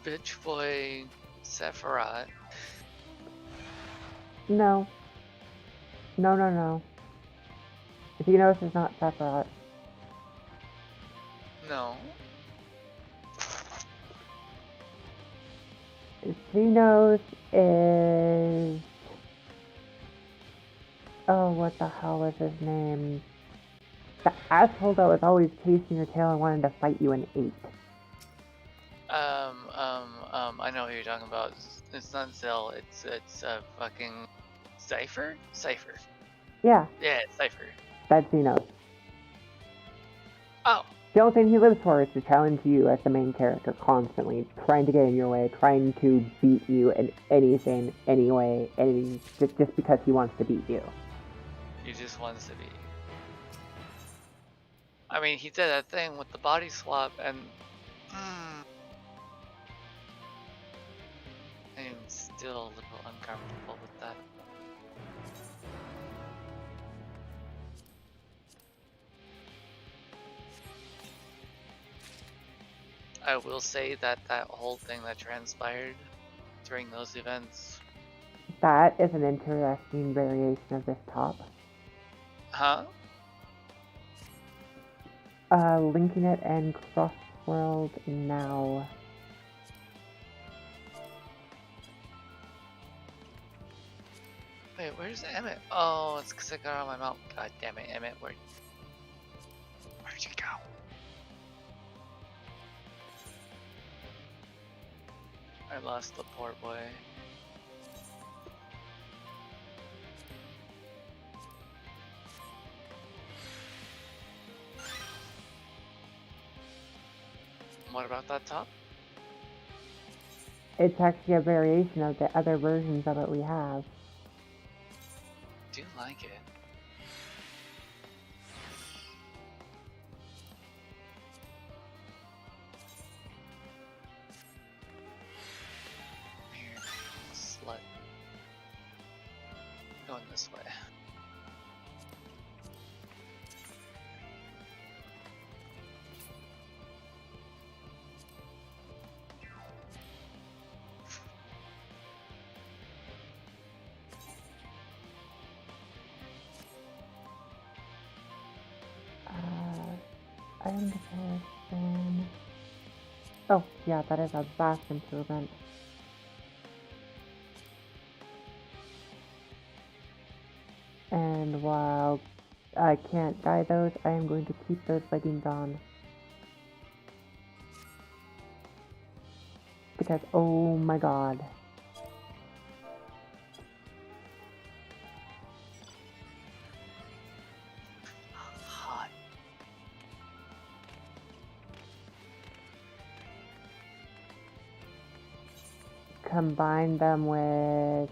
bitch boy Sephiroth. No. No. Xenos is not Sephiroth. No. Xenos is... Oh, what the hell was his name? The asshole that was always chasing your tail and wanted to fight you in 8. I know who you're talking about. It's not Zell, it's fucking Cypher? Cypher. Yeah. Yeah, it's Cypher. That's Xenos. Oh. The only thing he lives for is to challenge you as the main character constantly, trying to get in your way, trying to beat you in anything, anyway, just because he wants to beat you. He just wants to be. I mean, he did that thing with the body swap, and I'm still a little uncomfortable with that. I will say that that whole thing that transpired during those events. That is an interesting variation of this top. Huh? Linking it and cross-world now. Wait, where's Emmett? Oh, it's because I got on my mount. God damn it, Emmett, where'd you go? I lost the poor boy. What about that top? It's actually a variation of the other versions of it we have. I do like it. Weird slut. Going this way. Item comparison. Oh, yeah, that is a vast improvement. And while I can't dye those, I am going to keep those leggings on. Because, oh my god. Hot. Combine them with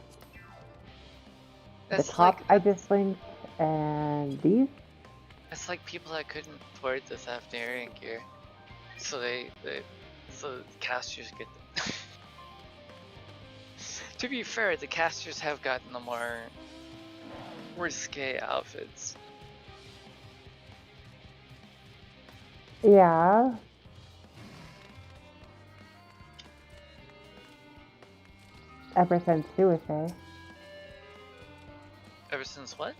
That's the top like, I just linked and these. it's like people that couldn't afford the Thafnarian gear, so so casters get them. To be fair, the casters have gotten the more risque outfits. Yeah. Ever since Suicide. Ever since what?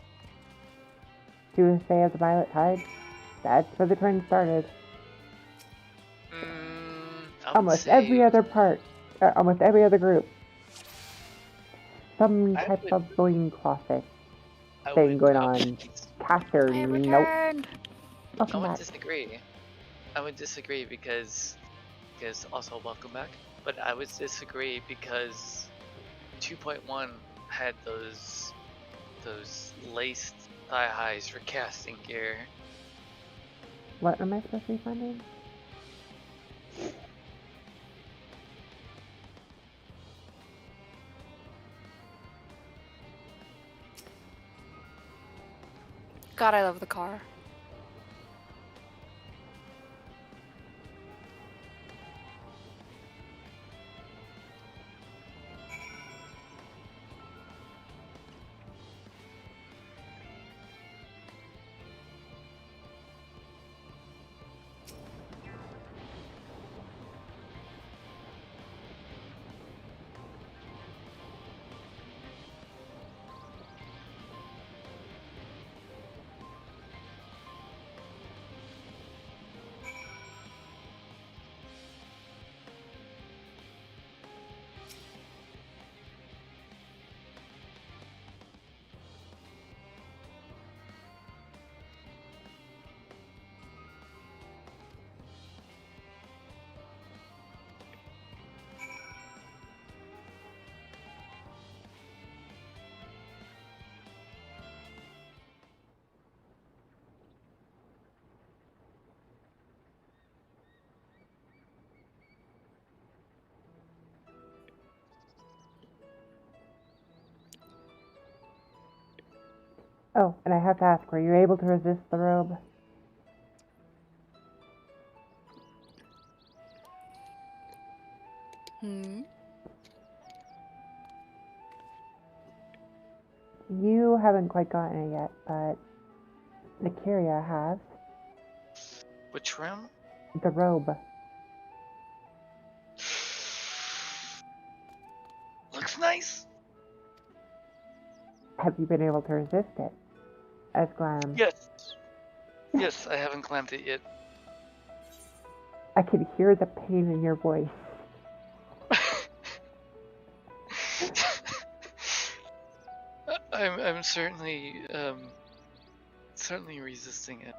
Suicide of the Violet Tide. That's where the trend started. Almost every other part, almost every other group. Some type of loincloth thing going on. Caster, nope. I would disagree. I would disagree because also welcome back. But I would disagree because 2.1 had those laced thigh highs for casting gear. What am I supposed to be finding? God, I love the car. Oh, and I have to ask, were you able to resist the robe? You haven't quite gotten it yet, but Nikiria has. Which room? The robe. Looks nice. Have you been able to resist it? As Glam. Yes. Yes, I haven't clamped it yet. I can hear the pain in your voice. I'm certainly resisting it.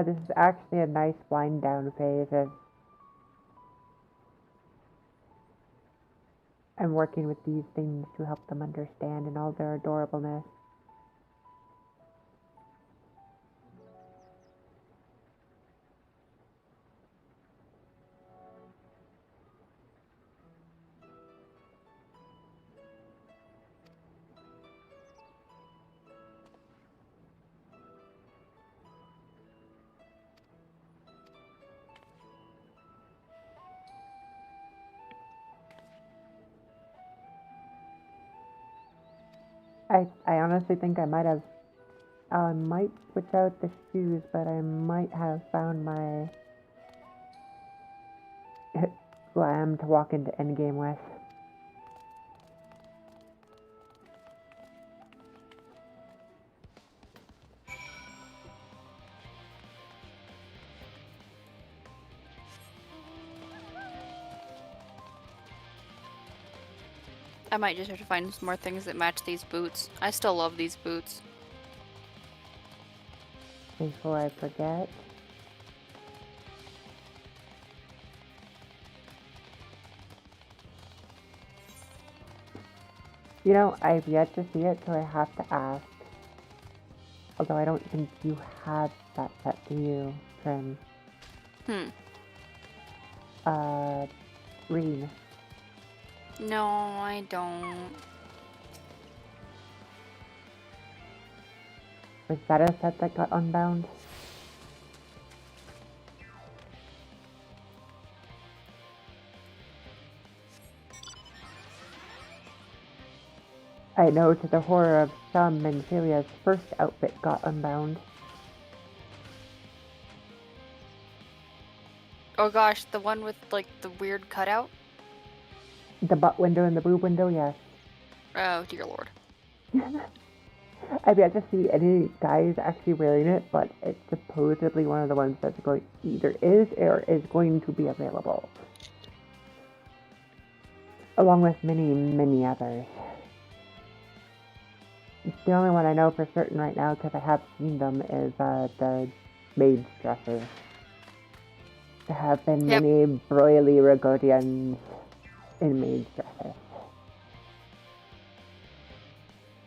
This is actually a nice wind down phase. I'm working with these things to help them understand in all their adorableness. I honestly think I might switch out the shoes, but I might have found my Glam to walk into endgame with. I might just have to find some more things that match these boots. I still love these boots. Before I forget. You know, I've yet to see it, so I have to ask. Although I don't think you have that set, do you, Trim? Green. No, I don't. Was that a set that got unbound? I know, to the horror of some, Manchelia's first outfit got unbound. Oh gosh, the one with like the weird cutout? The butt window and the boob window, yes. Oh dear lord. I've yet to see any guys actually wearing it, but it's supposedly one of the ones that's going either is or is going to be available. Along with many, many others. The only one I know for certain right now, because I have seen them, is the maid's dresses. There have been many broily Rogodians in maid's dresses.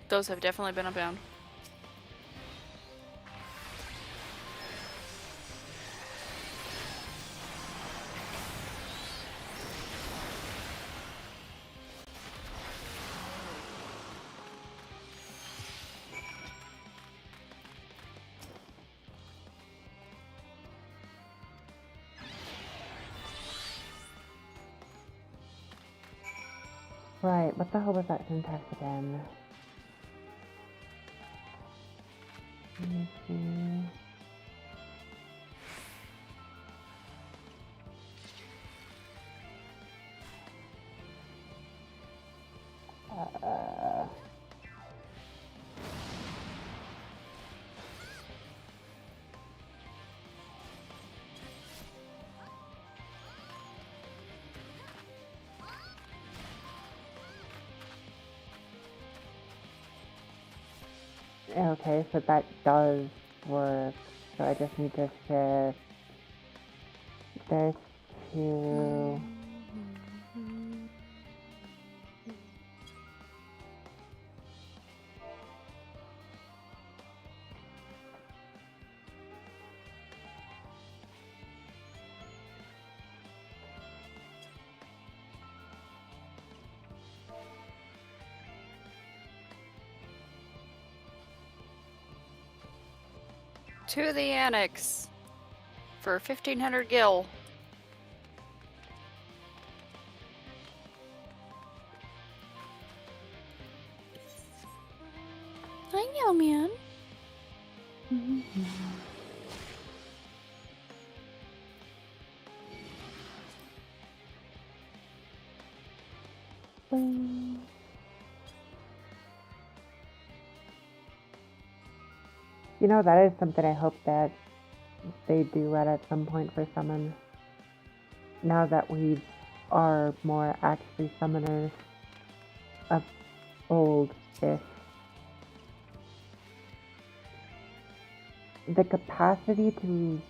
Those have definitely been unbound. Right, what the hell was that syntax again? Let me see. Okay, so that does work. So I just need to shift this to... To the annex for 1500 gil. Hi, young man. You know, that is something I hope that they do at some point for summon. Now that we are more actually summoners of old-ish. The capacity to,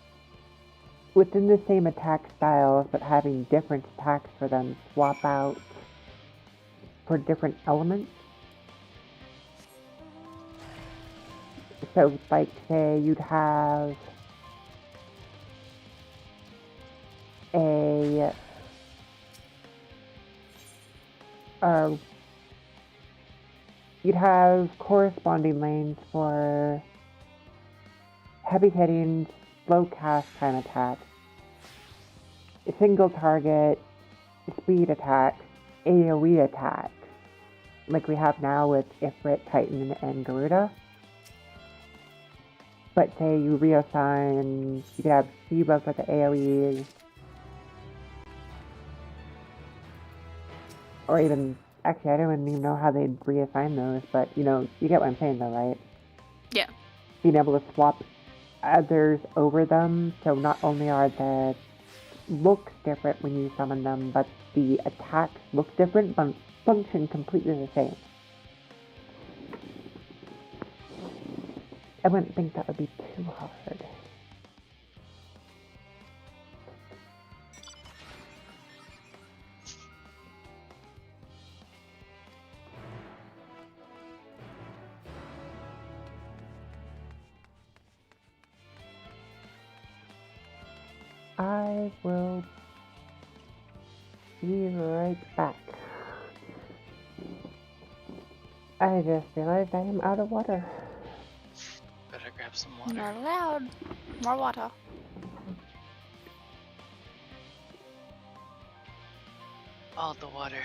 within the same attack styles, but having different attacks for them, swap out for different elements. So, like, say you'd have you'd have corresponding lanes for heavy hitting, slow cast time attacks, single target, speed attacks, AoE attacks, like we have now with Ifrit, Titan, and Garuda. But say you reassign, you could have Sheba for the AoEs, or even, actually I don't even know how they'd reassign those, but you know, you get what I'm saying though, right? Yeah. Being able to swap others over them, so not only are the looks different when you summon them, but the attacks look different, but function completely the same. I wouldn't think that would be too hard. I will be right back. I just realized I am out of water. Better grab some water. Not allowed. More water. All the water.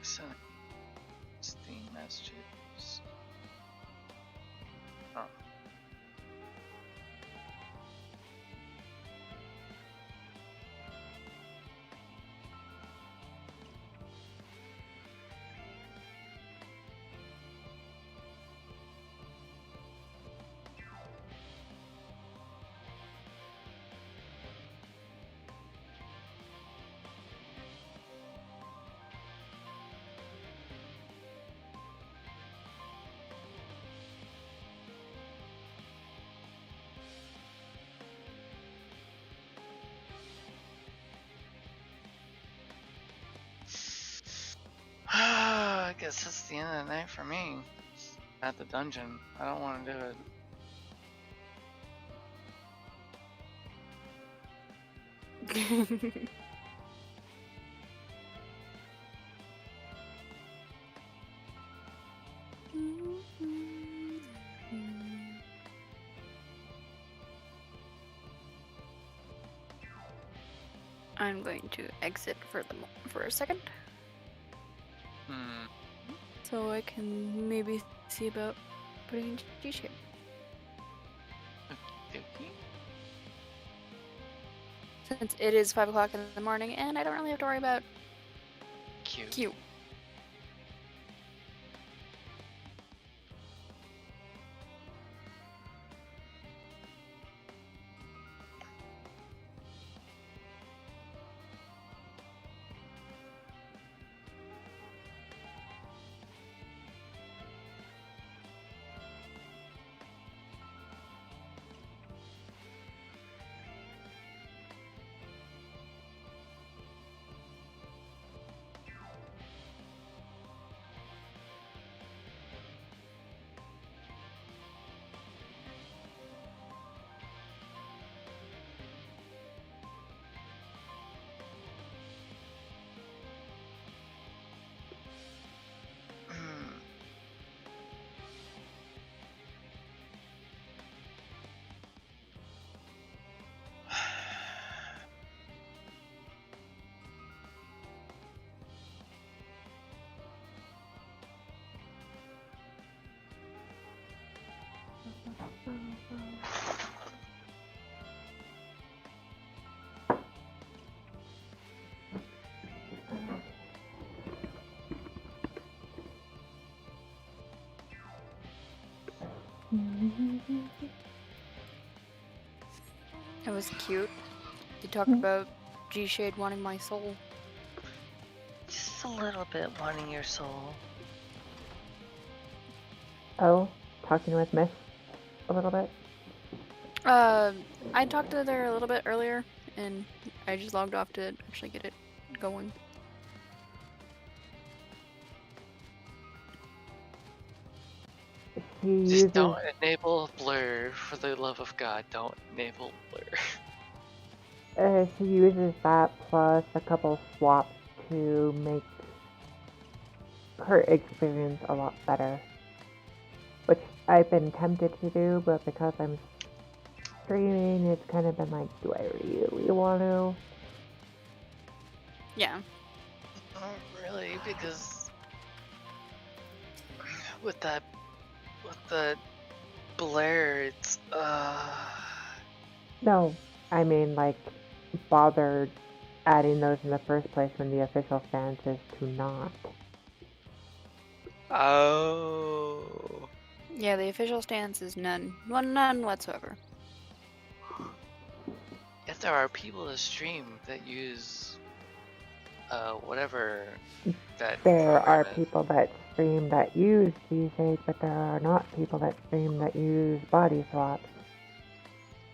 So, Steam messages. Oh. I guess that's the end of the night for me. At the dungeon. I don't want to do it. I'm going to exit for a second. So I can maybe see about putting in G-shape. Since it is 5 o'clock in the morning and I don't really have to worry about Q. Q. It was cute. You talked about G-Shade wanting my soul. Just a little bit wanting your soul. Oh, talking with Miss a little bit. I talked to her a little bit earlier, and I just logged off to actually get it going. Just don't enable blur, for the love of God, don't enable blur. She uses that plus a couple swaps to make her experience a lot better. Which I've been tempted to do, but because I'm streaming, it's kind of been like, do I really want to? Yeah. Not really, because with the blur, it's No, I mean like bother adding those in the first place when the official stance is to not. Oh. Yeah, the official stance is none. Well, none whatsoever. If there are people to stream that use whatever that There are program is. people that stream that use G-Shade, but there are not people that stream that use body swaps.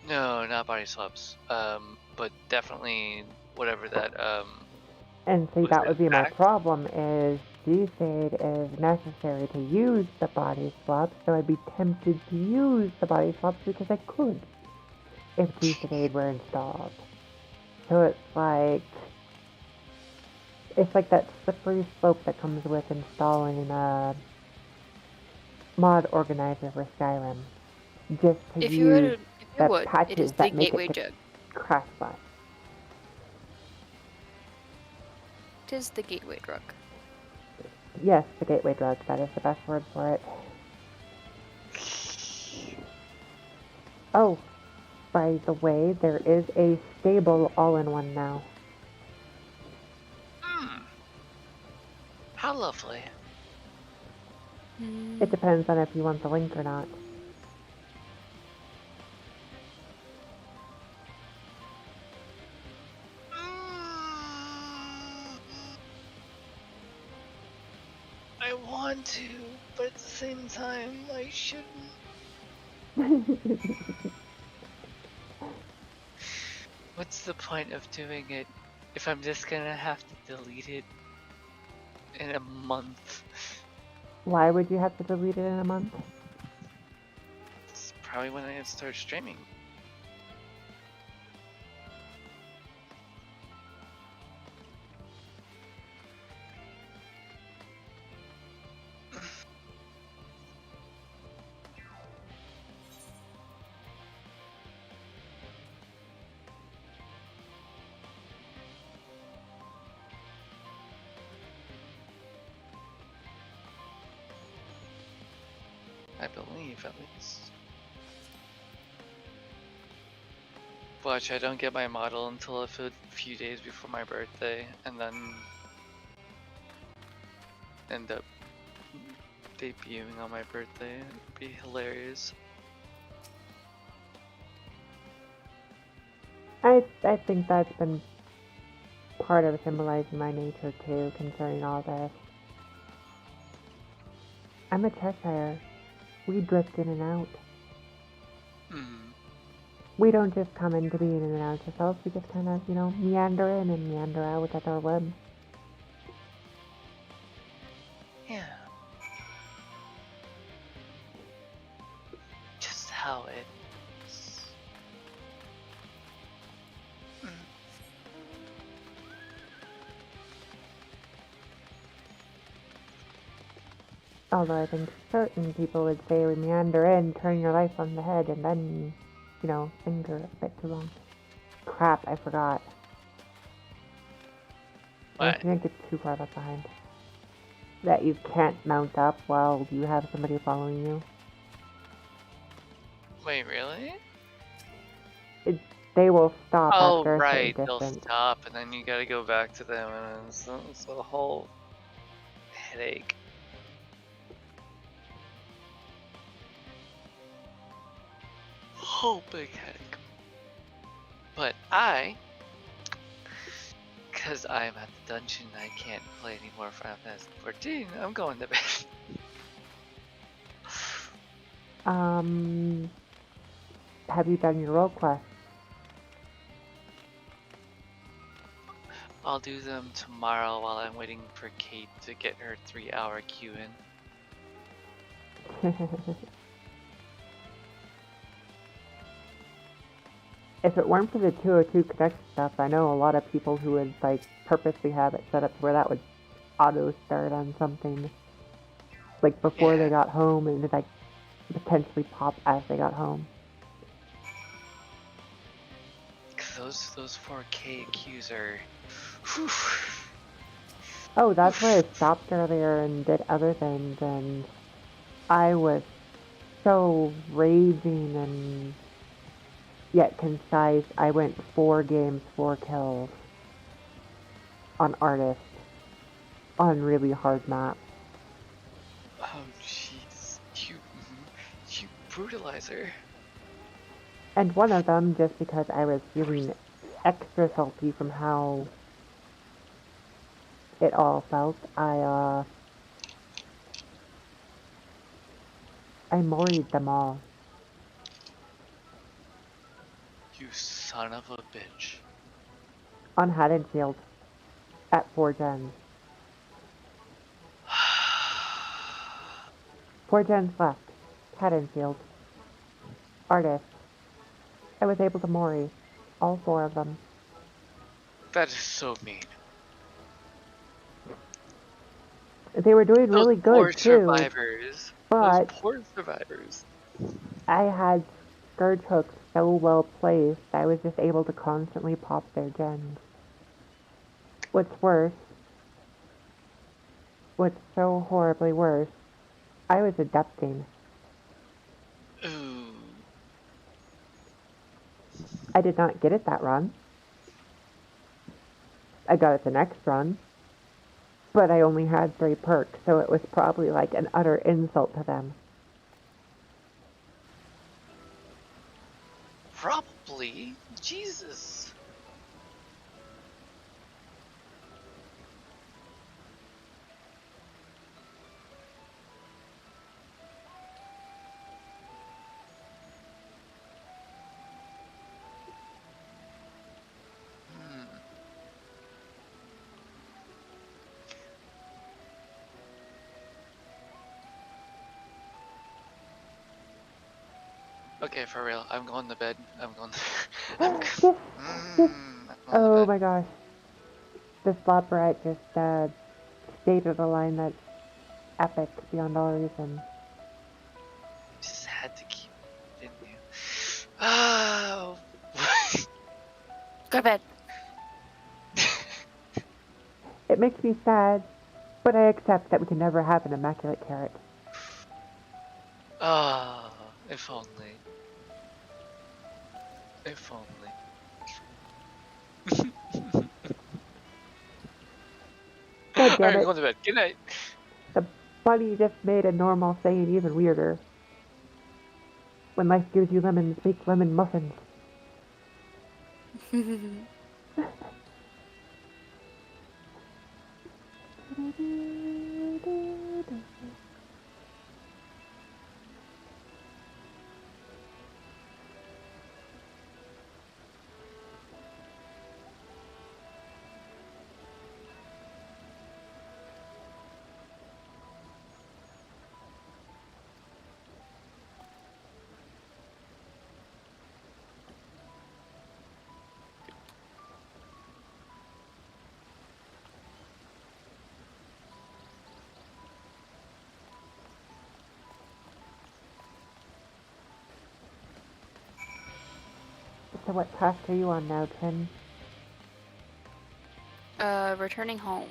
No, not body swaps. But definitely whatever that And see, was that it would be my act? problem is G-Shade is necessary to use the body swaps, so I'd be tempted to use the body swaps because I could if G-Shade were installed. So it's like that slippery slope that comes with installing a mod organizer for Skyrim. Just to If use you the would, it patches is the that make gateway it to jug. Crashbot. It is the gateway drug. Yes, the gateway drug. That is the best word for it. Oh, by the way, there is a stable all-in-one now. How lovely. It depends on if you want the link or not. I want to, but at the same time, I shouldn't. What's the point of doing it if I'm just gonna have to delete it in a month? Why would you have to delete it in a month? It's probably when I start streaming. I believe, at least. Watch, I don't get my model until a few days before my birthday, and then end up debuting on my birthday. It'd be hilarious. I think that's been part of symbolizing my nature too, concerning all this. I'm a Cheshire. We drift in and out. We don't just come into being in and out ourselves, we just kind of, meander in and meander out at our whim. Yeah. Just how it is. Although I think certain people would say we meander in, turn your life on the head, and then, linger a bit too long. Crap, I forgot. I can't get too far left behind. That you can't mount up while you have somebody following you. Wait, really? They will stop Oh, after a right. certain They'll distance. stop, and then you gotta go back to them, and it's a whole headache. Whole big headache. But because I'm at the dungeon, I can't play any more Final Fantasy 14. I'm going to bed. Have you done your role quest? I'll do them tomorrow while I'm waiting for Kate to get her 3-hour queue in. If it weren't for the 202 Connect stuff, I know a lot of people who would like purposely have it set up to where that would auto start on something like before they got home, and it like potentially pop as they got home. Cause those 4K queues are. Whew. Oh, that's why I stopped earlier and did other things, and I was so raging and yet concise. I went 4 games, 4 kills on Artist on really hard maps. Oh jeez, you brutalizer. And one of them, just because I was feeling extra salty from how it all felt, I moried them all. You son of a bitch. On Haddonfield. At 4 gens. 4 gens left. Haddonfield. Artist. I was able to mori all 4 of them. That is so mean. They were doing really good poor too. Survivors. But those poor survivors. I had scourge hooks so well placed, I was just able to constantly pop their gens. What's worse, what's so horribly worse, I was adapting. Ooh. I did not get it that run. I got it the next run, but I only had 3 perks, so it was probably like an utter insult to them. Probably. Jesus. Okay, for real. I'm going to bed. I'm going to... Oh my gosh. This Slopperite just stated a line that's epic beyond all reason. Just had to keep it, didn't you? Oh. Go to bed. It makes me sad, but I accept that we can never have an immaculate carrot. Ah, if only. If only. God damn Alright, it. going to bed. Good night. The bunny just made a normal saying even weirder. When life gives you lemons, make lemon muffins. So what task are you on now, Trin? Returning home.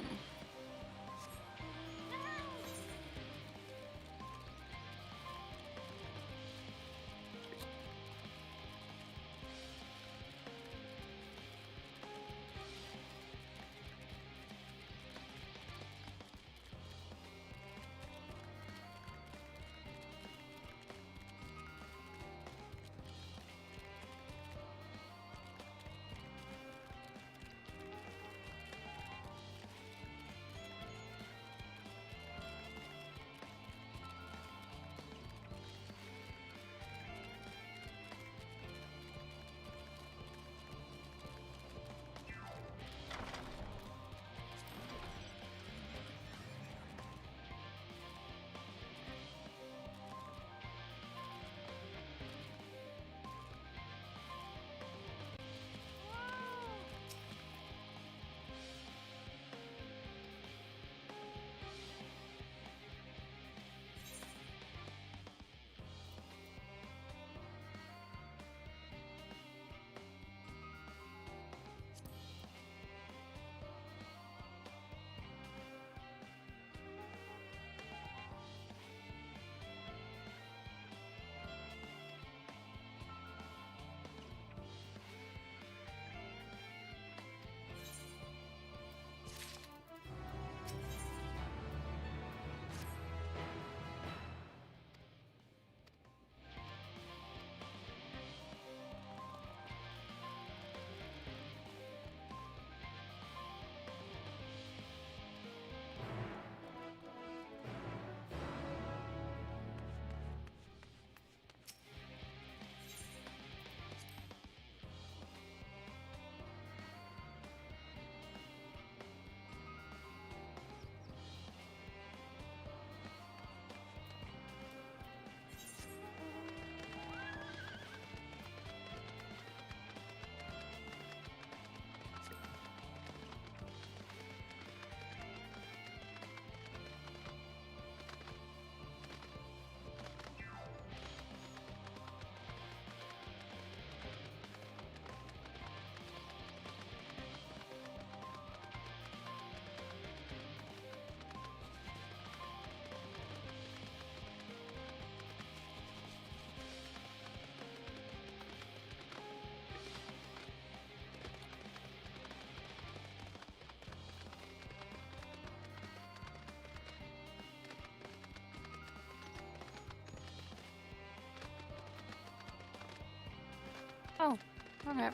Okay.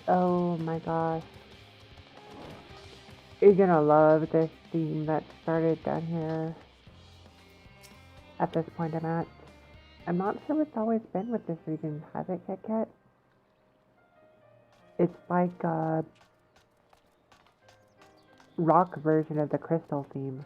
Oh my gosh. You're gonna love this theme that started down here at this point I'm at. I'm not sure what's always been with this region. Has it yet? It's like a rock version of the crystal theme.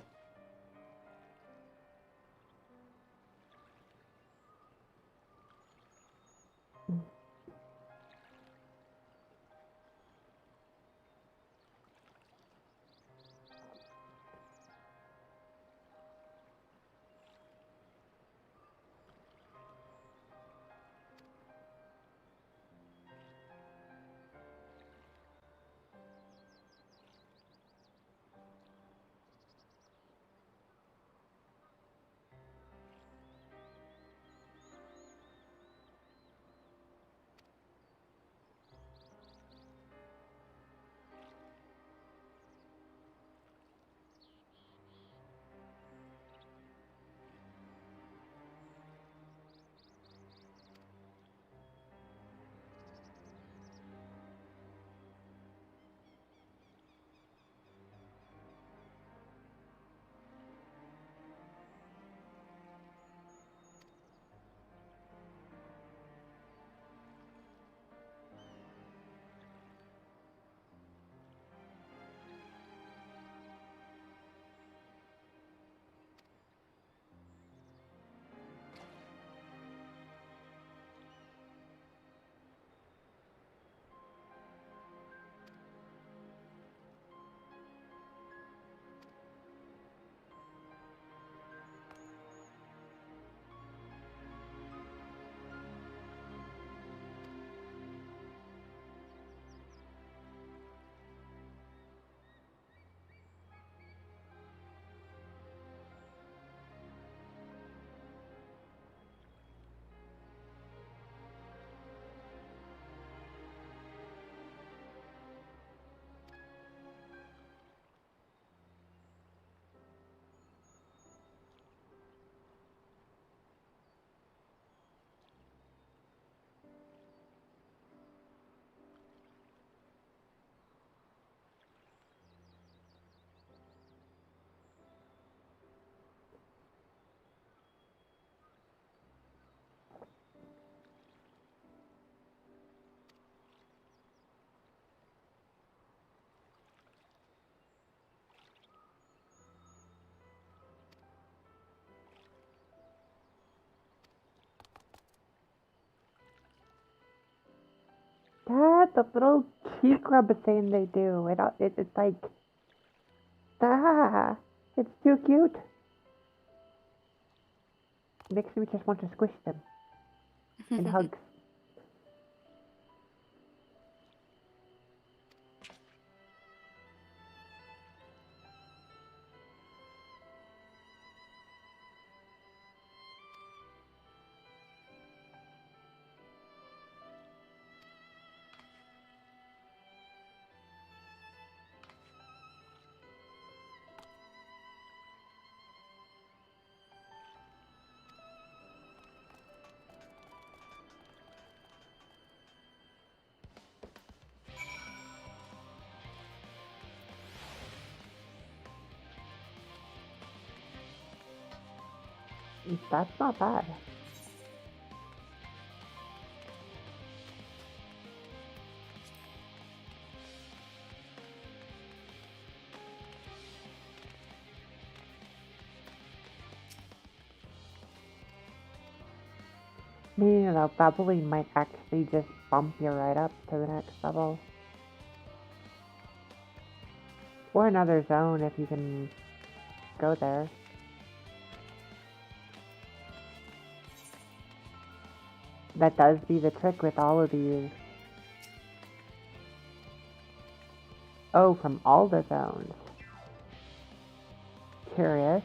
the little cheek rub thing they do. It's like, it's too cute. Makes me just want to squish them in hugs. That's not bad. Meaning that leveling might actually just bump you right up to the next level. Or another zone if you can go there. That does be the trick with all of these. Oh, from all the zones. Curious.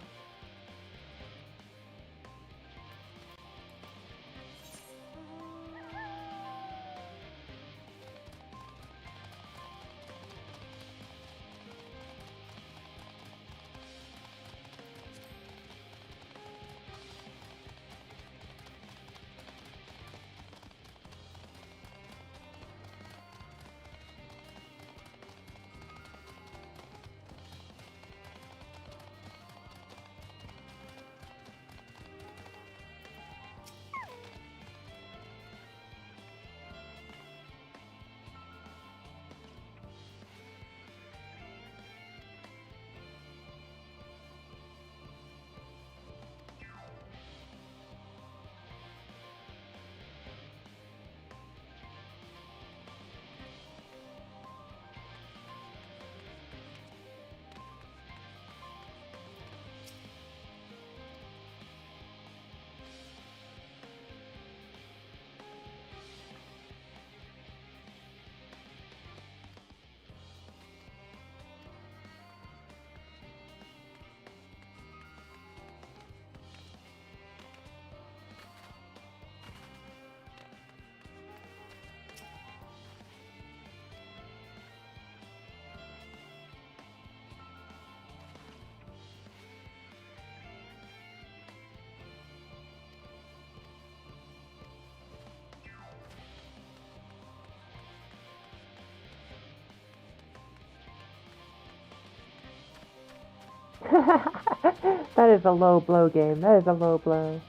That is a low blow game. That is a low blow.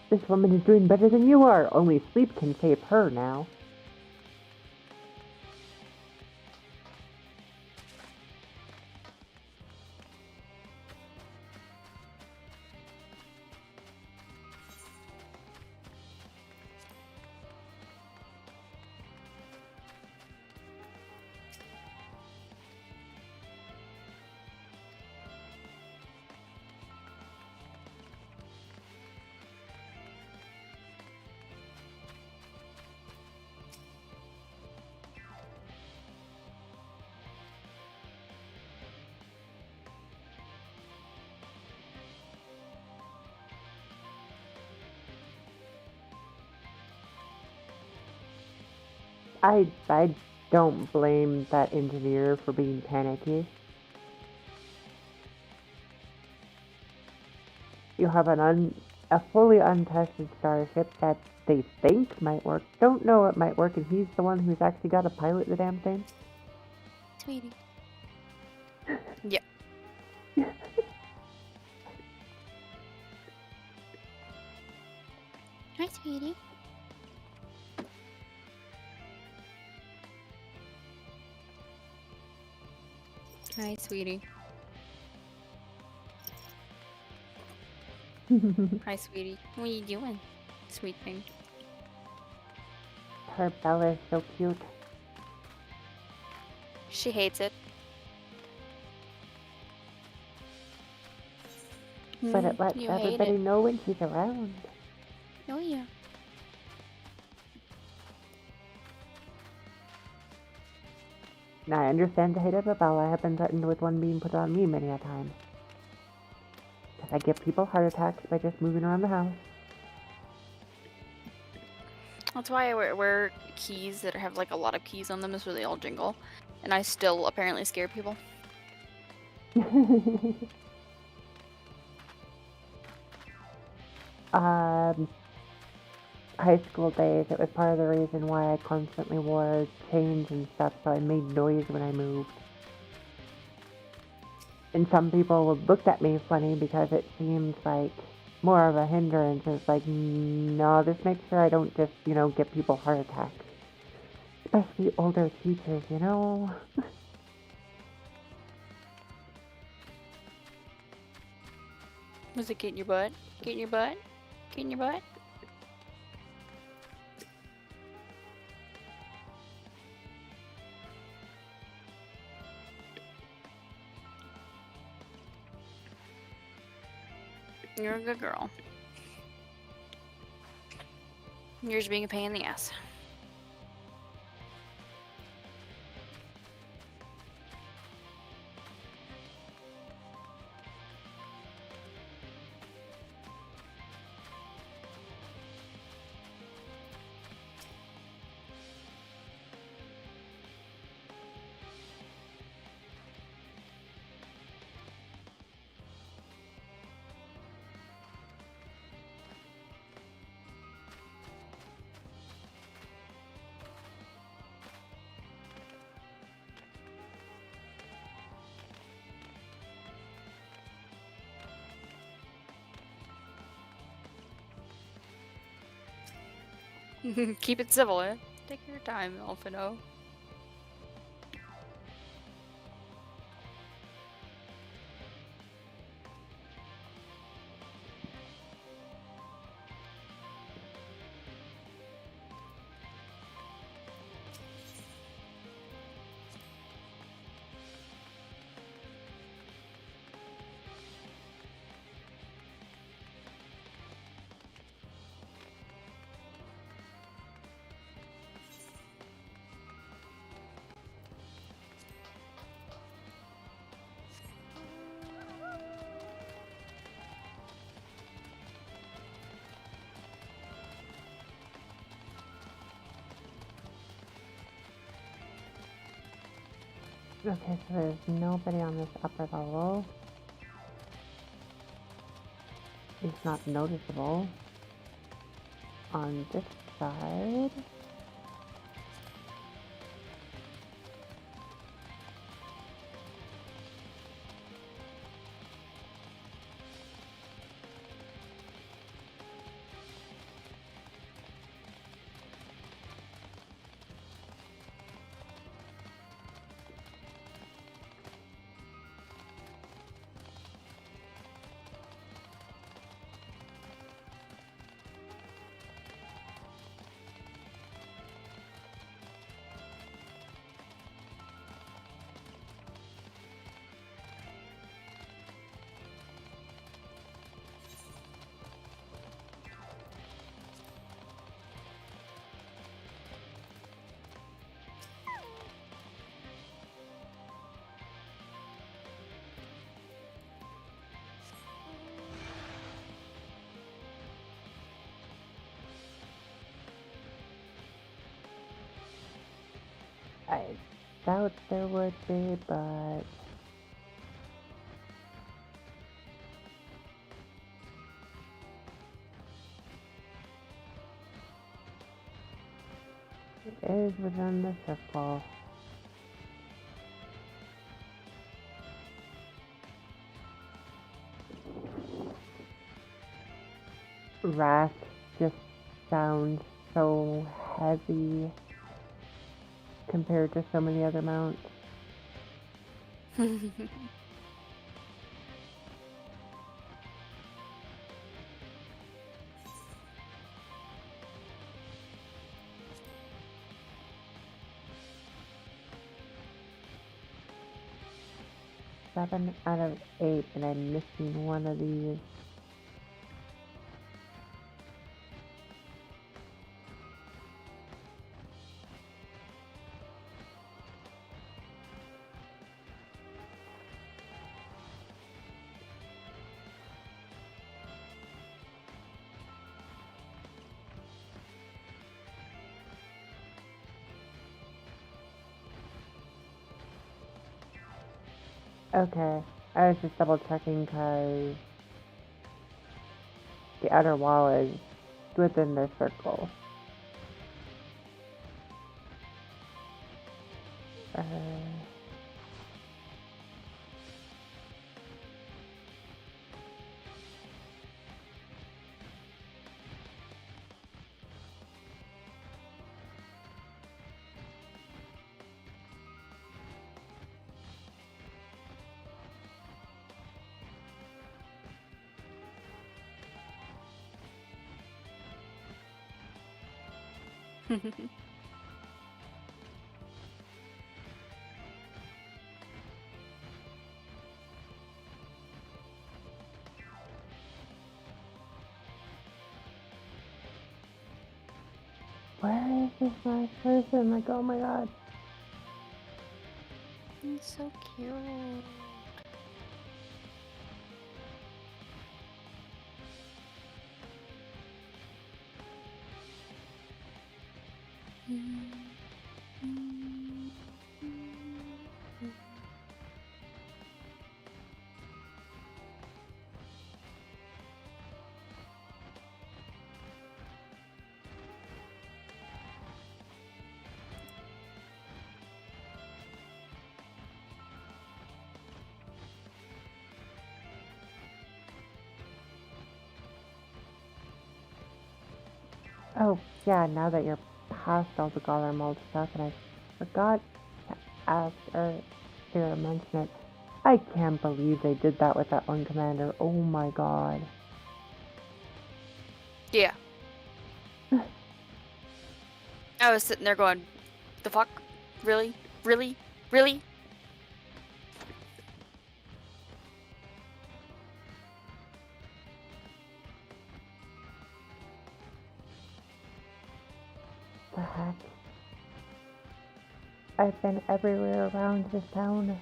This woman is doing better than you are. Only sleep can save her now. I don't blame that engineer for being panicky. You have a fully untested starship that they think might work, don't know it might work, and he's the one who's actually got to pilot the damn thing. Sweetie. Yeah. Hi, sweetie. Hi, sweetie. Hi, sweetie. What are you doing, sweet thing? Her Bella is so cute. She hates it. But it lets You hate everybody it. know when she's around. Oh yeah. Now, I understand the hate of a Bella. I have been threatened with one being put on me many a time. Because I give people heart attacks by just moving around the house. That's why I wear keys that have like a lot of keys on them, so they all jingle, and I still apparently scare people. High school days, it was part of the reason why I constantly wore chains and stuff, so I made noise when I moved. And some people looked at me funny because it seemed like more of a hindrance. It's like, no, this makes sure I don't just, get people heart attacks. Especially older teachers, Was it get in your butt? Get in your butt? Get in your butt? You're a good girl. You're just being a pain in the ass. Keep it civil, eh? Take your time, Elfino. Okay, so there's nobody on this upper level. It's not noticeable. On this side. I doubt there would be, but... It is within the circle. Wrath just sounds so heavy compared to so many other mounts. 7 out of 8, and I'm missing one of these. Okay, I was just double checking because the outer wall is within the circle. Where is this last person? Like, oh my god. It's so cute. Oh, yeah, now that you're past all the Goller mold stuff, and I forgot to ask or to mention it, I can't believe they did that with that one commander. Oh my god. Yeah. I was sitting there going, the fuck? Really? Really? Really? The heck? I've been everywhere around this town.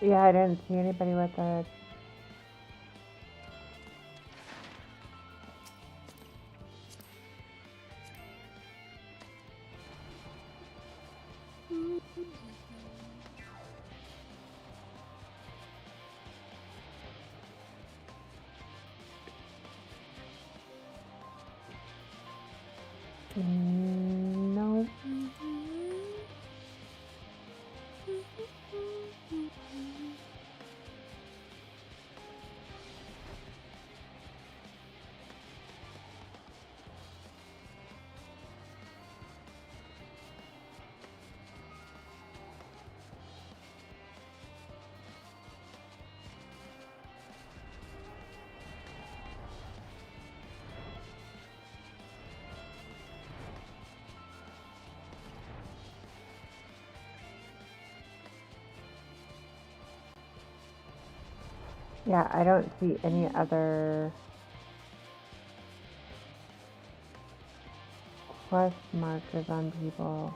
Yeah, I didn't see anybody with a... No. Yeah, I don't see any other quest markers on people.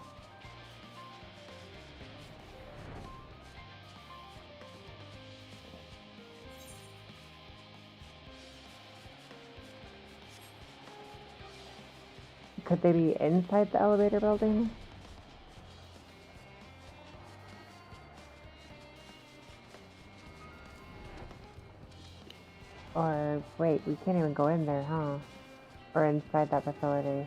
Could they be inside the elevator building? wait, we can't even go in there, huh? Or inside that facility.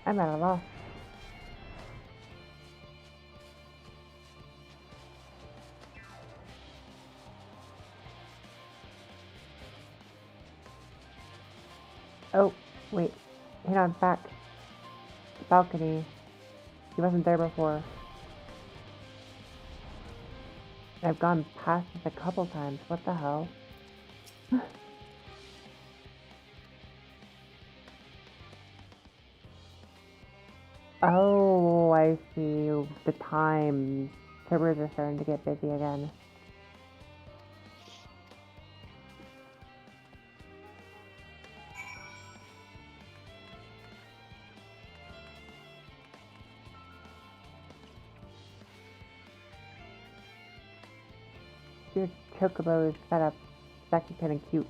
I'm at a loss. Oh, wait. Hang on, back. The balcony. He wasn't there before. I've gone past this a couple times. What the hell? Oh, I see. The time. Servers are starting to get busy again. Your chocobo is set up. It's actually kind of cute.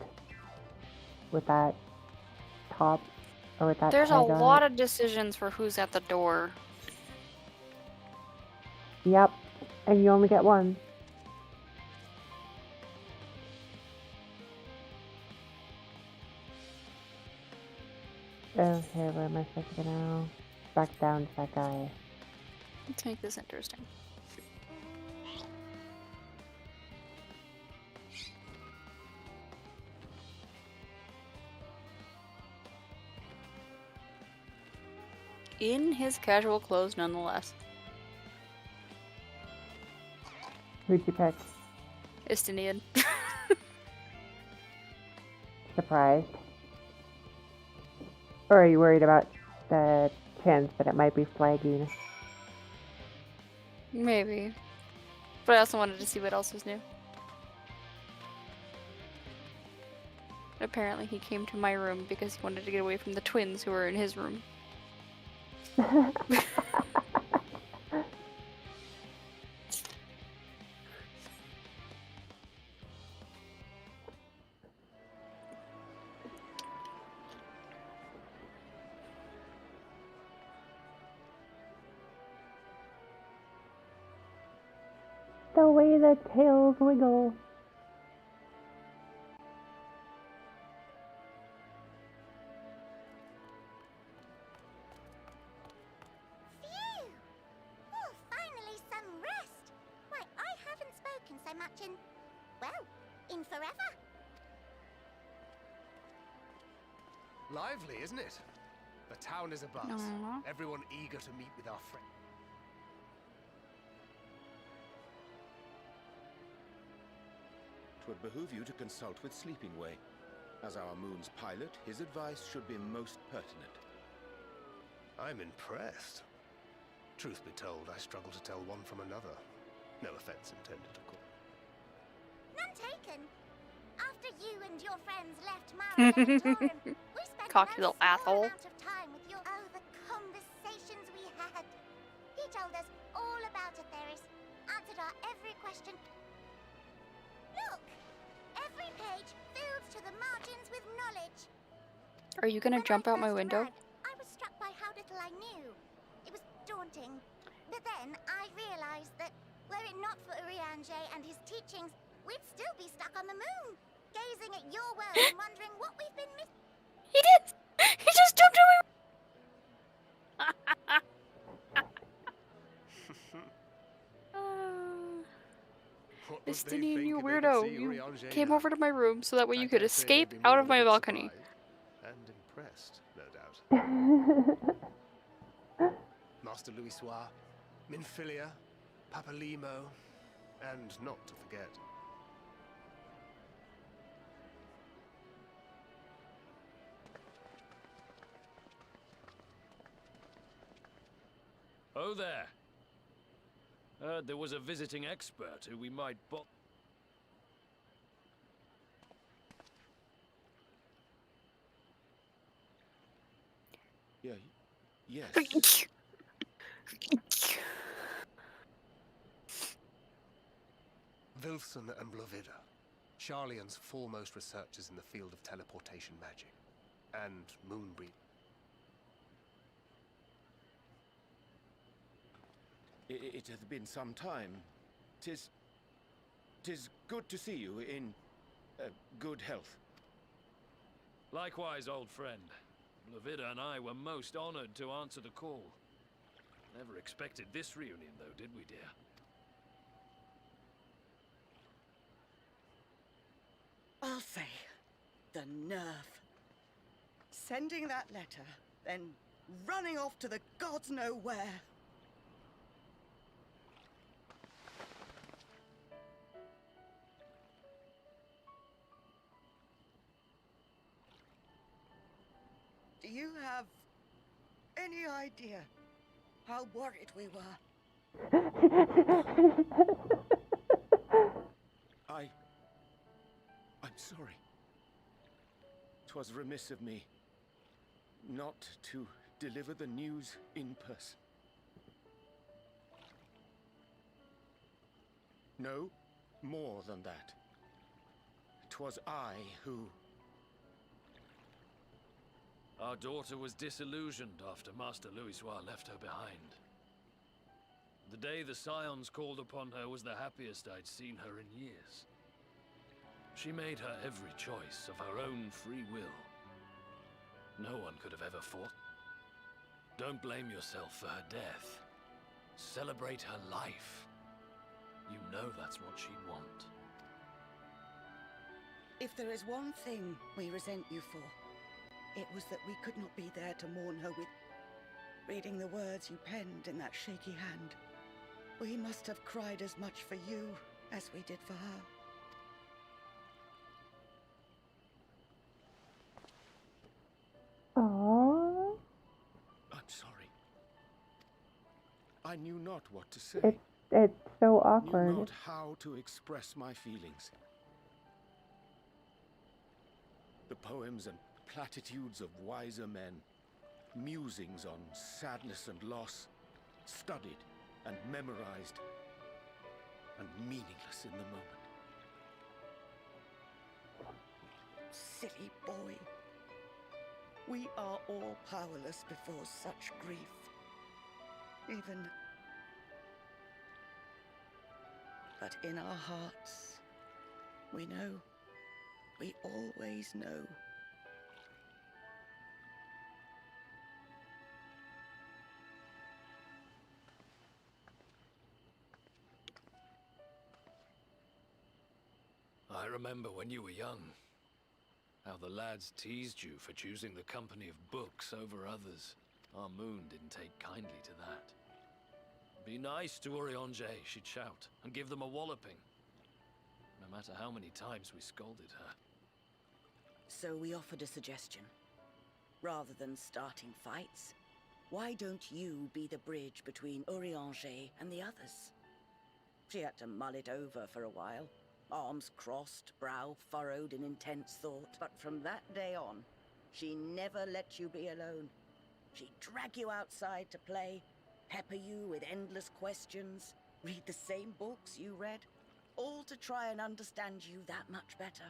With that top. Or with that There's a tag on lot it. of decisions for who's at the door. Yep. And you only get one. Okay, where am I supposed to go now? Back down to that guy. Let's make this interesting. In his casual clothes, nonetheless. Who'd you pick? Istinian. Surprised? Or are you worried about the chance that it might be flagging? Maybe. But I also wanted to see what else was new. Apparently he came to my room because he wanted to get away from the twins who were in his room. The way the tails wiggle. Phew! Oh, finally some rest. Why, I haven't spoken so much in, well, in forever. Lively, isn't it? The town is abuzz. Aww. Everyone eager to meet with our friend. Twould behoove you to consult with Sleeping Way. As our moon's pilot, his advice should be most pertinent. I'm impressed. Truth be told, I struggle to tell one from another. No offense intended, of course. None taken. After you and your friends left Mara Elementorum, we spent Cocky no little small asshole. amount of time with your... Oh, the conversations we had. He told us all about Atheris, answered our every question. Look! Every page filled to the margins with knowledge. Are you gonna jump out my window? I was struck by how little I knew. It was daunting. But then I realized that were it not for Urianger and his teachings, we'd still be stuck on the moon, gazing at your world and wondering what we've been missing. He did! He just jumped out Istinian, you weirdo. You came over to my room so that way you could escape out of my balcony. And impressed, no doubt. Master Louisoix, Minfilia, Papalimo, and not to forget. Oh there. Heard there was a visiting expert who we might Yeah, yes. Wilson and Blovida, Charlian's foremost researchers in the field of teleportation magic, and Moonbreed. It hath been some time. Tis good to see you in good health. Likewise, old friend. Levida and I were most honored to answer the call. Never expected this reunion, though, did we, dear? Alfei, the nerve. Sending that letter, then running off to the gods know where. Do you have any idea how worried we were? I'm sorry. 'Twas remiss of me not to deliver the news in person. No, more than that. 'Twas I who... Our daughter was disillusioned after Master Louisoix left her behind. The day the Scions called upon her was the happiest I'd seen her in years. She made her every choice of her own free will. No one could have ever fought. Don't blame yourself for her death. Celebrate her life. You know that's what she'd want. If there is one thing we resent you for, it was that we could not be there to mourn her with... Reading the words you penned in that shaky hand, we must have cried as much for you as we did for her. Aww. I'm sorry. I knew not what to say. It's so Knew awkward. not how to express my feelings. The poems and platitudes of wiser men, musings on sadness and loss, studied and memorized, and meaningless in the moment. Silly boy. We are all powerless before such grief. Even... But in our hearts, we know. We always know. I remember when you were young, how the lads teased you for choosing the company of books over others. Our moon didn't take kindly to that. Be nice to Urianger, she'd shout, and give them a walloping. No matter how many times we scolded her. So we offered a suggestion. Rather than starting fights, why don't you be the bridge between Urianger and the others? She had to mull it over for a while. Arms crossed, brow furrowed in intense thought. But from that day on, she never let you be alone. She'd drag you outside to play, pepper you with endless questions, read the same books you read, all to try and understand you that much better.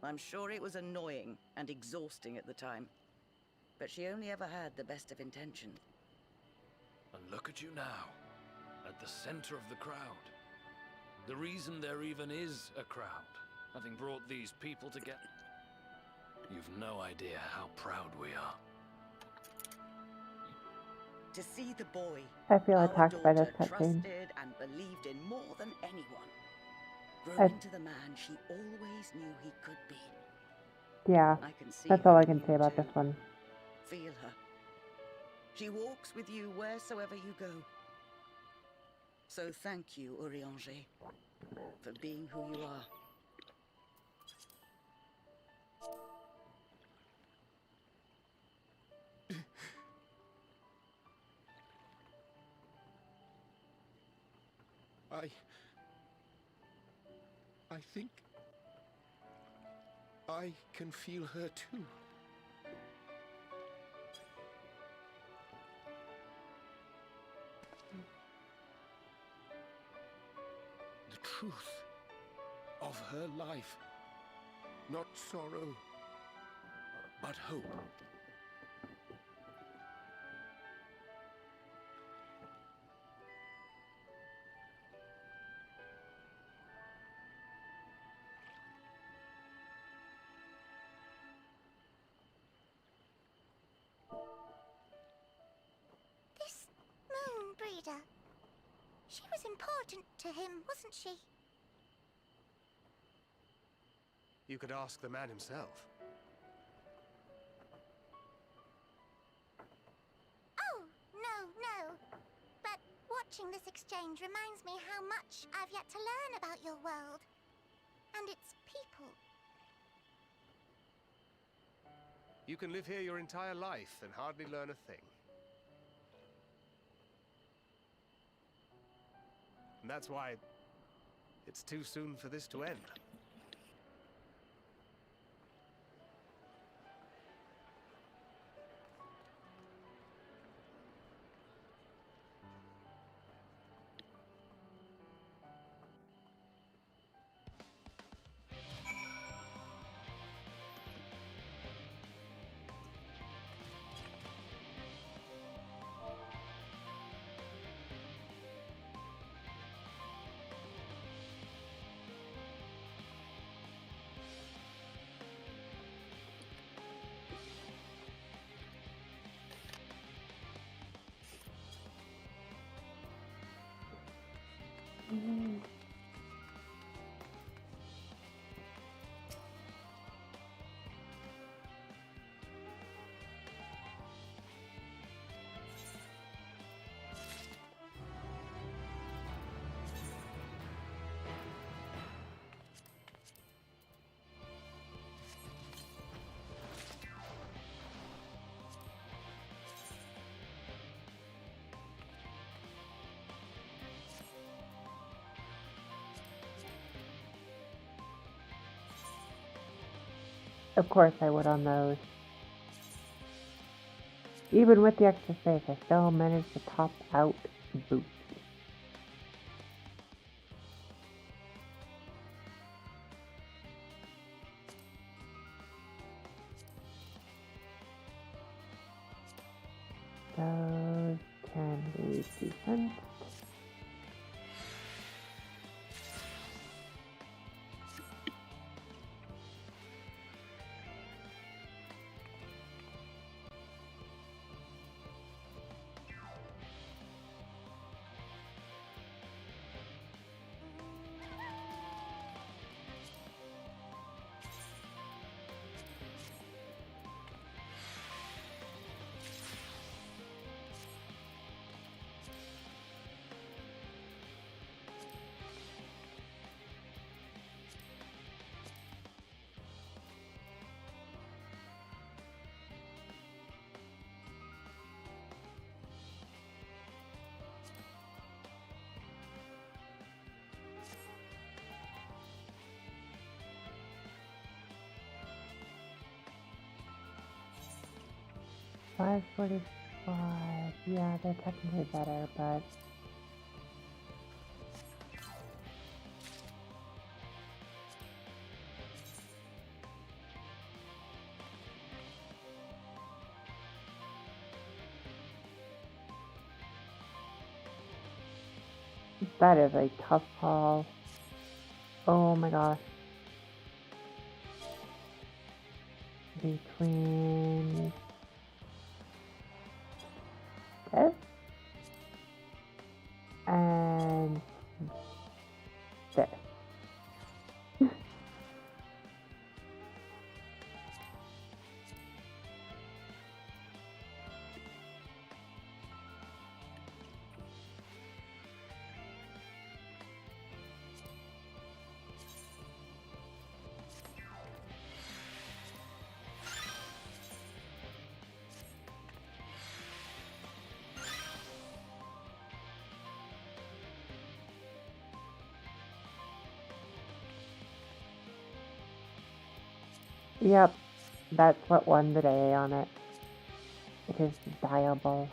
I'm sure it was annoying and exhausting at the time, but she only ever had the best of intentions. And look at you now, at the center of the crowd. The reason there even is a crowd, having brought these people together. You've no idea how proud we are. To see the boy, I feel our attacked by this daughter, cutscene. trusted and believed in more than anyone, grow I- into the man she always knew he could be. Yeah, I can see that's all her I in can you say about too. this one. Feel her. She walks with you wheresoever you go. So thank you, Urianger, for being who you are. I think I can feel her too. The truth of her life. Not sorrow, but hope. She was important to him, wasn't she? You could ask the man himself. Oh, no. But watching this exchange reminds me how much I've yet to learn about your world. And its people. You can live here your entire life and hardly learn a thing. And that's why it's too soon for this to end. Of course I would on those. Even with the extra space, I still managed to top out boots. Those can be defense. $5.45. Yeah, they're technically better, but that is a tough call. Oh my gosh. Between this and this. Yep, that's what won the day on it. It is viable.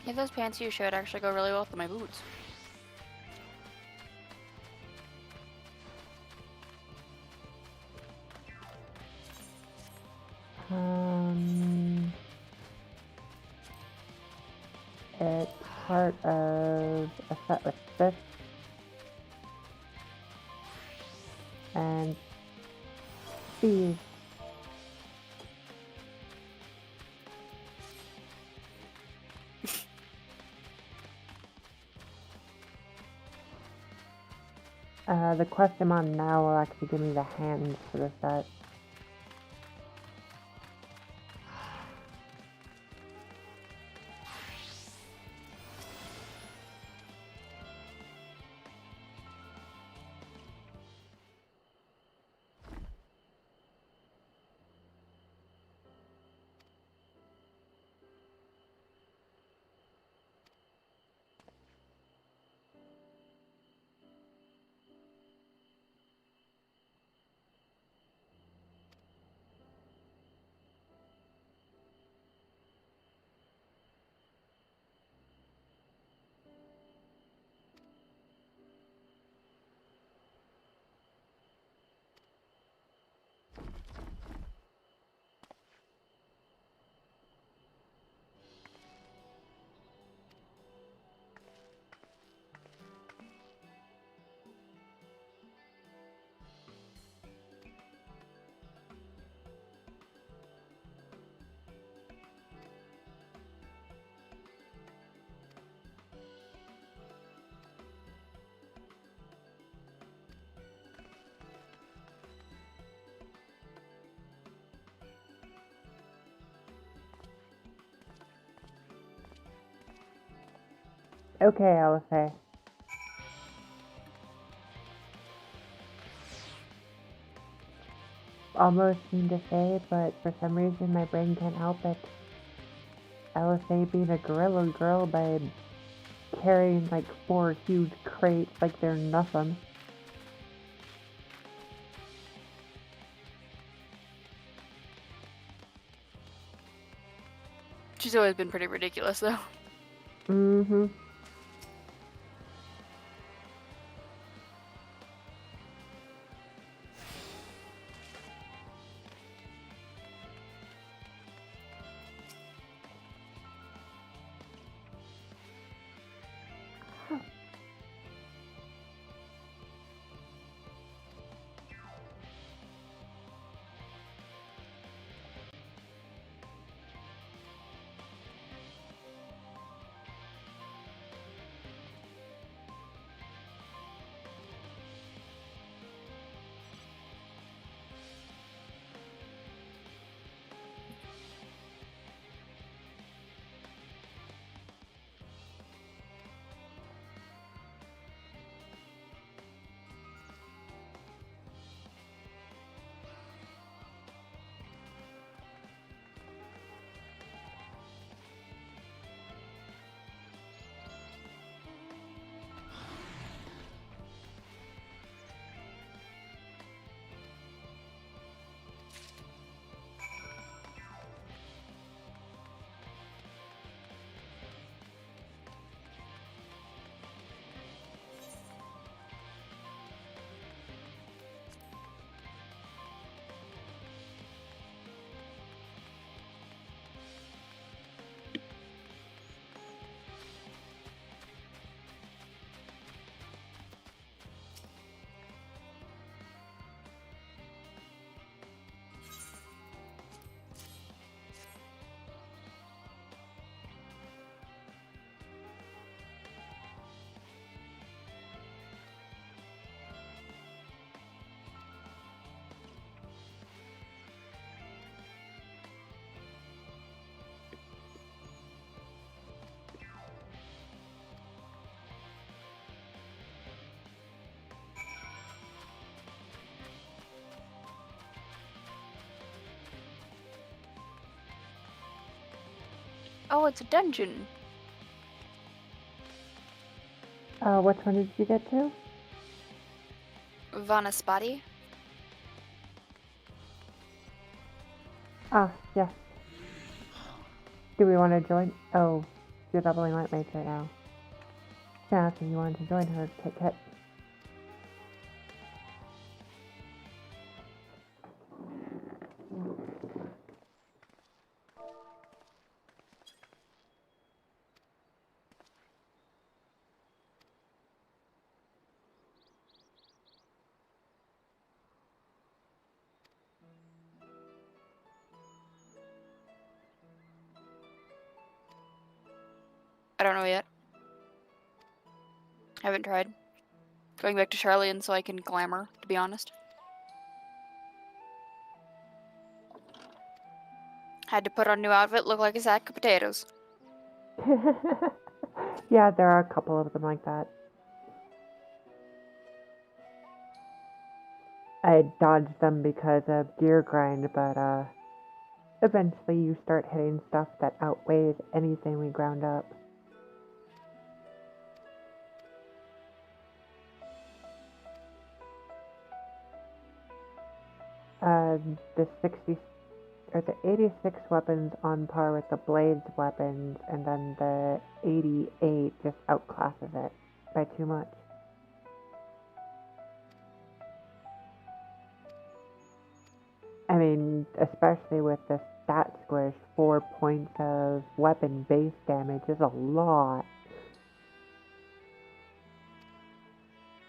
Hey, those pants you showed actually go really well with my boots. It's part of a set with this and these. The quest I'm on now will actually give me the hands for the set. Okay, LFA. Almost mean to say, but for some reason my brain can't help it. LFA being a gorilla girl by carrying like 4 huge crates like they're nothing. She's always been pretty ridiculous, though. Mm-hmm. Oh, it's a dungeon. Which one did you get to? Vanaspati. Ah, yes. Do we want to join? Oh, You're doubling light mates right now. She asked if you wanted to join her. Kit Kit. I don't know yet. Haven't tried. Going back to Charlian so I can glamour, to be honest. Had to put on a new outfit, look like a sack of potatoes. Yeah, there are a couple of them like that. I dodged them because of gear grind, but eventually you start hitting stuff that outweighs anything we ground up. The 60 or the 86 weapons on par with the Blades weapons, and then the 88 just outclasses it by too much. I mean, especially with the stat squish, 4 points of weapon base damage is a lot.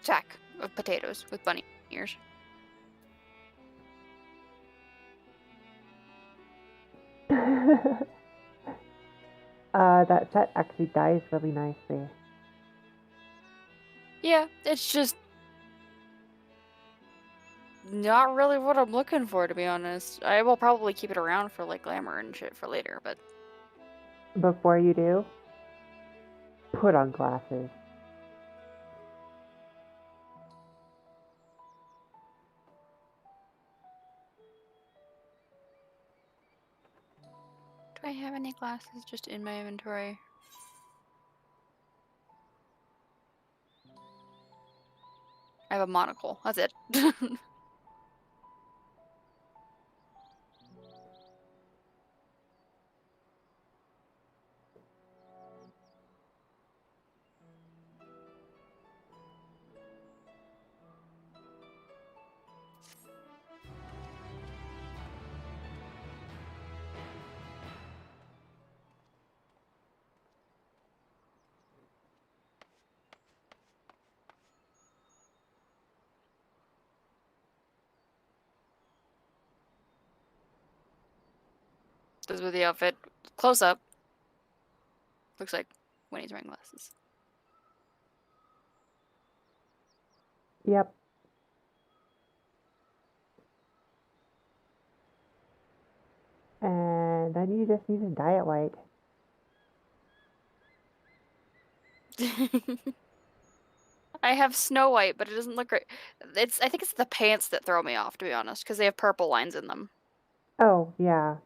Sack of potatoes with bunny ears. That set actually dies really nicely. Yeah, it's just not really what I'm looking for, to be honest. I will probably keep it around for like glamour and shit for later, but Before you do, put on glasses. do I have any glasses just in my inventory? I have a monocle. That's it. This is with the outfit. Close up. Looks like when he's wearing glasses. Yep. And then you just need to dye it white. I have Snow White, but it doesn't look great. I think it's the pants that throw me off, to be honest, because they have purple lines in them. Oh, yeah.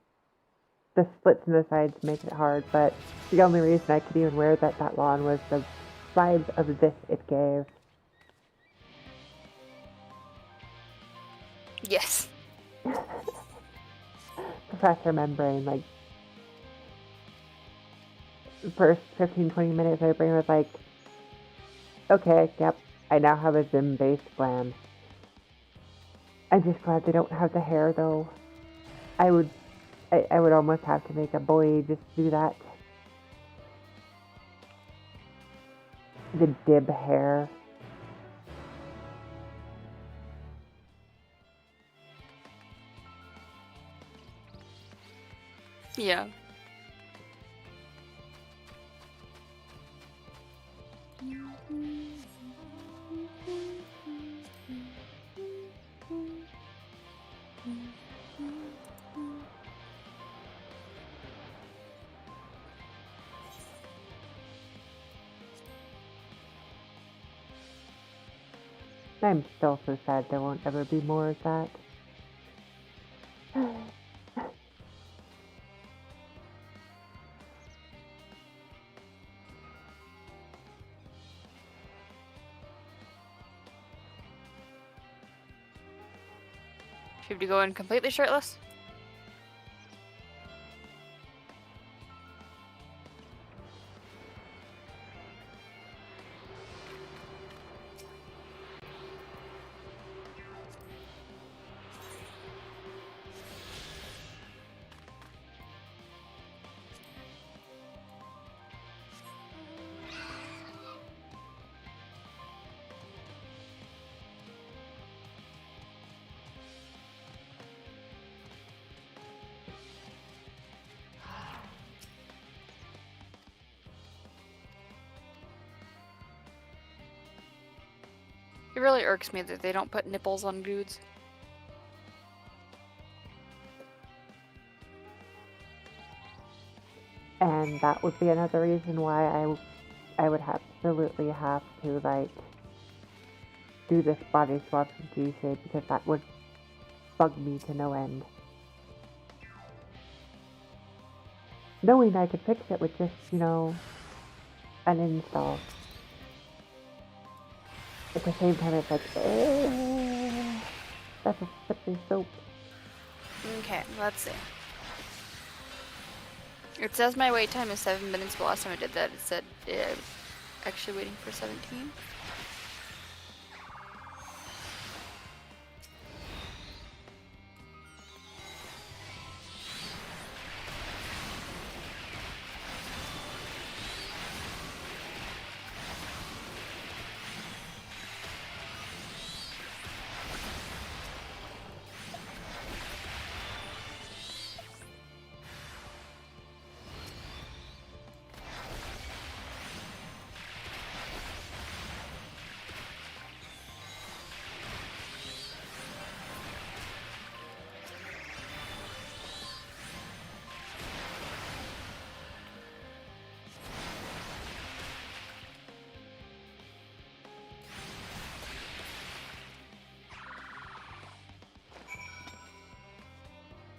The splits in the sides make it hard, but the only reason I could even wear that long was the vibes of this it gave. Yes. Professor Membrane, like, the first 15-20 minutes my brain was like, okay, yep, I now have a Zim-based glam. I'm just glad they don't have the hair, though. I would almost have to make a boy just do that. The dib hair. Yeah. I'm still so sad there won't ever be more of that. Should we go in completely shirtless? It really irks me that they don't put nipples on dudes. And that would be another reason why I would absolutely have to, like, do this body swap from Tuesday, because that would bug me to no end. Knowing I could fix it with just, you know, an install. At the same time, it's like, that's a slippery slope. Okay, let's see. It says my wait time is 7 minutes, but last time I did that, it said actually waiting for 17.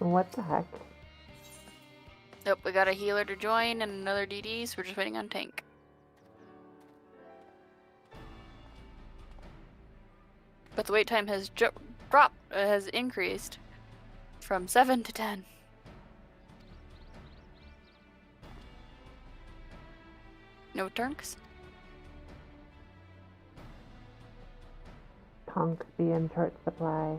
What the heck? Nope, we got a healer to join and another DD, so we're just waiting on tank. But the wait time has has increased from 7 to 10. No turks? Tonks be in short supply.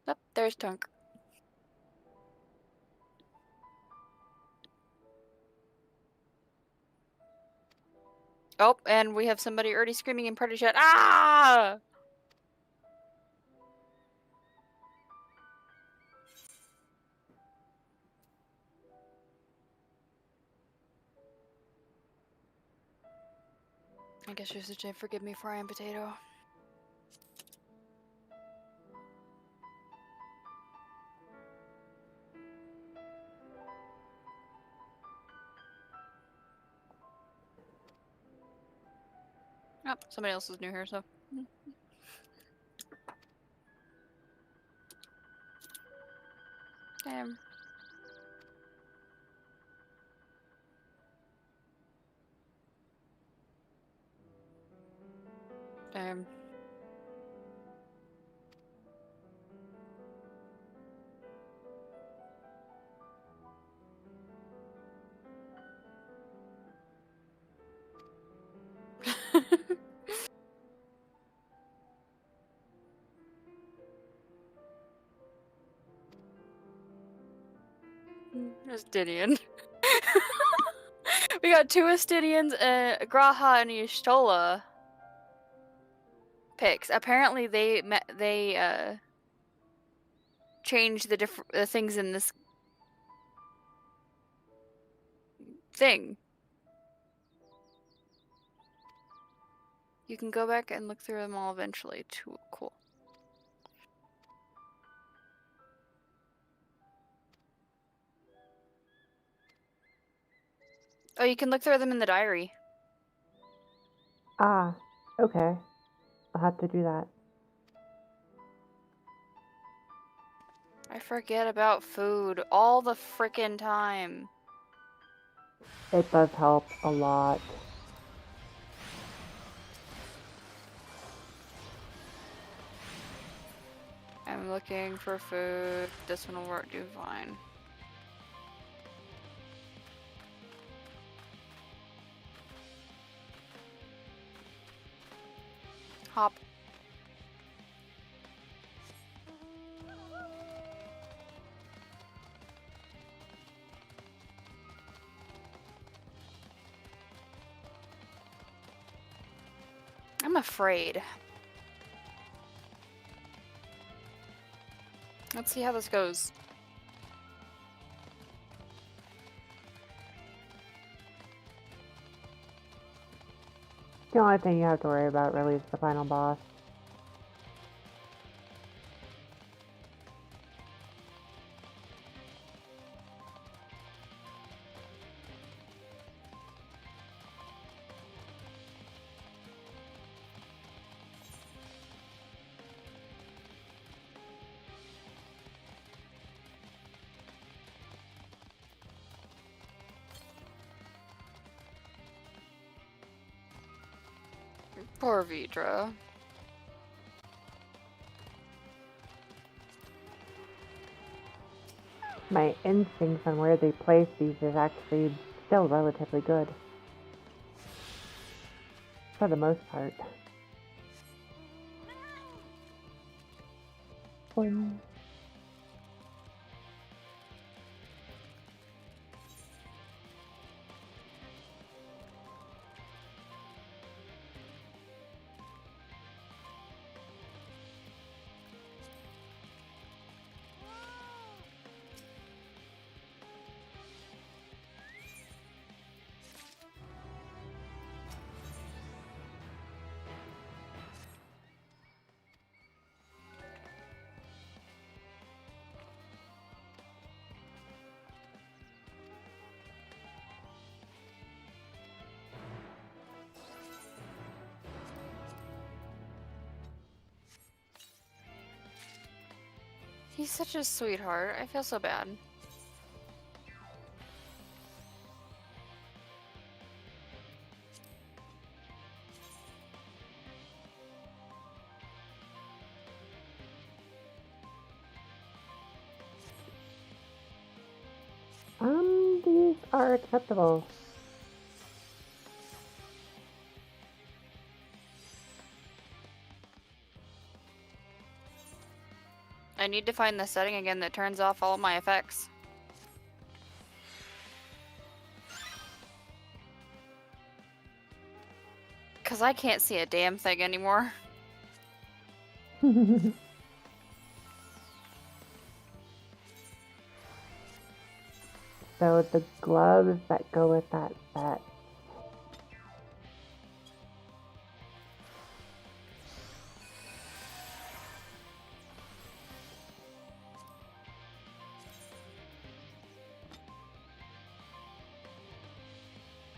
Oh, there's Tunk. Oh, and we have somebody already screaming in party chat. Ah! I guess you're such a forgive me for I am potato. Oh, somebody else is new here, so. Damn. Damn. Astidian. We got two Astidians, Graha and Y'shtola picks. Apparently they changed the things in this thing. You can go back and look through them all eventually too. Cool. Oh, you can look through them in the diary. Ah, okay. I'll have to do that. I forget about food all the frickin' time. It does help a lot. I'm looking for food. This one will work do fine. Hop. I'm afraid. Let's see how this goes. The only thing you have to worry about really is the final boss. Poor Vidra. My instincts on where they place these is actually still relatively good. For the most part. Boing. He's such a sweetheart. I feel so bad. These are acceptable. I need to find the setting again that turns off all my effects. Because I can't see a damn thing anymore. So the gloves that go with that set.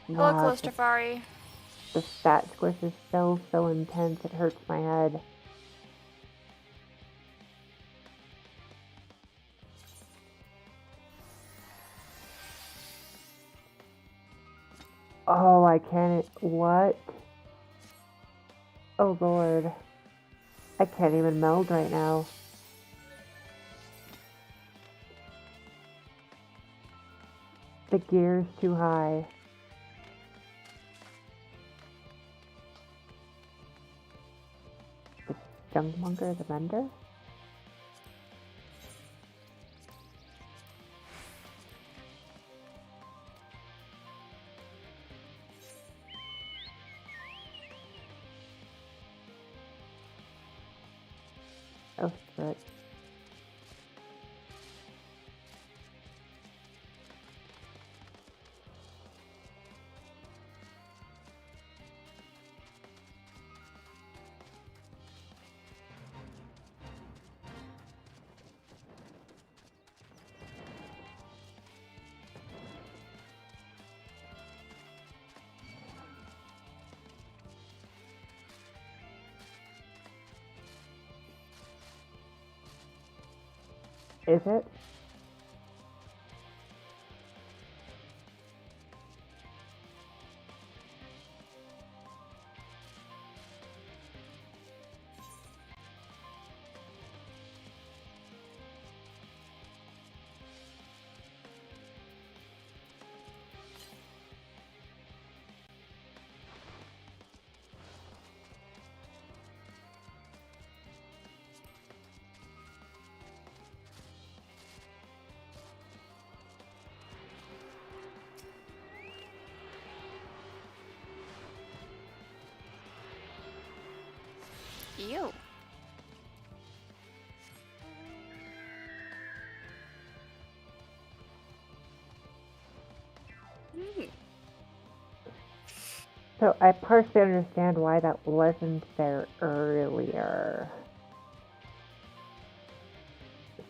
Hello, Wow, Clostafari. the stat squish is so intense, it hurts my head. Oh, I can't. What? Oh, Lord. I can't even meld right now. The gear's too high. The Junkmonger, the vendor? Oh, shit. Is it? Ew. So I partially understand why that wasn't there earlier.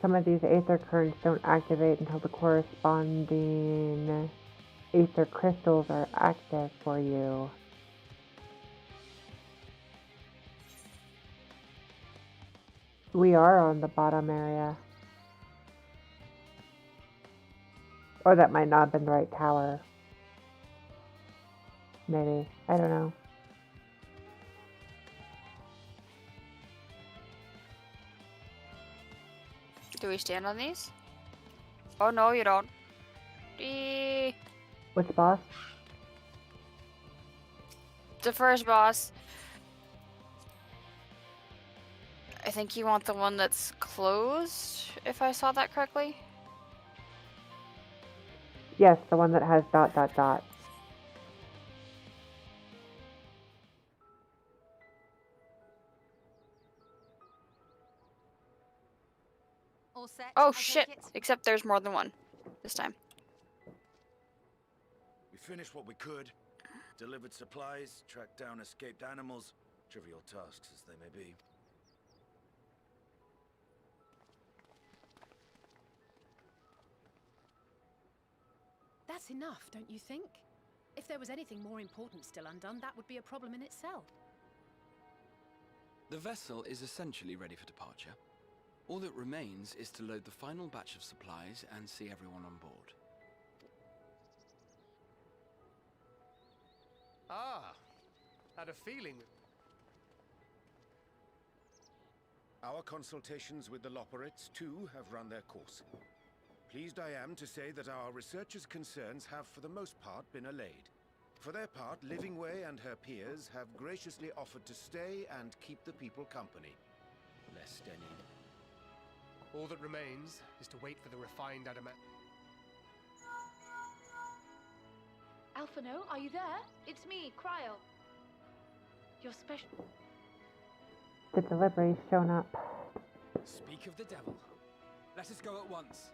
Some of these aether currents don't activate until the corresponding aether crystals are active for you. We are on the bottom area. Or that might not have been the right tower. Maybe. I don't know. Do we stand on these? Oh no, you don't. Which boss? The first boss. I think you want the one that's closed, if I saw that correctly. Yes, the one that has ... All set? Oh I shit! take it? Except there's more than one this time. We finished what we could. Delivered supplies, tracked down escaped animals. Trivial tasks as they may be. That's enough, don't you think? If there was anything more important still undone, that would be a problem in itself. The vessel is essentially ready for departure. All that remains is to load the final batch of supplies and see everyone on board. Ah, had a feeling. Our consultations with the Loperites, too, have run their course. Pleased I am to say that our researchers' concerns have, for the most part, been allayed. For their part, Livingway and her peers have graciously offered to stay and keep the people company. Lest any... All that remains is to wait for the refined adamant. Alphino, are you there? It's me, Cryo. Your special... The delivery's shown up. Speak of the devil. Let us go at once.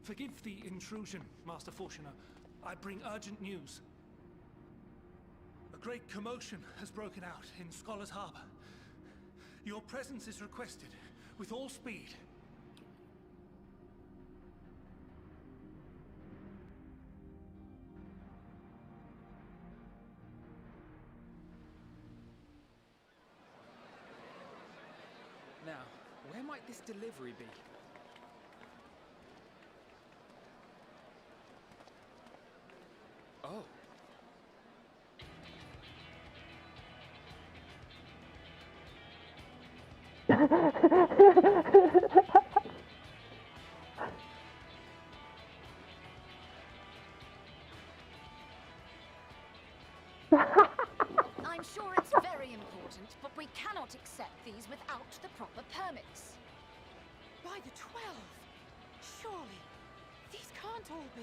Forgive the intrusion, Master Fortuner. I bring urgent news. A great commotion has broken out in Scholar's Harbor. Your presence is requested, with all speed. Now, where might this delivery be? Oh. I'm sure it's very important, but we cannot accept these without the proper permits. By the 12! Surely, these can't all be.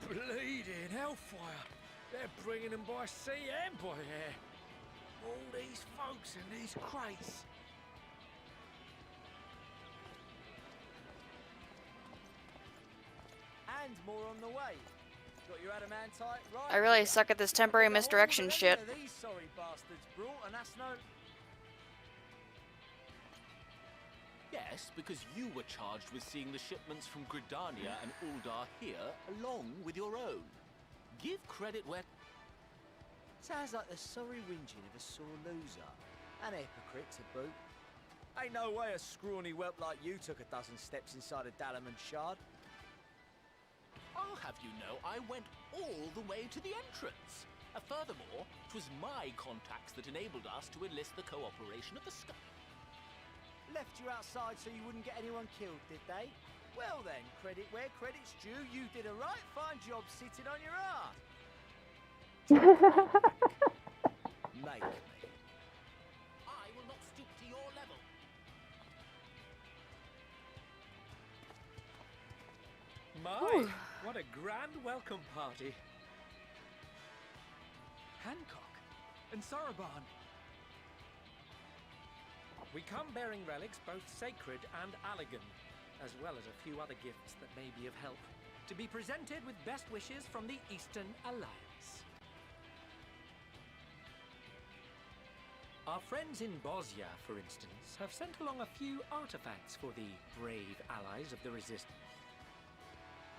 Bleeding hellfire! They're bringing them by sea and by air. All these folks in these crates. And more on the way. Got your adamantite right. I really here. suck at this temporary Got all misdirection but shit. any of these sorry bastards brought, and that's no. Yes, because you were charged with seeing the shipments from Gridania and Uldar here, along with your own. Give credit where... Sounds like the sorry whinging of a sore loser. And a hypocrite to boot. Ain't no way a scrawny whelp like you took a dozen steps inside a Dalamon shard. I'll have you know I went all the way to the entrance. Furthermore, 'twas my contacts that enabled us to enlist the cooperation of the Sky. Left you outside so you wouldn't get anyone killed, did they? Well then, credit where credit's due, you did a right fine job sitting on your ass. Make me. my! What a grand welcome party. Hancock and Soroban. We come bearing relics both sacred and elegant, as well as a few other gifts that may be of help, to be presented with best wishes from the Eastern Alliance. Our friends in Bosnia, for instance, have sent along a few artifacts for the brave allies of the Resistance.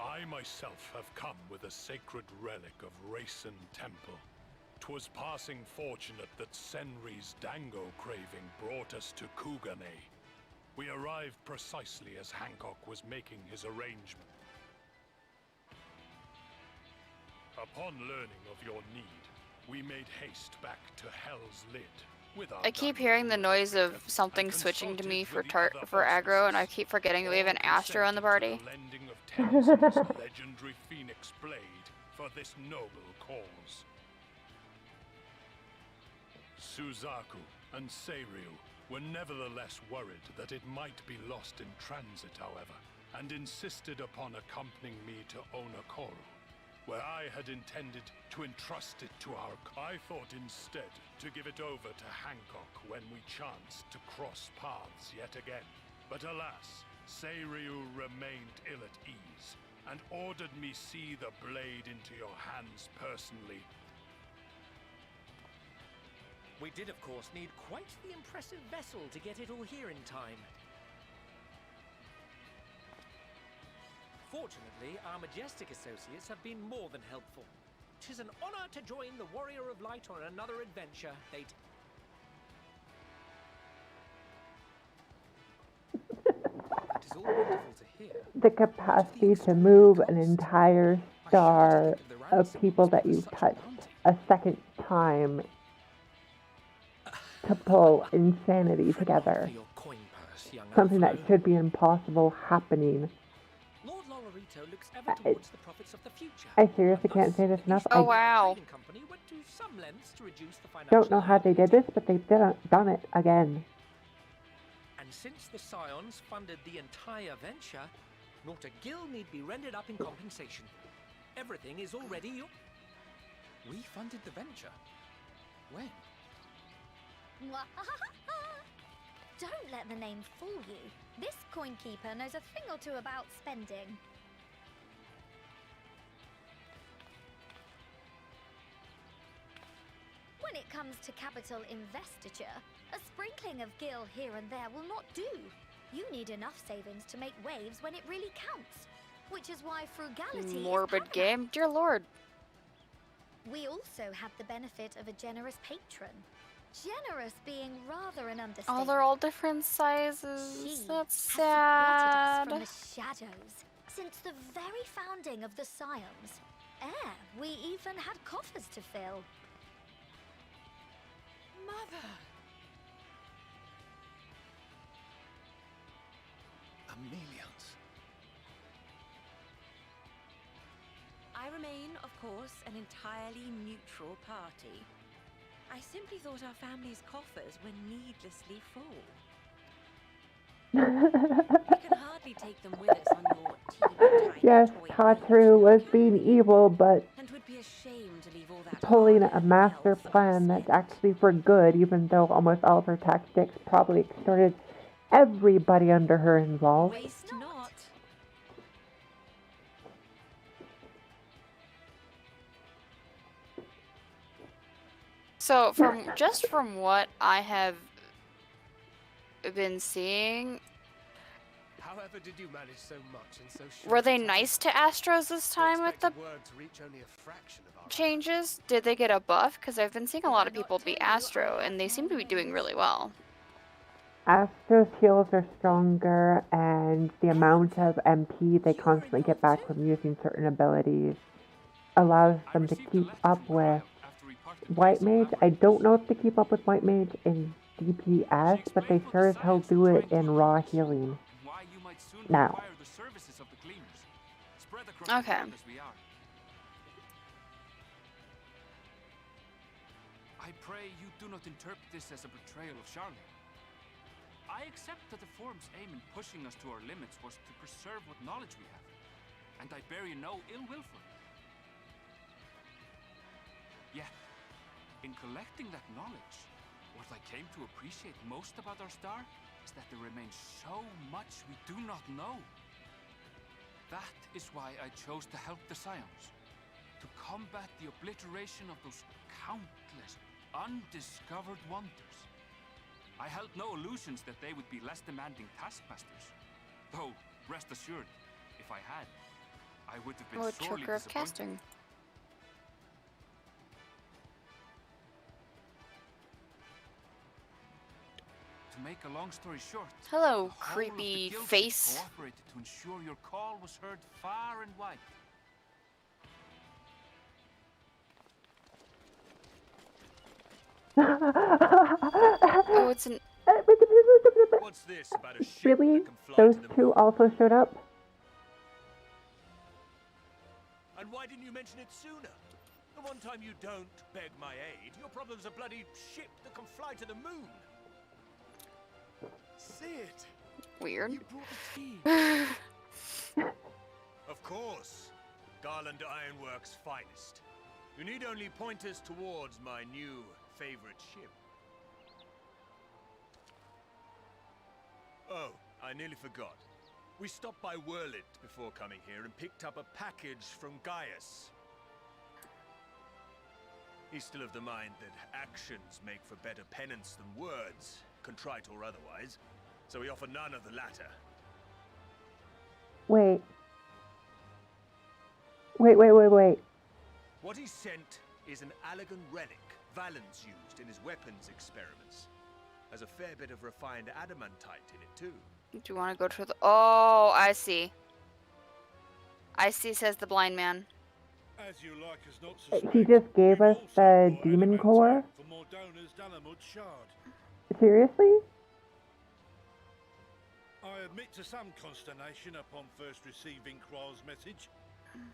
I myself have come with a sacred relic of Rayson Temple. 'Twas passing fortunate that Senri's dango craving brought us to Kugane. We arrived precisely as Hancock was making his arrangement. Upon learning of your need, we made haste back to Hell's Lid. I keep hearing the noise of something switching to me for aggro, and I keep forgetting that we have an Astro in the party. Legendary Phoenix Blade for this noble cause. Suzaku and Seiryu were nevertheless worried that it might be lost in transit, however, and insisted upon accompanying me to Onakoru, where I had intended to entrust it to our... I thought instead to give it over to Hancock when we chanced to cross paths yet again. But alas, Seiryu remained ill at ease, and ordered me see the blade into your hands personally. We did, of course, need quite the impressive vessel to get it all here in time. Fortunately, our majestic associates have been more than helpful. 'Tis an honor to join the Warrior of Light on another adventure. That is all wonderful to hear. The capacity to move an entire star of people that you've touched a second time to pull insanity together. Something that should be impossible happening. Lord Lolorito looks ever towards the profits of the future. I seriously can't say this enough. Oh wow. Don't know how they did this, but they've done it again. And since the Scions funded the entire venture, not a gill need be rendered up in compensation. Everything is already your... We funded the venture? When? Don't let the name fool you. This coin keeper knows a thing or two about spending. When it comes to capital investiture, a sprinkling of gil here and there will not do. You need enough savings to make waves when it really counts, which is why frugality Morbid game, dear lord. We also have the benefit of a generous patron. Generous being rather an understatement. Oh, they're all different sizes. She That's has supported us sad. from the shadows since the very founding of the Scions. We even had coffers to fill. Mother! Amelians. I remain, of course, an entirely neutral party. I simply thought our family's coffers were needlessly full. We can hardly take them with us on your teeny-tiny Yes, toy Tatru was being evil, but and would be ashamed to leave all that pulling a master plan that's actually for good, even though almost all of her tactics probably extorted everybody under her involved. waste not. So from what I have been seeing, However did you manage so much in so short were a they time? nice to Astros this time with the Word to reach only a fraction of our changes? Did they get a buff? Because I've been seeing a lot of people be Astro, and they seem to be doing really well. Astro's heals are stronger, and the amount of MP they constantly get back from using certain abilities allows them to keep up with White Mage. I don't know if they keep up with White Mage in DPS, but they sure as hell do it in raw healing. Now. Okay. I pray you do not interpret this as a betrayal of Charlotte. I accept that the Forum's aim in pushing us to our limits was to preserve what knowledge we have. and I bear you no ill will for it. Yet, in collecting that knowledge, what I came to appreciate most about our star is that there remains so much we do not know. That is why I chose to help the Scions, to combat the obliteration of those countless undiscovered wonders. I held no illusions that they would be less demanding taskmasters. Though, rest assured, if I had, I would have been sorely trigger of disappointed. casting. To make a long story short, Hello, the whole of creepy the guild face. cooperated to ensure your call was heard far and wide. Oh, it's an. What's this about a ship Really? that can fly Those to the two moon? also showed up? And why didn't you mention it sooner? The one time you don't beg my aid, your problem's a bloody ship that can fly to the moon. See it? Weird. You brought the tea. Of course. Garland Ironworks' finest. You need only point us towards my new favorite ship. Oh, I nearly forgot. We stopped by Whirlit before coming here and picked up a package from Gaius. He's still of the mind that actions make for better penance than words, contrite or otherwise, so we offer none of the latter. Wait. What he sent is an Allagan relic Valens used in his weapons experiments. Has a fair bit of refined adamantite in it too. Do you want to go to the? Oh, I see. I see, says the blind man. As you like us not to He just gave us the demon core? for Mordona's Dalamud shard. Seriously? I admit to some consternation upon first receiving Qual's message.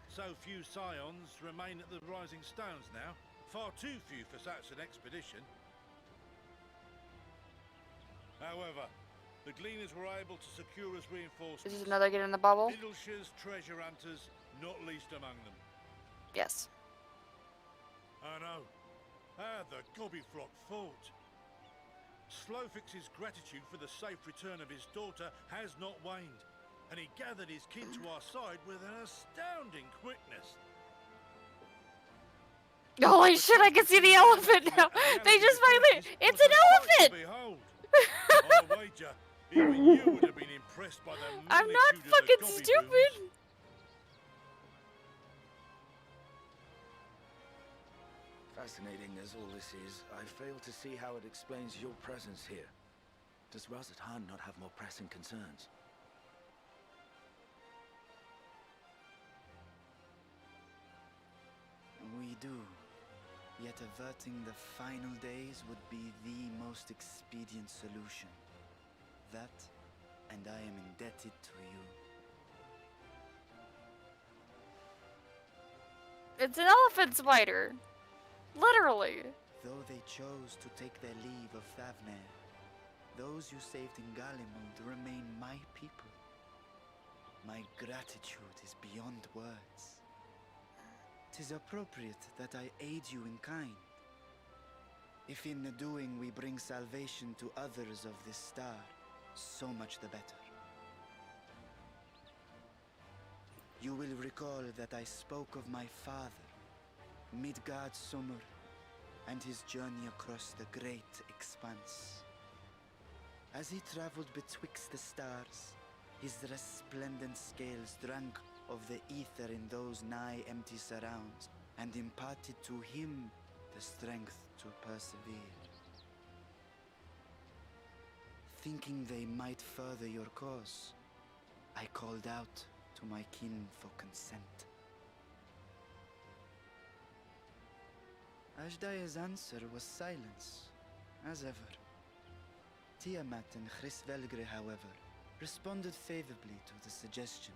So few Scions remain at the Rising Stones now. Far too few for such an expedition. However, the Gleaners were able to secure us reinforcements. Is this another get in the bubble? Idleshire's treasure hunters, not least among them. Yes. I know. How the Gobbyflock fought. Slowfix's gratitude for the safe return of his daughter has not waned, and he gathered his kin to our side with an astounding quickness. Holy shit, I can see the elephant now! They just finally... It's an elephant! Behold, I wager even you would have been impressed by the I'm not magnitude of the fucking Gobby stupid! booms. Fascinating as all this is, I fail to see how it explains your presence here. Does Razat Han not have more pressing concerns? We do. Yet averting the final days would be the most expedient solution. That, and I am indebted to you. It's an elephant spider. Literally. Though they chose to take their leave of Thavnair, those you saved in Galimund remain my people. My gratitude is beyond words. 'Tis appropriate that I aid you in kind. If in the doing we bring salvation to others of this star, so much the better. You will recall that I spoke of my father, Midgard Summer, and his journey across the great expanse. As he traveled betwixt the stars, his resplendent scales drank of the ether in those nigh empty surrounds, and imparted to him the strength to persevere. Thinking they might further your cause, I called out to my kin for consent. Ajdaya's answer was silence, as ever. Tiamat and Chris-Velgre, however, responded favorably to the suggestion.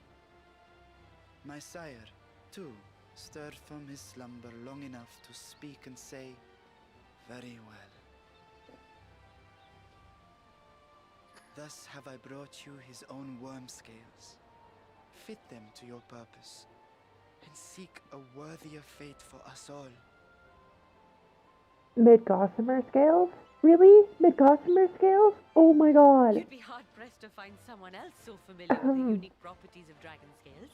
My sire, too, stirred from his slumber long enough to speak and say, "Very well." Thus have I brought you his own worm scales. fit them to your purpose, and seek a worthier fate for us all. Mid-Gossamer scales? Really? Mid-Gossamer scales? Oh my god. You'd be hard-pressed to find someone else so familiar with the unique properties of dragon scales.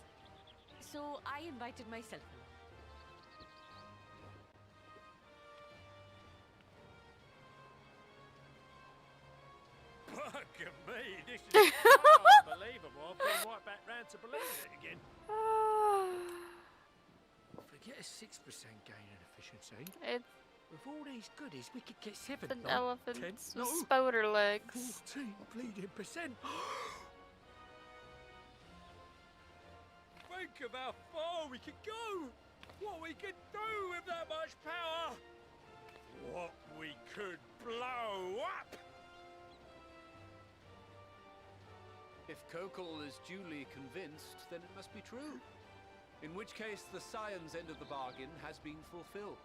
So I invited myself along. Bugger me, this is unbelievable. I've gone right back round to believe it again. Forget a 6% gain in efficiency. It's With all these goodies, we could get 7. an not elephant 10, with no, spider legs. 14 bleeding percent. Think of how far we could go. What we could do with that much power. What we could blow up. If Kokol is duly convinced, then it must be true. In which case, the Scion's end of the bargain has been fulfilled.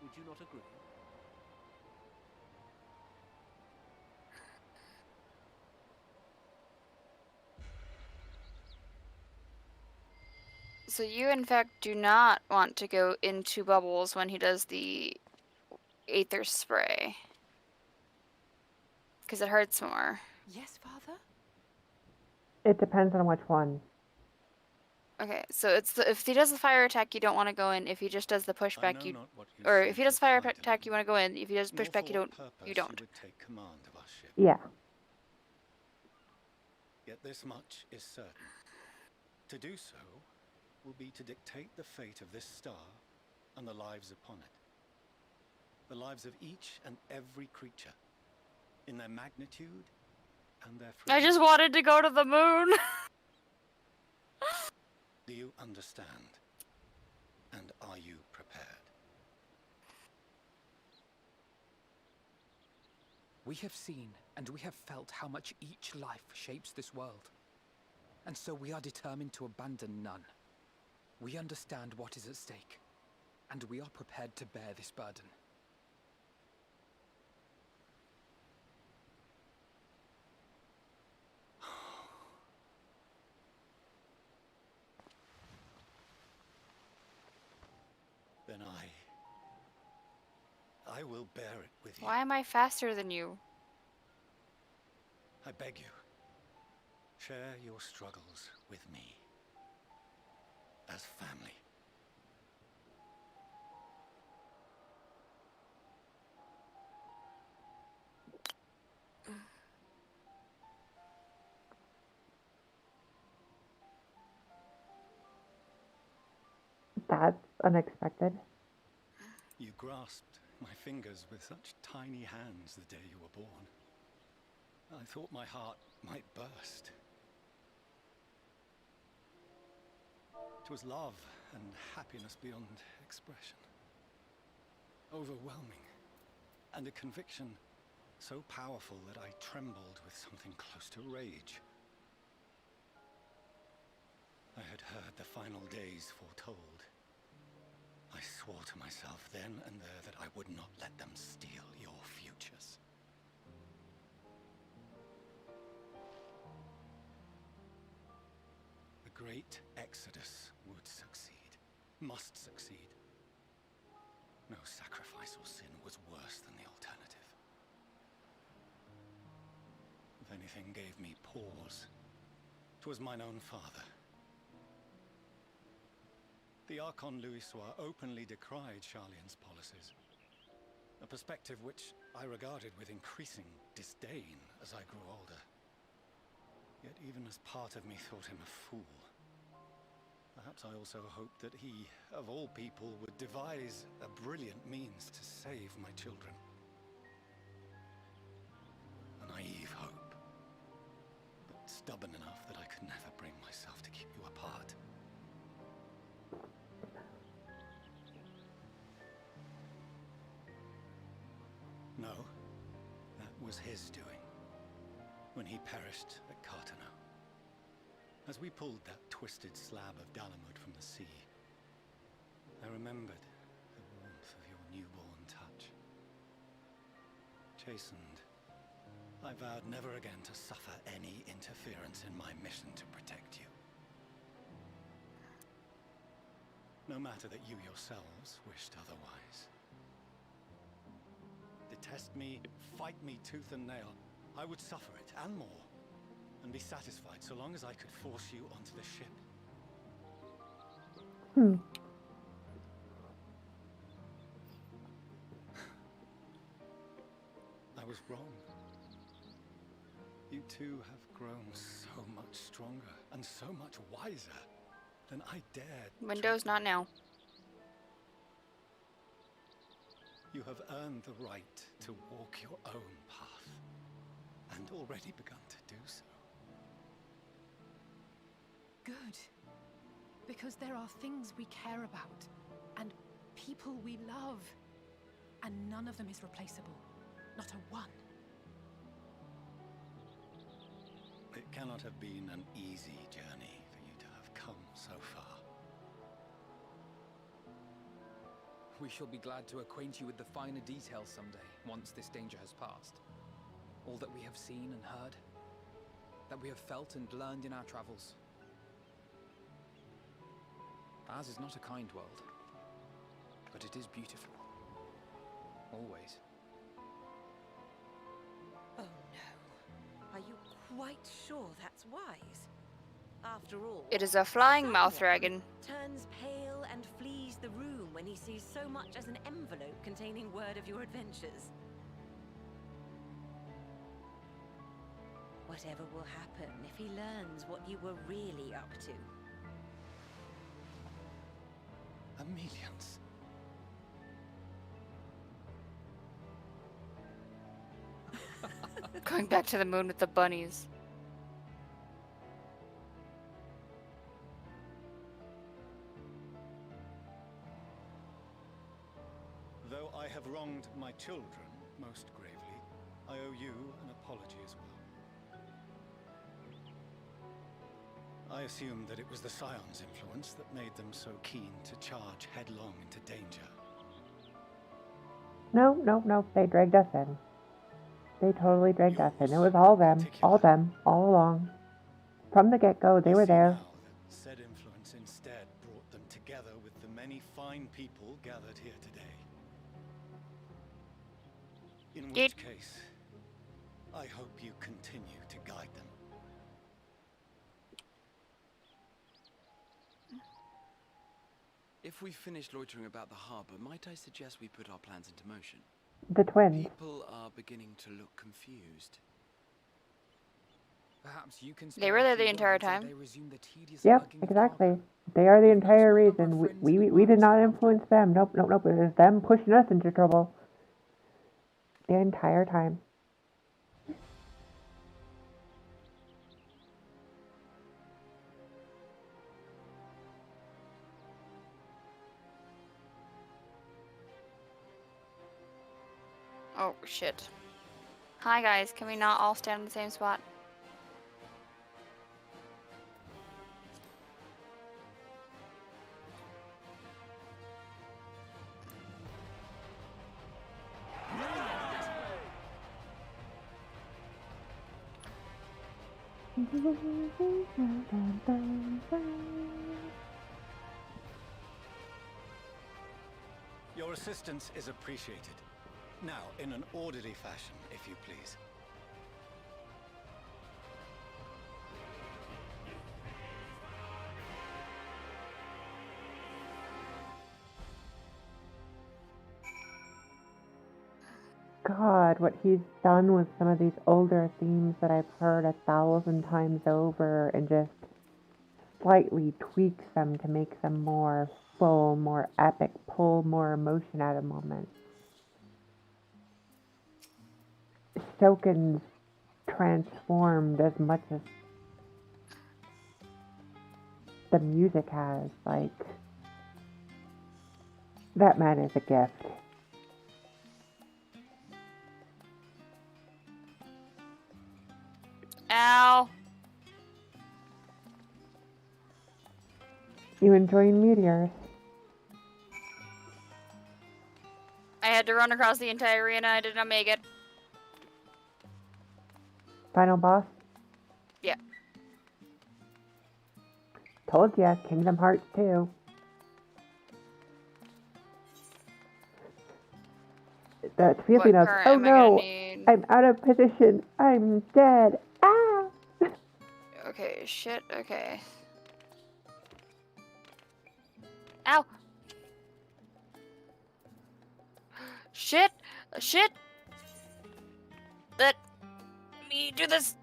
Would you not agree? So you, in fact, do not want to go into bubbles when he does the Aether spray. Because it hurts more. Yes, Father? It depends on which one. Okay, so it's if he does the fire attack, you don't want to go in. If he just does the pushback, you, or if he does fire attack, you want to go in. If he does pushback, you don't. You don't. would take command of our ship. Yeah. Yet this much is certain. To do so will be to dictate the fate of this star and the lives upon it. The lives of each and every creature, in their magnitude and their I just wanted to go to the moon. Do you understand? And are you prepared? We have seen and we have felt how much each life shapes this world. And so we are determined to abandon none. We understand what is at stake, and we are prepared to bear this burden. Then I will bear it with you. Why am I faster than you? I beg you, share your struggles with me. As family. That's unexpected. You grasped my fingers with such tiny hands the day you were born. I thought my heart might burst. It was love and happiness beyond expression. Overwhelming. And a conviction so powerful that I trembled with something close to rage. I had heard the final days foretold. I swore to myself then and there that I would not let them steal your futures. The great exodus would succeed, must succeed. No sacrifice or sin was worse than the alternative. If anything gave me pause, 'twas mine own father. The Archon Louisois openly decried Charlian's policies, a perspective which I regarded with increasing disdain as I grew older. Yet even as part of me thought him a fool, perhaps I also hoped that he, of all people, would devise a brilliant means to save my children. A naive hope, but stubborn enough that I could never bring myself to keep you apart. No, that was his doing, when he perished at Cartano. As we pulled that twisted slab of Dalamud from the sea, I remembered the warmth of your newborn touch. Chastened, I vowed never again to suffer any interference in my mission to protect you. no matter that you yourselves wished otherwise. Detest me, fight me tooth and nail, I would suffer it, and more, and be satisfied so long as I could force you onto the ship. I was wrong. You two have grown so much stronger and so much wiser than I dared. Windows, not now. You have earned the right to walk your own path, and already begun to do so. Good. Because there are things we care about, and people we love, and none of them is replaceable. Not a one. It cannot have been an easy journey for you to have come so far. We shall be glad to acquaint you with the finer details someday, once this danger has passed. All that we have seen and heard, that we have felt and learned in our travels. Ours is not a kind world, but it is beautiful. Always. Oh no. Are you quite sure that's wise? After all, It is a flying mouth dragon. turns pale and flees the room when he sees so much as an envelope containing word of your adventures. Whatever will happen if he learns what you were really up to? Amelians. Going back to the moon with the bunnies. Though I have wronged my children most gravely, I owe you an apology as well. I assumed that it was the Scion's influence that made them so keen to charge headlong into danger. No, they dragged us in. They totally dragged us in. It was all them, all along. From the get-go, they were there. Now that said influence instead brought them together with the many fine people gathered here today. In which case, I hope you continue to guide them. If we've finished loitering about the harbor, might I suggest we put our plans into motion? The twins. People are beginning to look confused. Perhaps you can. They were there the entire time. Yep, exactly. They are the entire reason. We did not influence them. Nope. It was them pushing us into trouble. The entire time. Oh, shit. Hi, guys. Can we not all stand in the same spot? Your assistance is appreciated. Now, in an orderly fashion, if you please. God, what he's done with some of these older themes that I've heard 1,000 times over and just slightly tweaks them to make them more full, more epic, pull more emotion out of moments. Shokun's transformed as much as the music has. Like, that man is a gift. Ow. You enjoying meteors? I had to run across the entire arena. I did not make it. Final boss? Yeah. Told ya, Kingdom Hearts 2. Feely knows. current Oh am I gonna no! need? I'm out of position. I'm dead. Ah! Okay, shit, okay. Ow! Shit! Shit! Let me do this!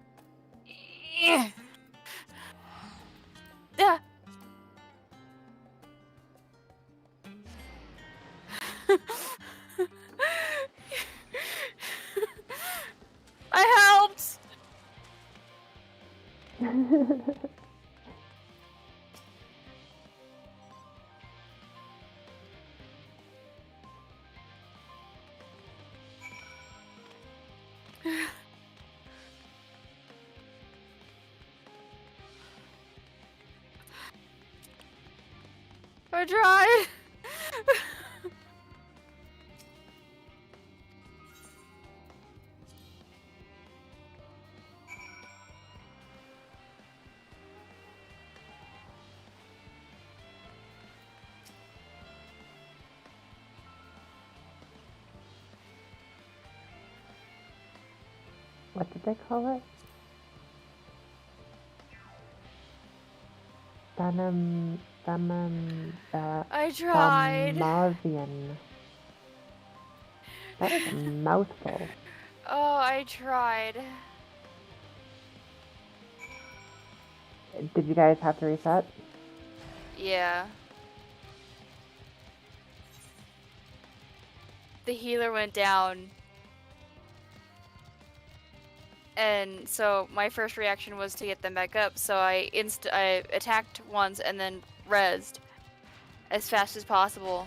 Ah. I helped! I tried! What did they call it? I tried. Thamavian. That is a mouthful. Oh, I tried. Did you guys have to reset? Yeah. The healer went down. And so my first reaction was to get them back up, so I attacked once and then rezzed as fast as possible.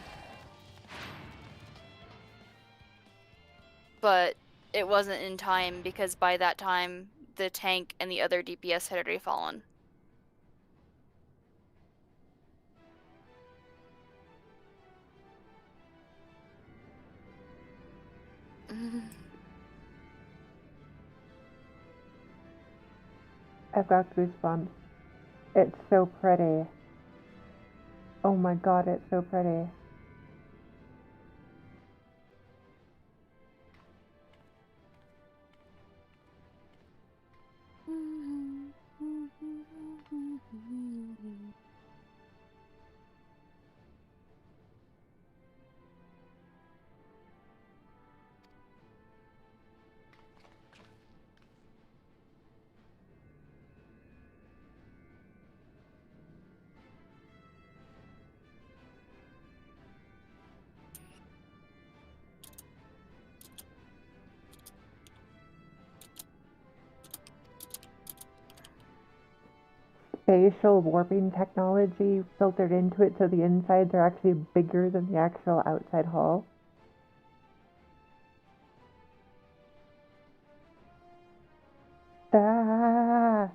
But it wasn't in time because by that time the tank and the other DPS had already fallen. I've got goosebumps. It's so pretty. Oh my god, it's so pretty. Spatial warping technology filtered into it so the insides are actually bigger than the actual outside hull. Ah!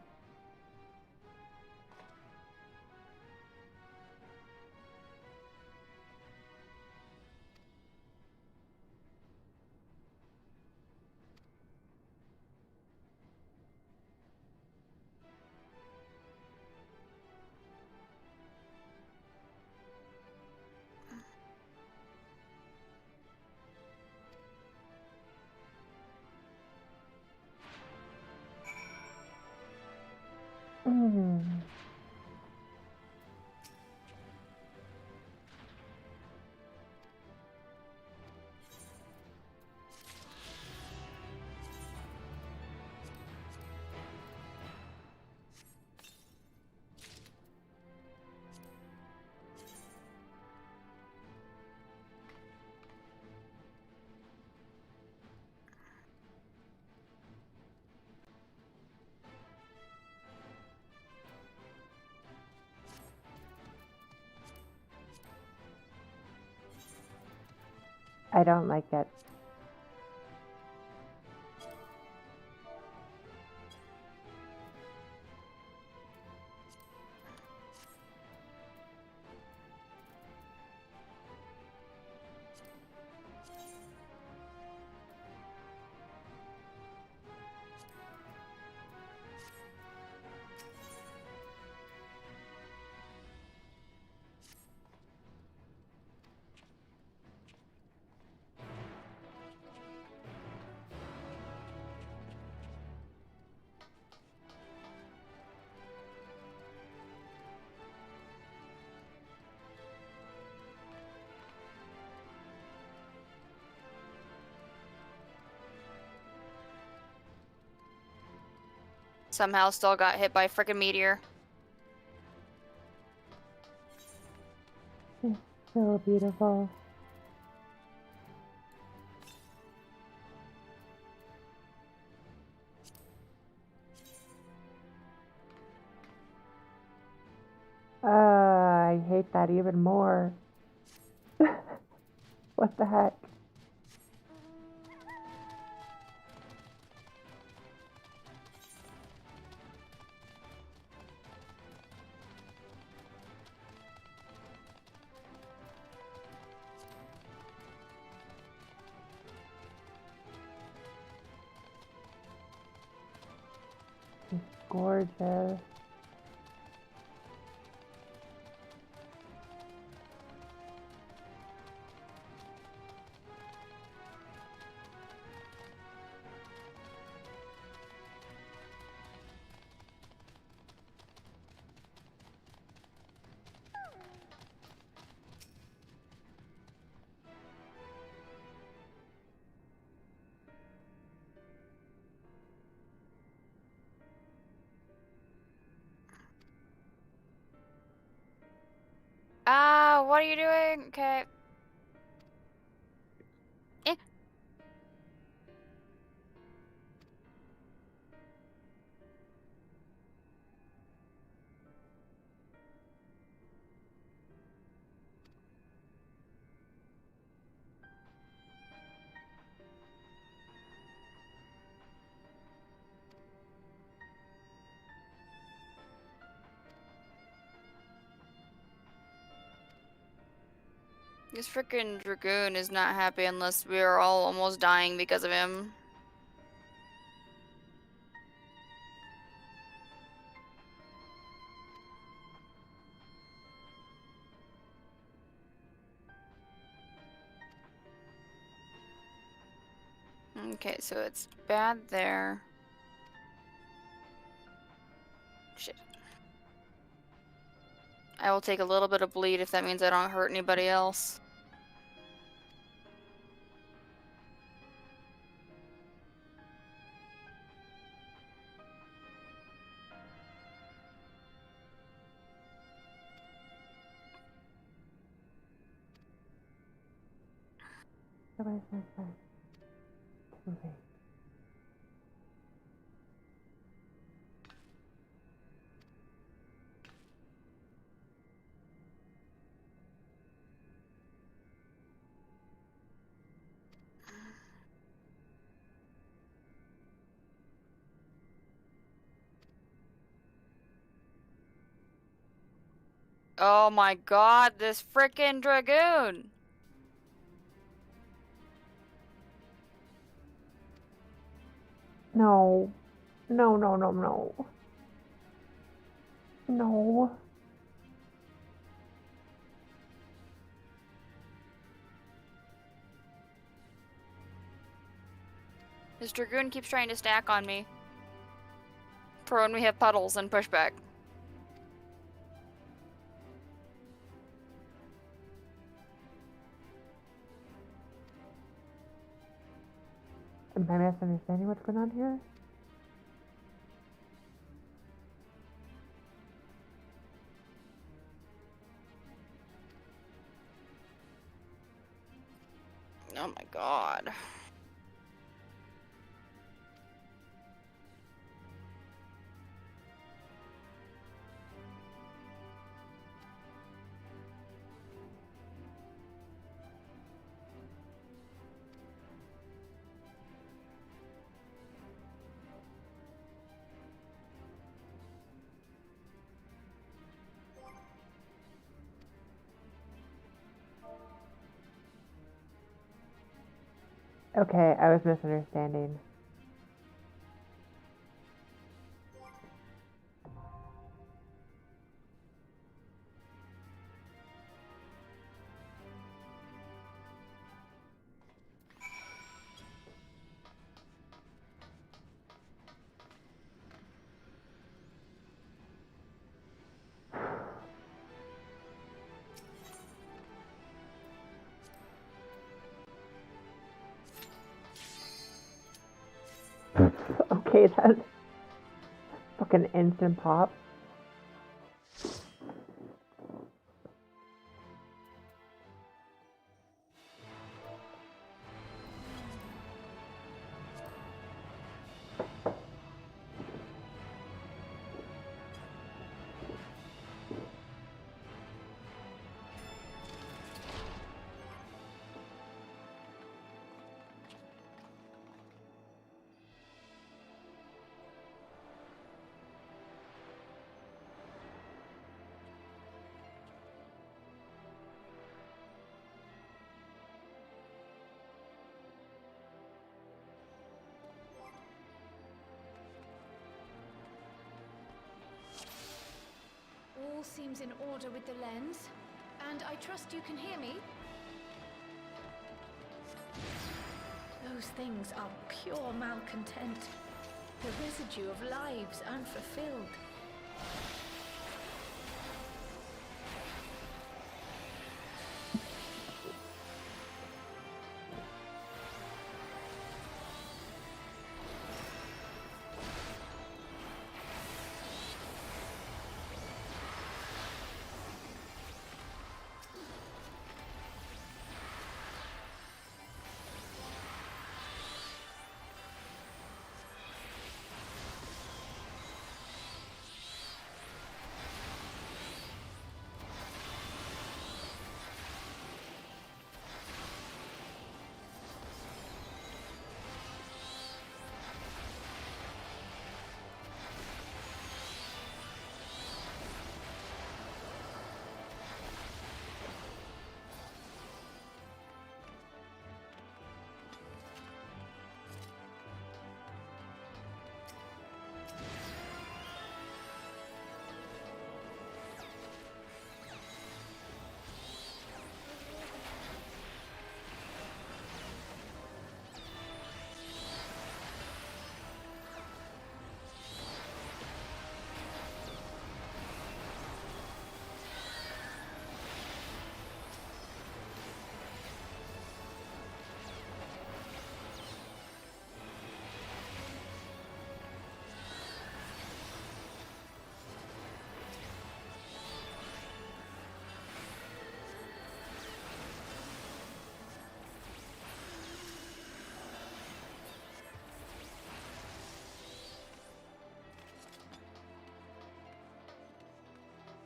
Mm. I don't like it. Somehow still got hit by a frickin' meteor. It's so beautiful. I hate that even more. What the heck? It's gorgeous. Ah, what are you doing? Okay. Eh. This frickin' Dragoon is not happy unless we are all almost dying because of him. Okay, so it's bad there. Shit. I will take a little bit of bleed if that means I don't hurt anybody else. Okay. Oh my god, this frickin' Dragoon! No. No, no, no, no. No. This Dragoon keeps trying to stack on me. For when we have puddles and pushback. Am I misunderstanding what's going on here? Oh my god. Okay, I was misunderstanding. Okay, then. Fucking instant pop. All seems in order with the lens, and I trust you can hear me? Those things are pure malcontent, the residue of lives unfulfilled.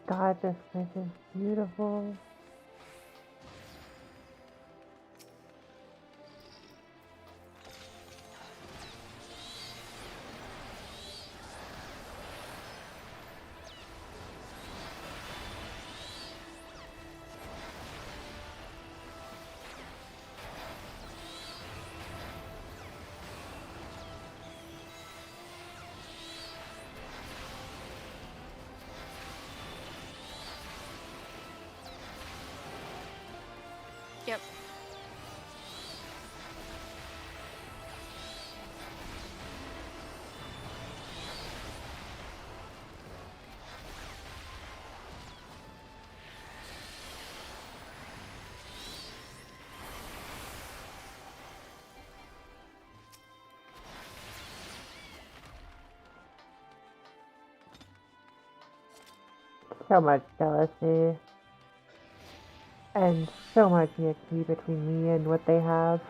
God, this place is beautiful. Yep. So much jealousy. And so much EXP between me and what they have.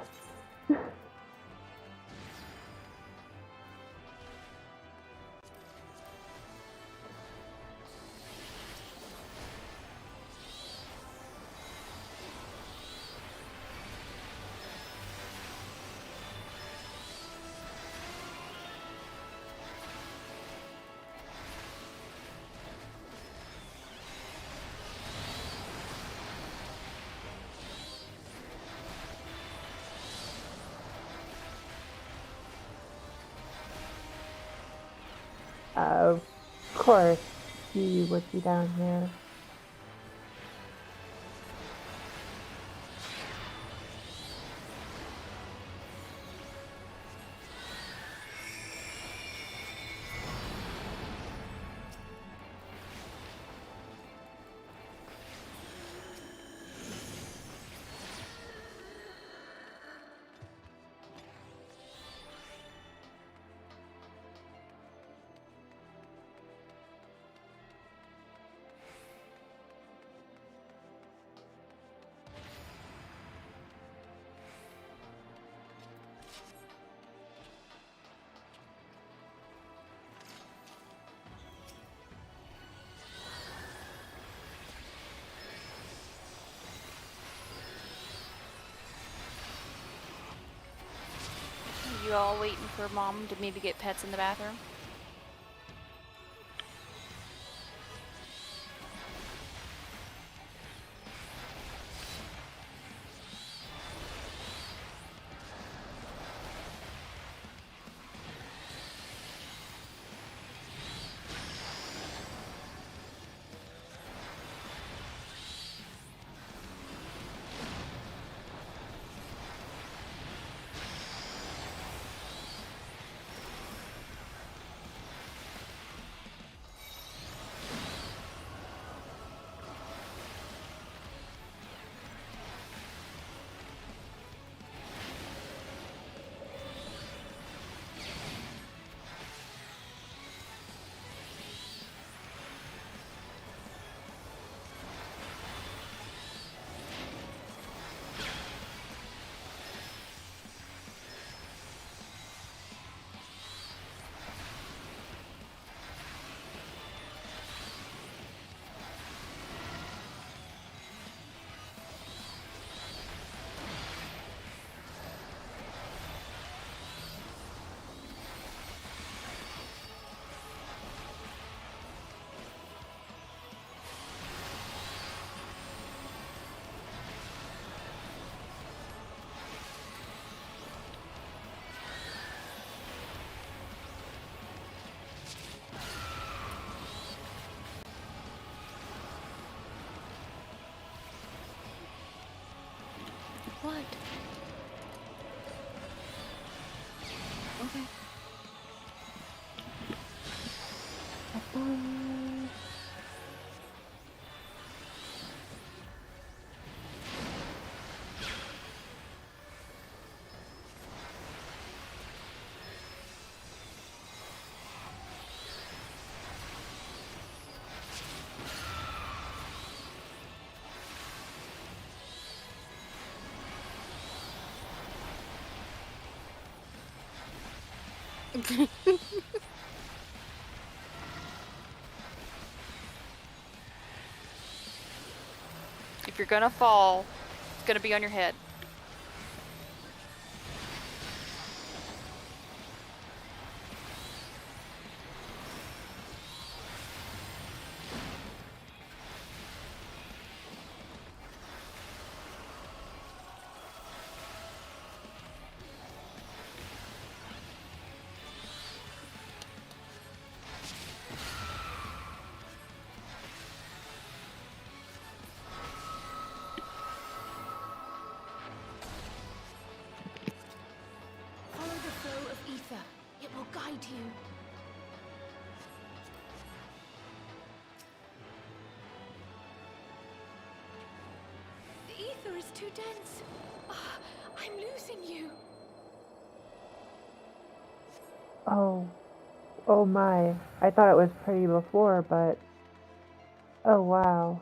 Of course, he would be down here. you all waiting for Mom to maybe get pets in the bathroom? What? Okay. If you're gonna fall, it's gonna be on your head. Follow the flow of ether. It will guide you. The ether is too dense. Ah, I'm losing you. Oh. Oh my. I thought it was pretty before, but... Oh wow.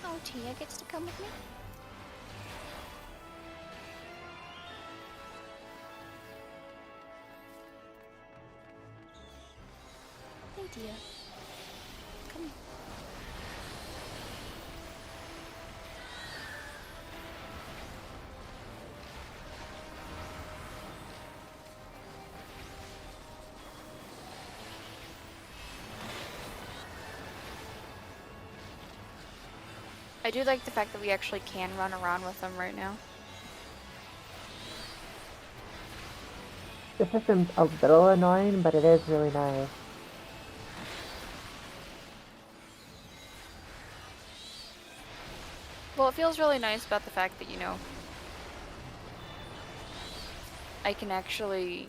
Oh, Tia gets to come with me? Hey, Tia. Come here. I do like the fact that we actually can run around with them right now. The system's a little annoying, but it is really nice. Well, it feels really nice about the fact that, you know, I can actually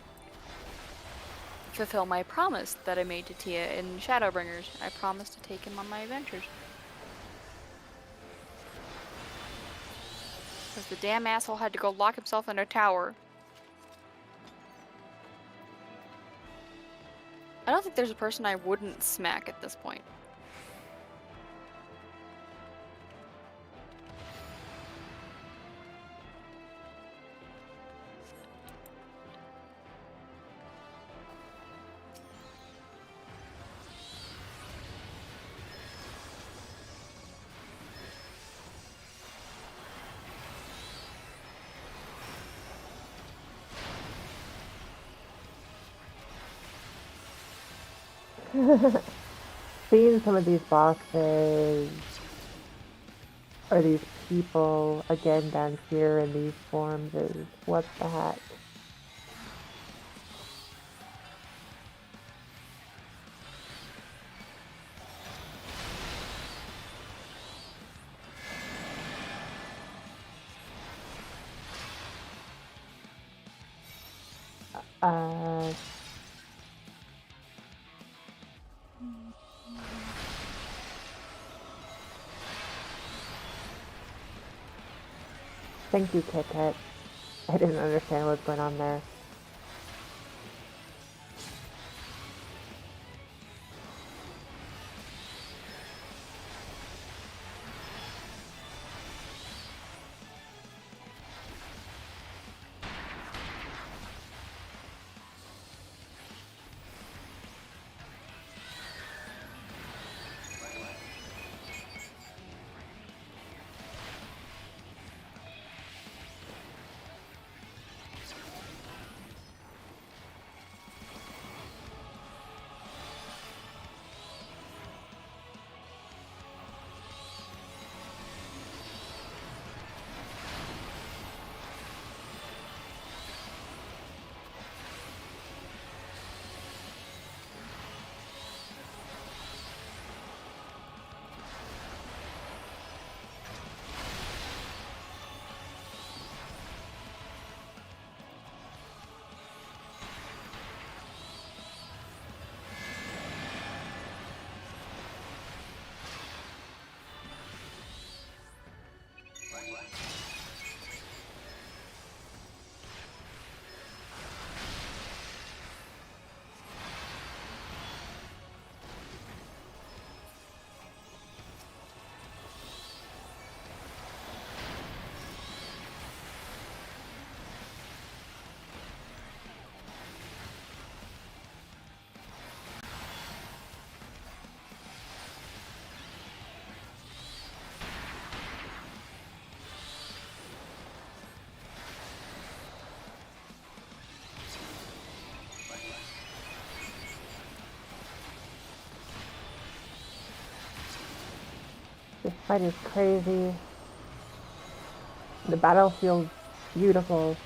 fulfill my promise that I made to Tia in Shadowbringers. I promised to take him on my adventures. Because the damn asshole had to go lock himself in a tower. I don't think there's a person I wouldn't smack at this point. Seeing some of these boxes or these people again down here in these forms is what the heck. Thank you, Kit Kat. I didn't understand what's going on there. This fight is crazy. The battlefield's beautiful.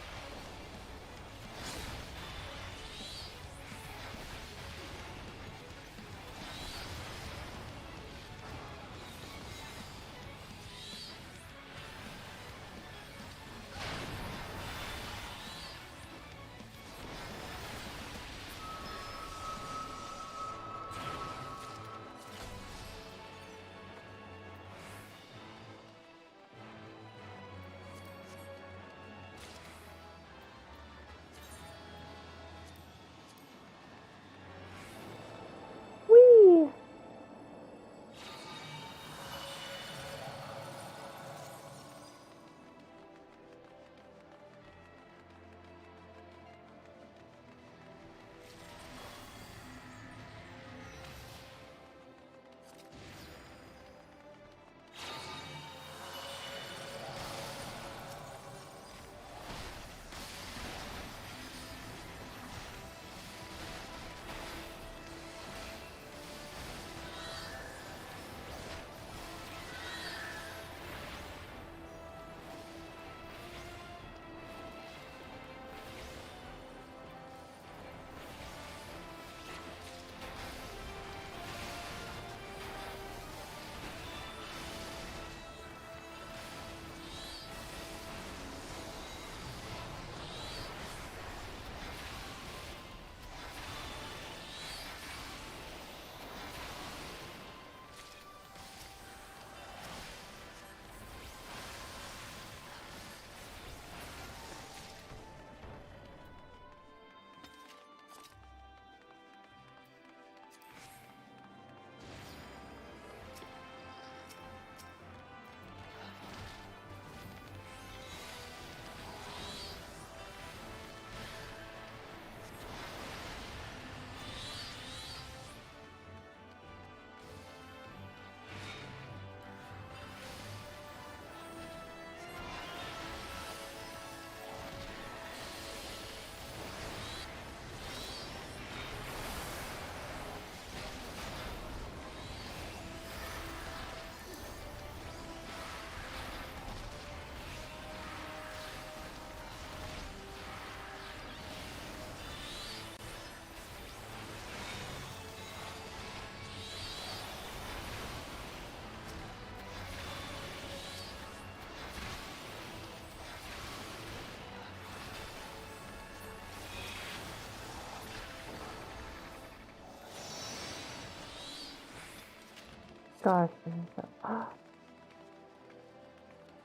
Gosh, this is so...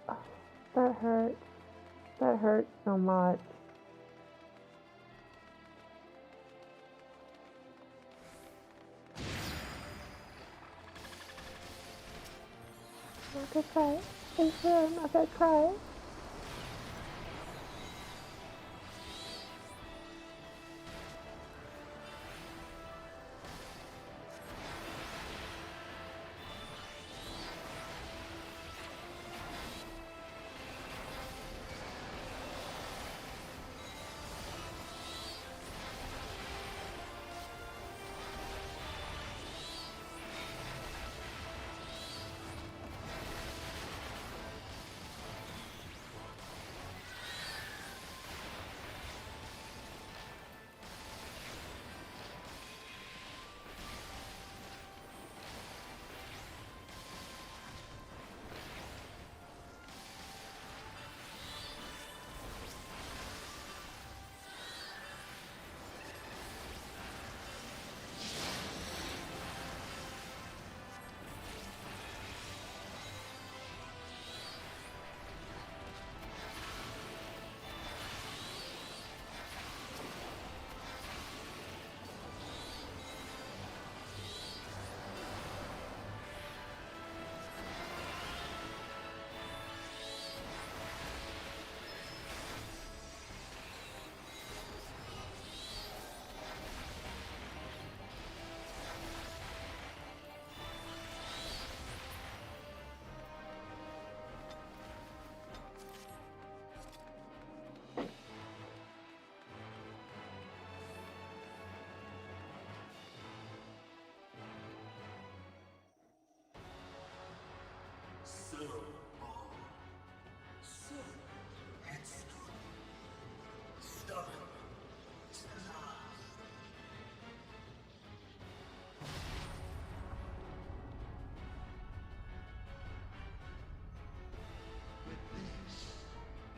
Oh, that hurts. That hurts so much. I'm not gonna cry. I'm sure I'm not gonna cry.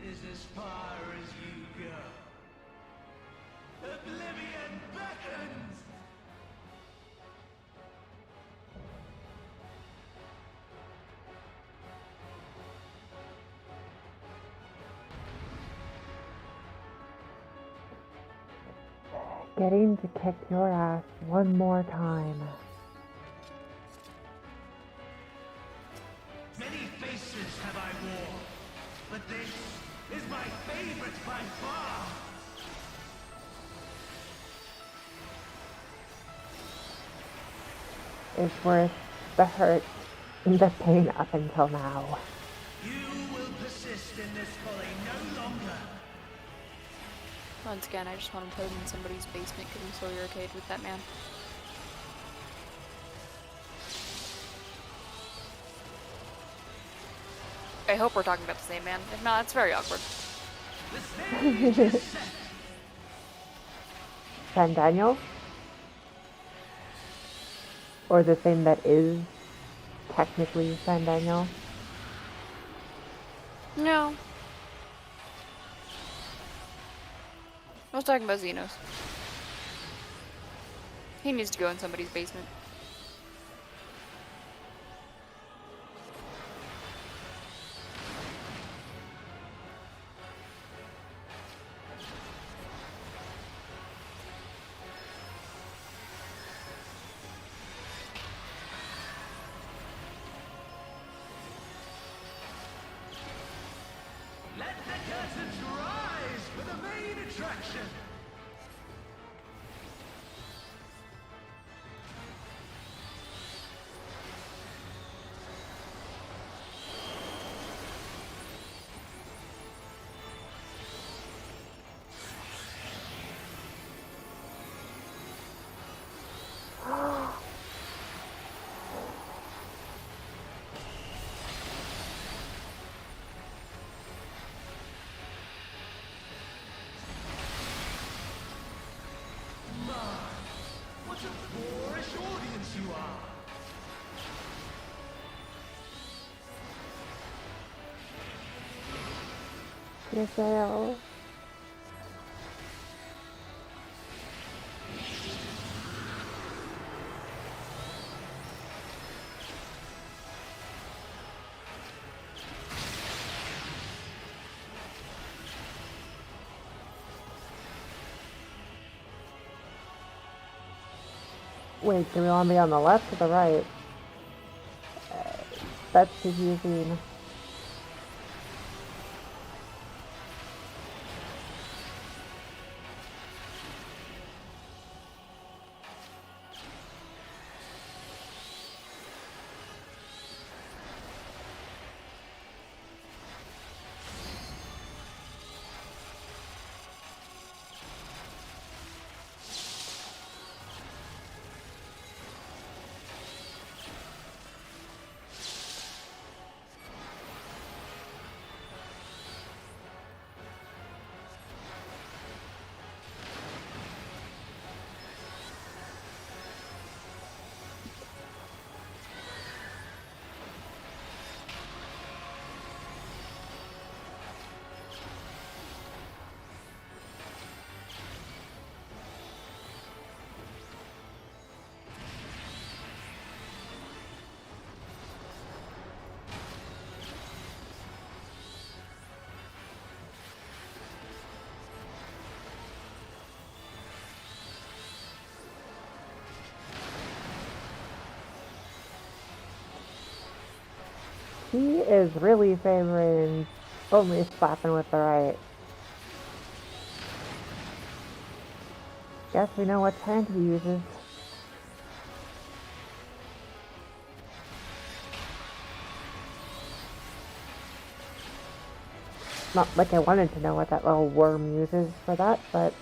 Is as far as you go. Oblivion beckons! Getting to kick your ass one more time. Many faces have I worn, but this is my favorite by far! It's worth the hurt and the pain up until now. You will persist in this folly no longer. Once again, I just want to put him in somebody's basement because I'm so irritated with that man. I hope we're talking about the same man. If not, it's very awkward. San Daniel? Or the thing that is technically San Daniel? No. I was talking about Xenos. He needs to go in somebody's basement. Let the curtains rise for the main attraction! What a boorish audience you are! Raphael. Wait, do we want to be on the left or the right? That's confusing. He is really favoring only slapping with the right. Guess we know what hand he uses. Not like I wanted to know what that little worm uses for that, but...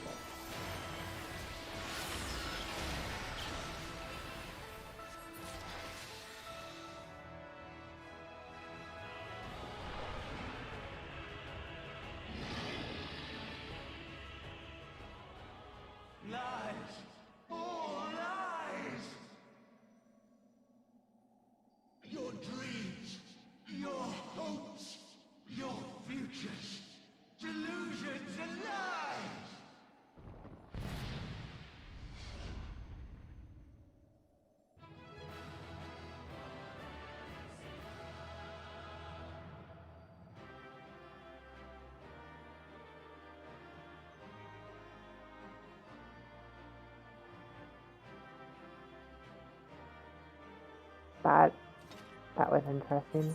Lies! All lies! Your dreams, your hopes, your futures, delusions and lies! That was interesting.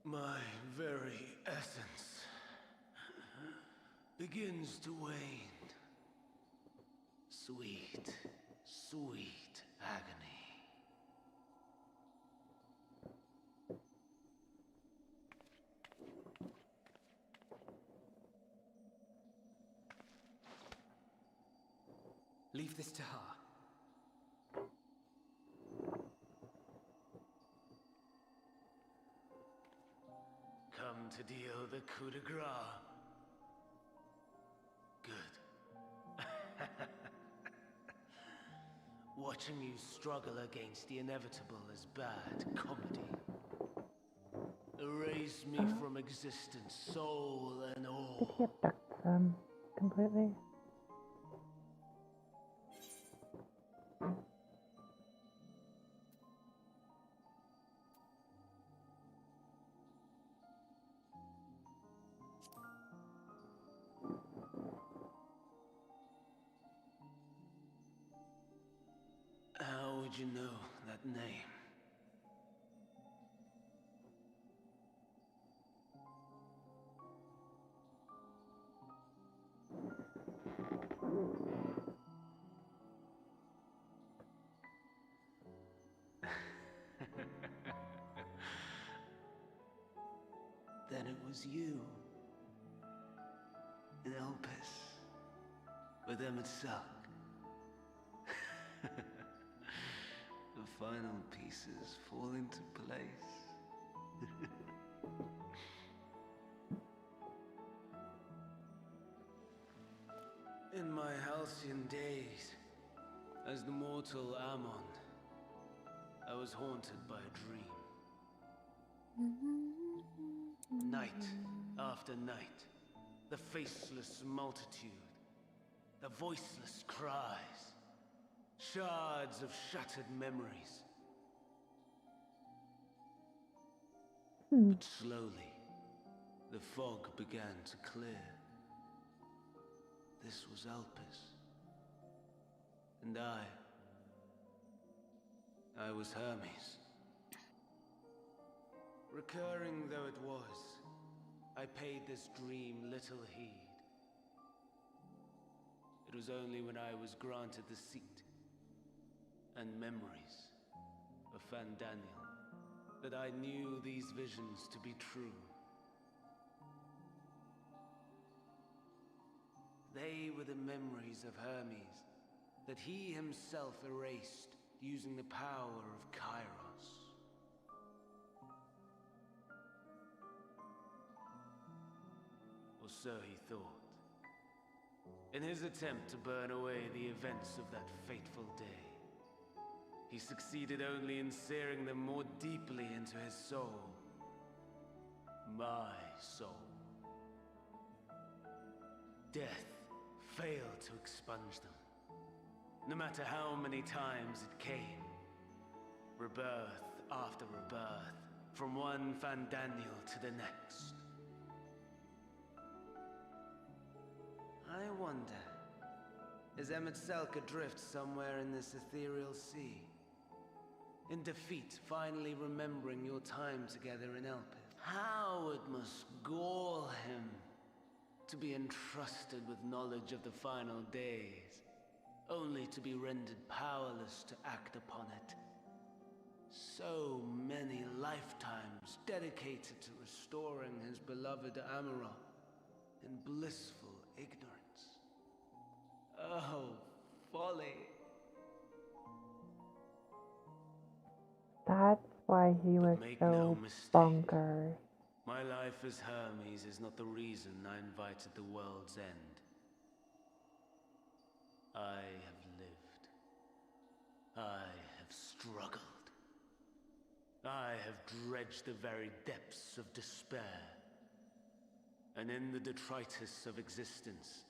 My very essence begins to wane. Sweet, sweet agony. Leave this to her. Come to deal the coup de grace. Good. Watching you struggle against the inevitable is bad comedy. Erase me from existence, soul and all. Did he abduct them completely? How would you know that name? was you. In Elpis. With Emet-Selch. The final pieces fall into place. In my halcyon days, as the mortal Ammon, I was haunted by a dream. Night after night, the faceless multitude, the voiceless cries, shards of shattered memories. But slowly, the fog began to clear. This was Elpis. And I was Hermes. Recurring though it was, I paid this dream little heed. It was only when I was granted the seat and memories of Fandaniel that I knew these visions to be true. They were the memories of Hermes that he himself erased using the power of Kairos. Or so he thought. In his attempt to burn away the events of that fateful day, he succeeded only in searing them more deeply into his soul. My soul. Death failed to expunge them. No matter how many times it came. Rebirth after rebirth, from one Fandaniel to the next. I wonder, is Emet-Selch adrift somewhere in this ethereal sea? In defeat, finally remembering your time together in Elpis? How it must gall him to be entrusted with knowledge of the final days, only to be rendered powerless to act upon it. So many lifetimes dedicated to restoring his beloved Amarok in blissful ignorance. Oh, folly. That's why he was Make so no mistake. bonkers. My life as Hermes is not the reason I invited the world's end. I have lived. I have struggled. I have dredged the very depths of despair. And in the detritus of existence,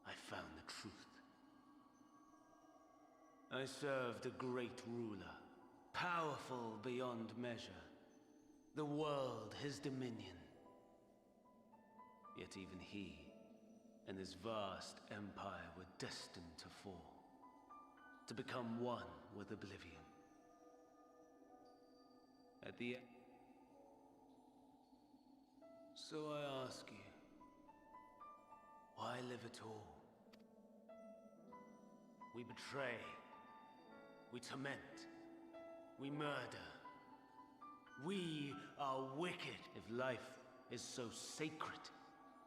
I found the truth. I served a great ruler, powerful beyond measure. The world his dominion. Yet even he and his vast empire were destined to fall, to become one with oblivion. At the end. So I ask you, why live at all? We betray, we torment, we murder. We are wicked. If life is so sacred,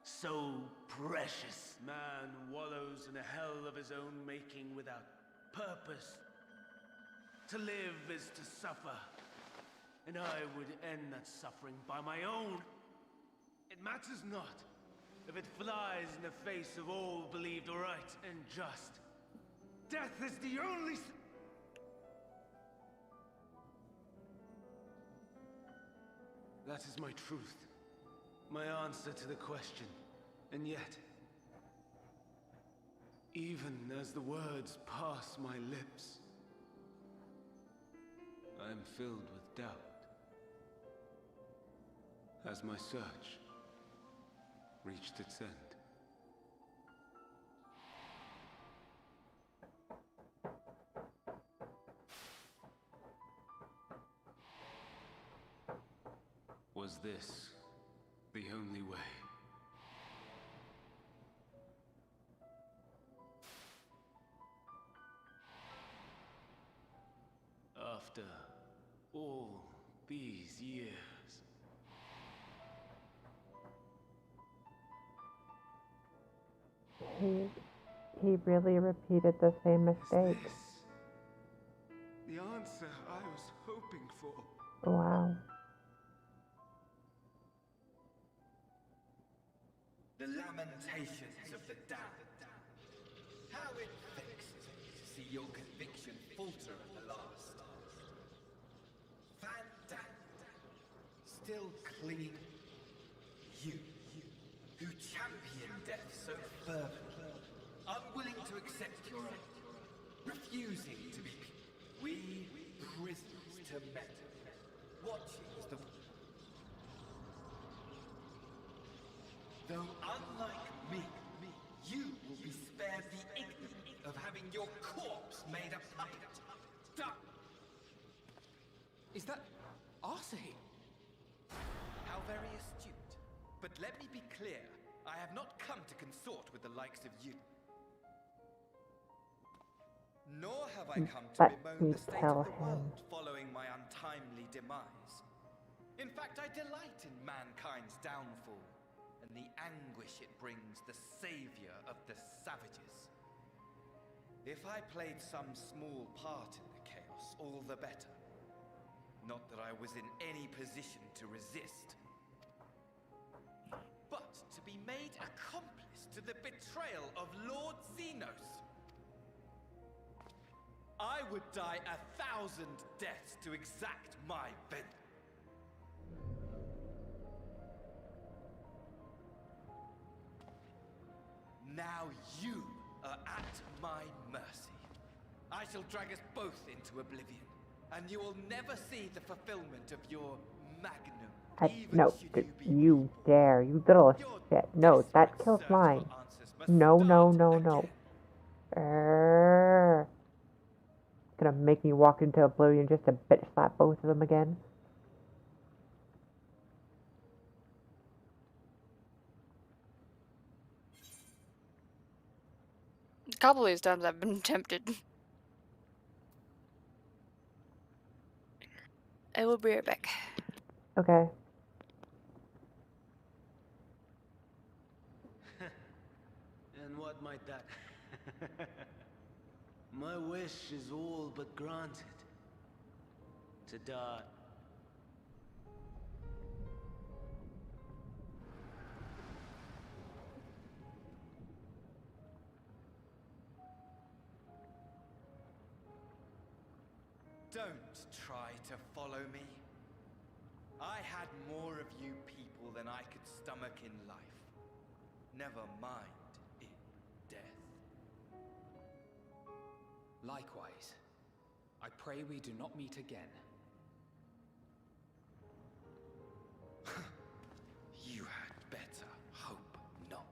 so precious, man wallows in a hell of his own making without purpose. To live is to suffer, and I would end that suffering by my own. It matters not if it flies in the face of all believed right and just. Death is the only... That is my truth. My answer to the question. And yet, even as the words pass my lips, I am filled with doubt. Has my search reached its end? Was this the only way? After all these years, He really repeated the same mistake. The answer I was hoping for. Wow. The lamentations of the damned. How it vexes me to see your conviction falter at the last. Still clinging. You, who champion death so fervently, unwilling to accept your own, refusing to be. We prisoners to metal, watching as the. Though unlike me, you will be spared the ignominy of having your corpse made a puppet. Is that Arsahe? How very astute. But let me be clear, I have not come to consort with the likes of you. Nor have I come to bemoan the state of the world following my untimely demise. In fact, I delight in mankind's downfall and the anguish it brings the savior of the savages. If I played some small part in the chaos, all the better. Not that I was in any position to resist. But to be made accomplice to the betrayal of Lord Xenos. I would die 1,000 deaths to exact my vengeance. Now you are at my mercy. I shall drag us both into oblivion, and you will never see the fulfillment of your magnum. No, you dare, you little shit. No, that kills mine. No. Gonna make me walk into oblivion just to bitch slap both of them again. A couple of these times I've been tempted. I will be right back. Okay. And what might that? My wish is all but granted. To die. Don't try to follow me. I had more of you people than I could stomach in life. Never mind in death. Likewise, I pray we do not meet again. You had better hope not.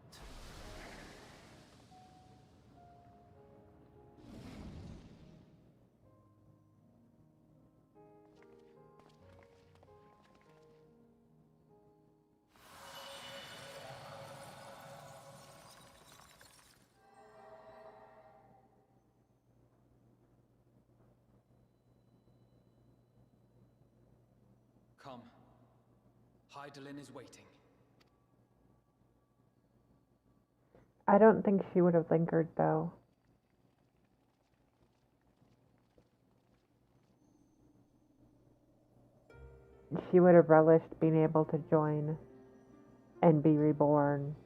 Come. Hydaelyn is waiting. I don't think she would have lingered, though. She would have relished being able to join and be reborn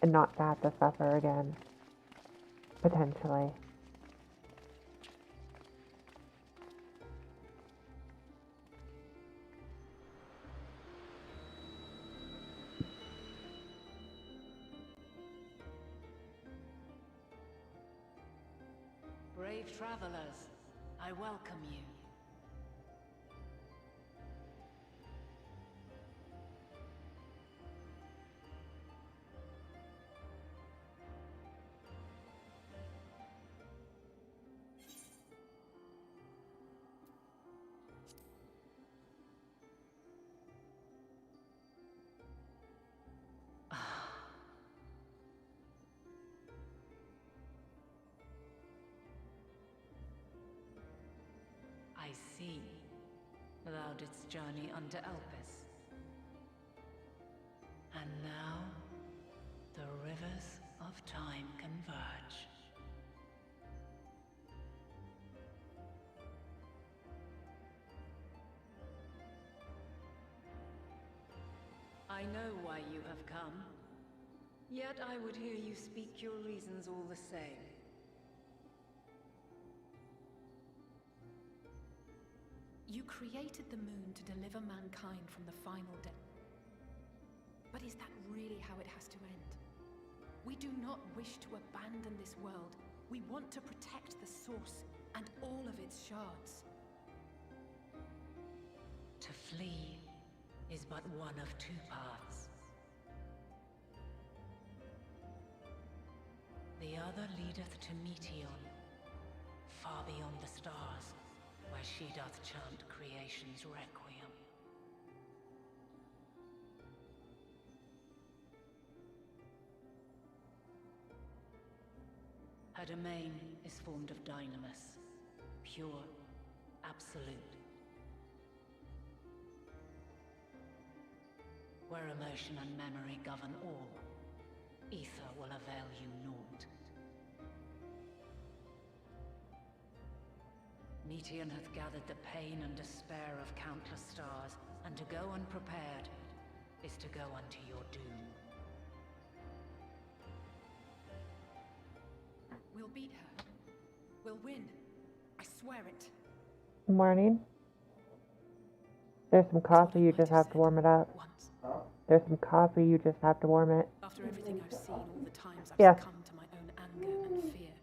and not have to suffer again. Potentially. Brave travelers, I welcome you. I see. Thou didst journey unto Elpis. And now, the rivers of time can converge. I know why you have come. Yet I would hear you speak your reasons all the same. You created the moon to deliver mankind from the final day. But is that really how it has to end? We do not wish to abandon this world. We want to protect the source and all of its shards. To flee is but one of two paths. The other leadeth to Meteon, far beyond the stars, where she doth chant creation's requiem. Her domain is formed of dynamis, pure, absolute. Where emotion and memory govern all, ether will avail you naught. Meteon hath gathered the pain and despair of countless stars, and to go unprepared is to go unto your doom. We'll beat her. We'll win. I swear it. Morning. There's some coffee, you just have to warm it up. There's some coffee, you just have to warm it. After everything I've seen, all the times I've Yes. succumbed to my own anger and fear.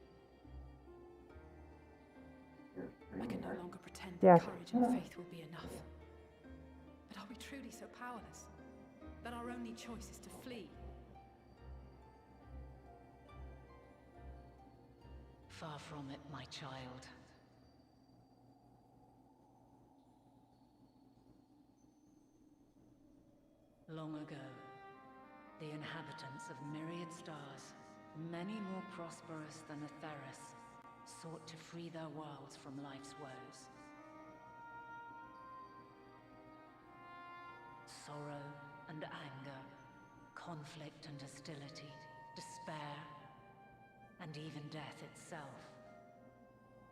I can no longer pretend that Yes. courage and faith will be enough. But are we truly so powerless? That our only choice is to flee? Far from it, my child. Long ago, the inhabitants of myriad stars, many more prosperous than Atheris, sought to free their worlds from life's woes. Sorrow and anger, conflict and hostility, despair, and even death itself.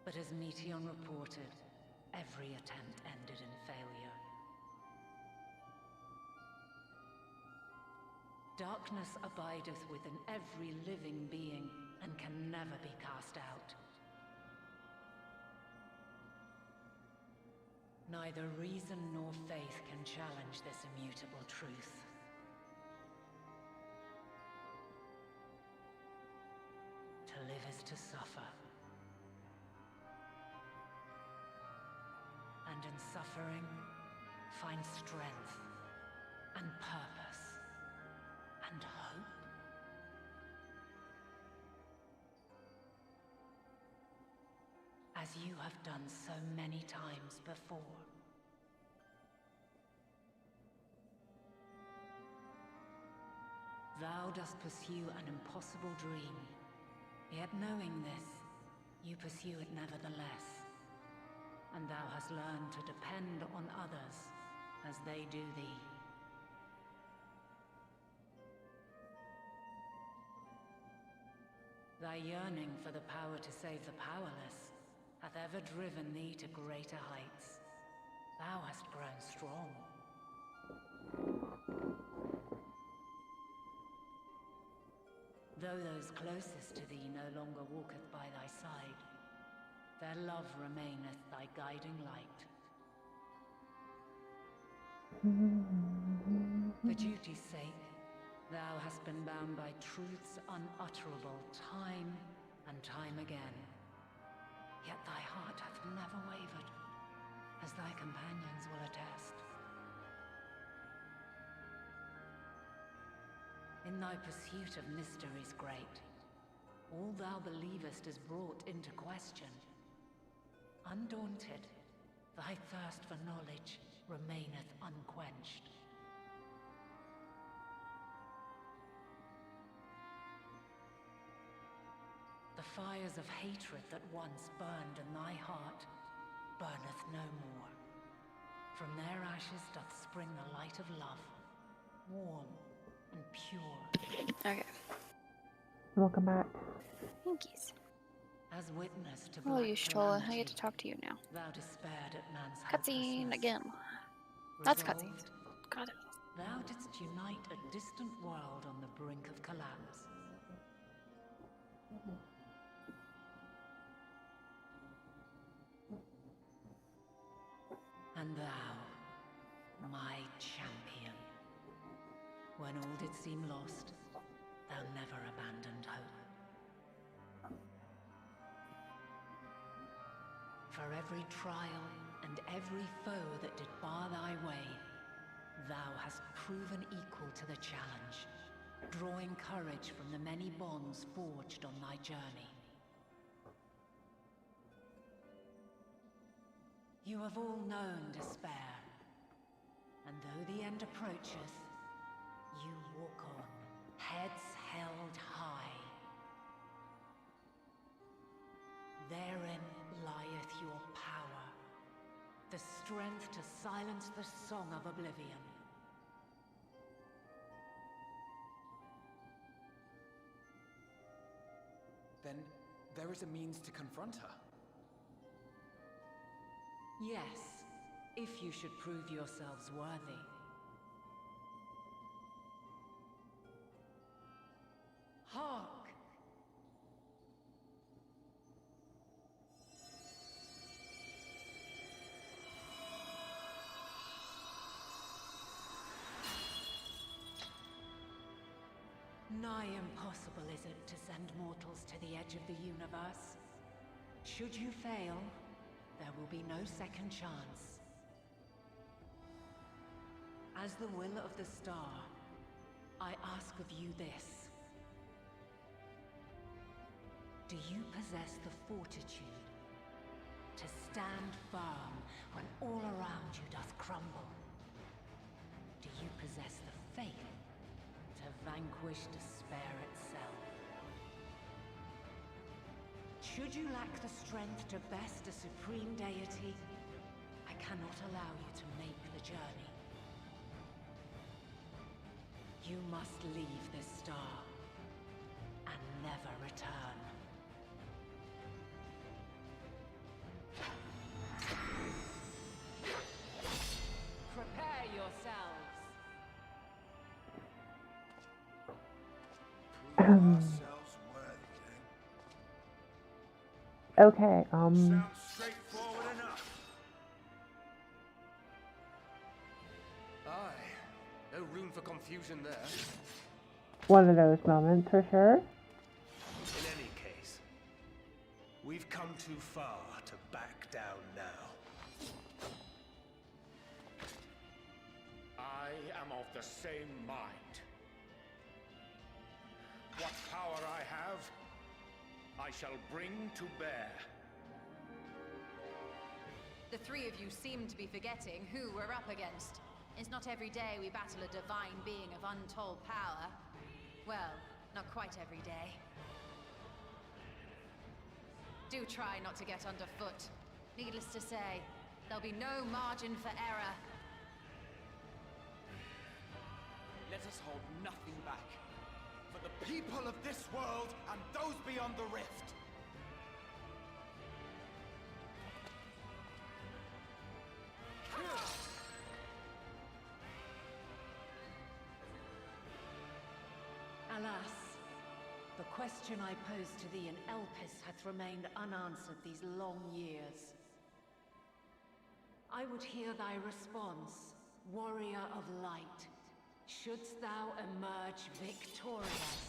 But as Meteon reported, every attempt ended in failure. Darkness abideth within every living being and can never be cast out. Neither reason nor faith can challenge this immutable truth. To live is to suffer. And in suffering, find strength and purpose and hope. As you have done so many times before. Thou dost pursue an impossible dream, yet knowing this, you pursue it nevertheless. And thou hast learned to depend on others as they do thee. Thy yearning for the power to save the powerless hath ever driven thee to greater heights. Thou hast grown strong. Though those closest to thee no longer walketh by thy side, their love remaineth thy guiding light. For duty's sake, thou hast been bound by truths unutterable time and time again. Yet thy heart hath never wavered, as thy companions will attest. In thy pursuit of mysteries great, all thou believest is brought into question. Undaunted, thy thirst for knowledge remaineth unquenched. The fires of hatred that once burned in thy heart burneth no more. From their ashes doth spring the light of love, warm and pure. Okay. Welcome back. Thankies. As witness to Oh, black you Stola, I get calamity, to talk to you now. thou despaired at man's Cutscene helplessness. again. That's cutscene. Resolved, Got it. thou didst unite a distant world on the brink of collapse. And thou, my champion, when all did seem lost, thou never abandoned hope. For every trial and every foe that did bar thy way, thou hast proven equal to the challenge, drawing courage from the many bonds forged on thy journey. You have all known despair, and though the end approacheth, you walk on, heads held high. Therein lieth your power, the strength to silence the song of oblivion. Then there is a means to confront her. Yes, if you should prove yourselves worthy. Hark! Nigh impossible is it to send mortals to the edge of the universe. Should you fail, there will be no second chance. As the will of the star, I ask of you this. Do you possess the fortitude to stand firm when all around you doth crumble? Do you possess the faith to vanquish despair itself? Should you lack the strength to best a supreme deity, I cannot allow you to make the journey. You must leave this star and never return. Prepare yourselves. Okay, Sounds straightforward enough. Aye, no room for confusion there. one of those moments for sure. In any case, we've come too far to back down now. I am of the same mind. What power I have, I shall bring to bear. The three of you seem to be forgetting who we're up against. It's not every day we battle a divine being of untold power. Well, not quite every day. Do try not to get underfoot. Needless to say, there'll be no margin for error. Let us hold nothing back. For the people of this world and those beyond the rift. Alas, the question I posed to thee in Elpis hath remained unanswered these long years. I would hear thy response, warrior of light. Shouldst thou emerge victorious?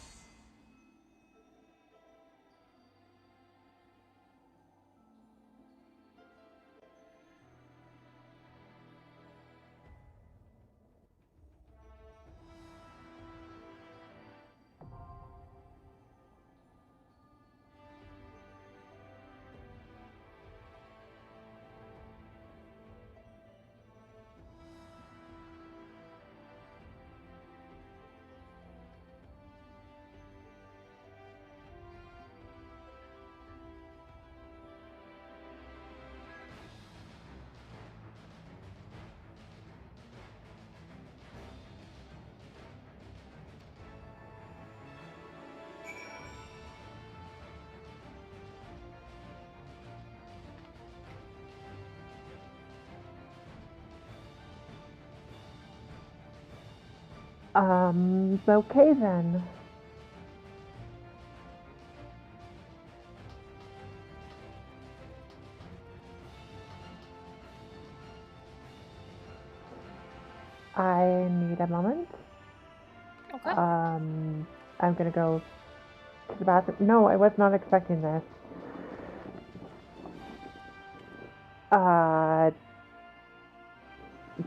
Okay then. I need a moment. Okay. I'm gonna go to the bathroom. No, I was not expecting this.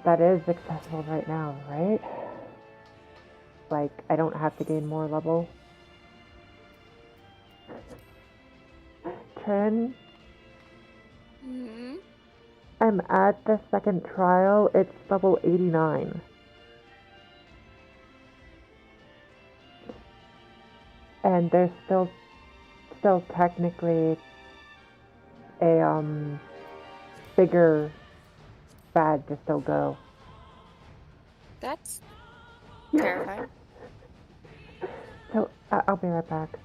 That is accessible right now, right? Like, I don't have to gain more level. Trin? Mm-hmm. I'm at the second trial. It's level 89. And there's still technically a bigger bad to still go. That's terrifying. So I'll be right back.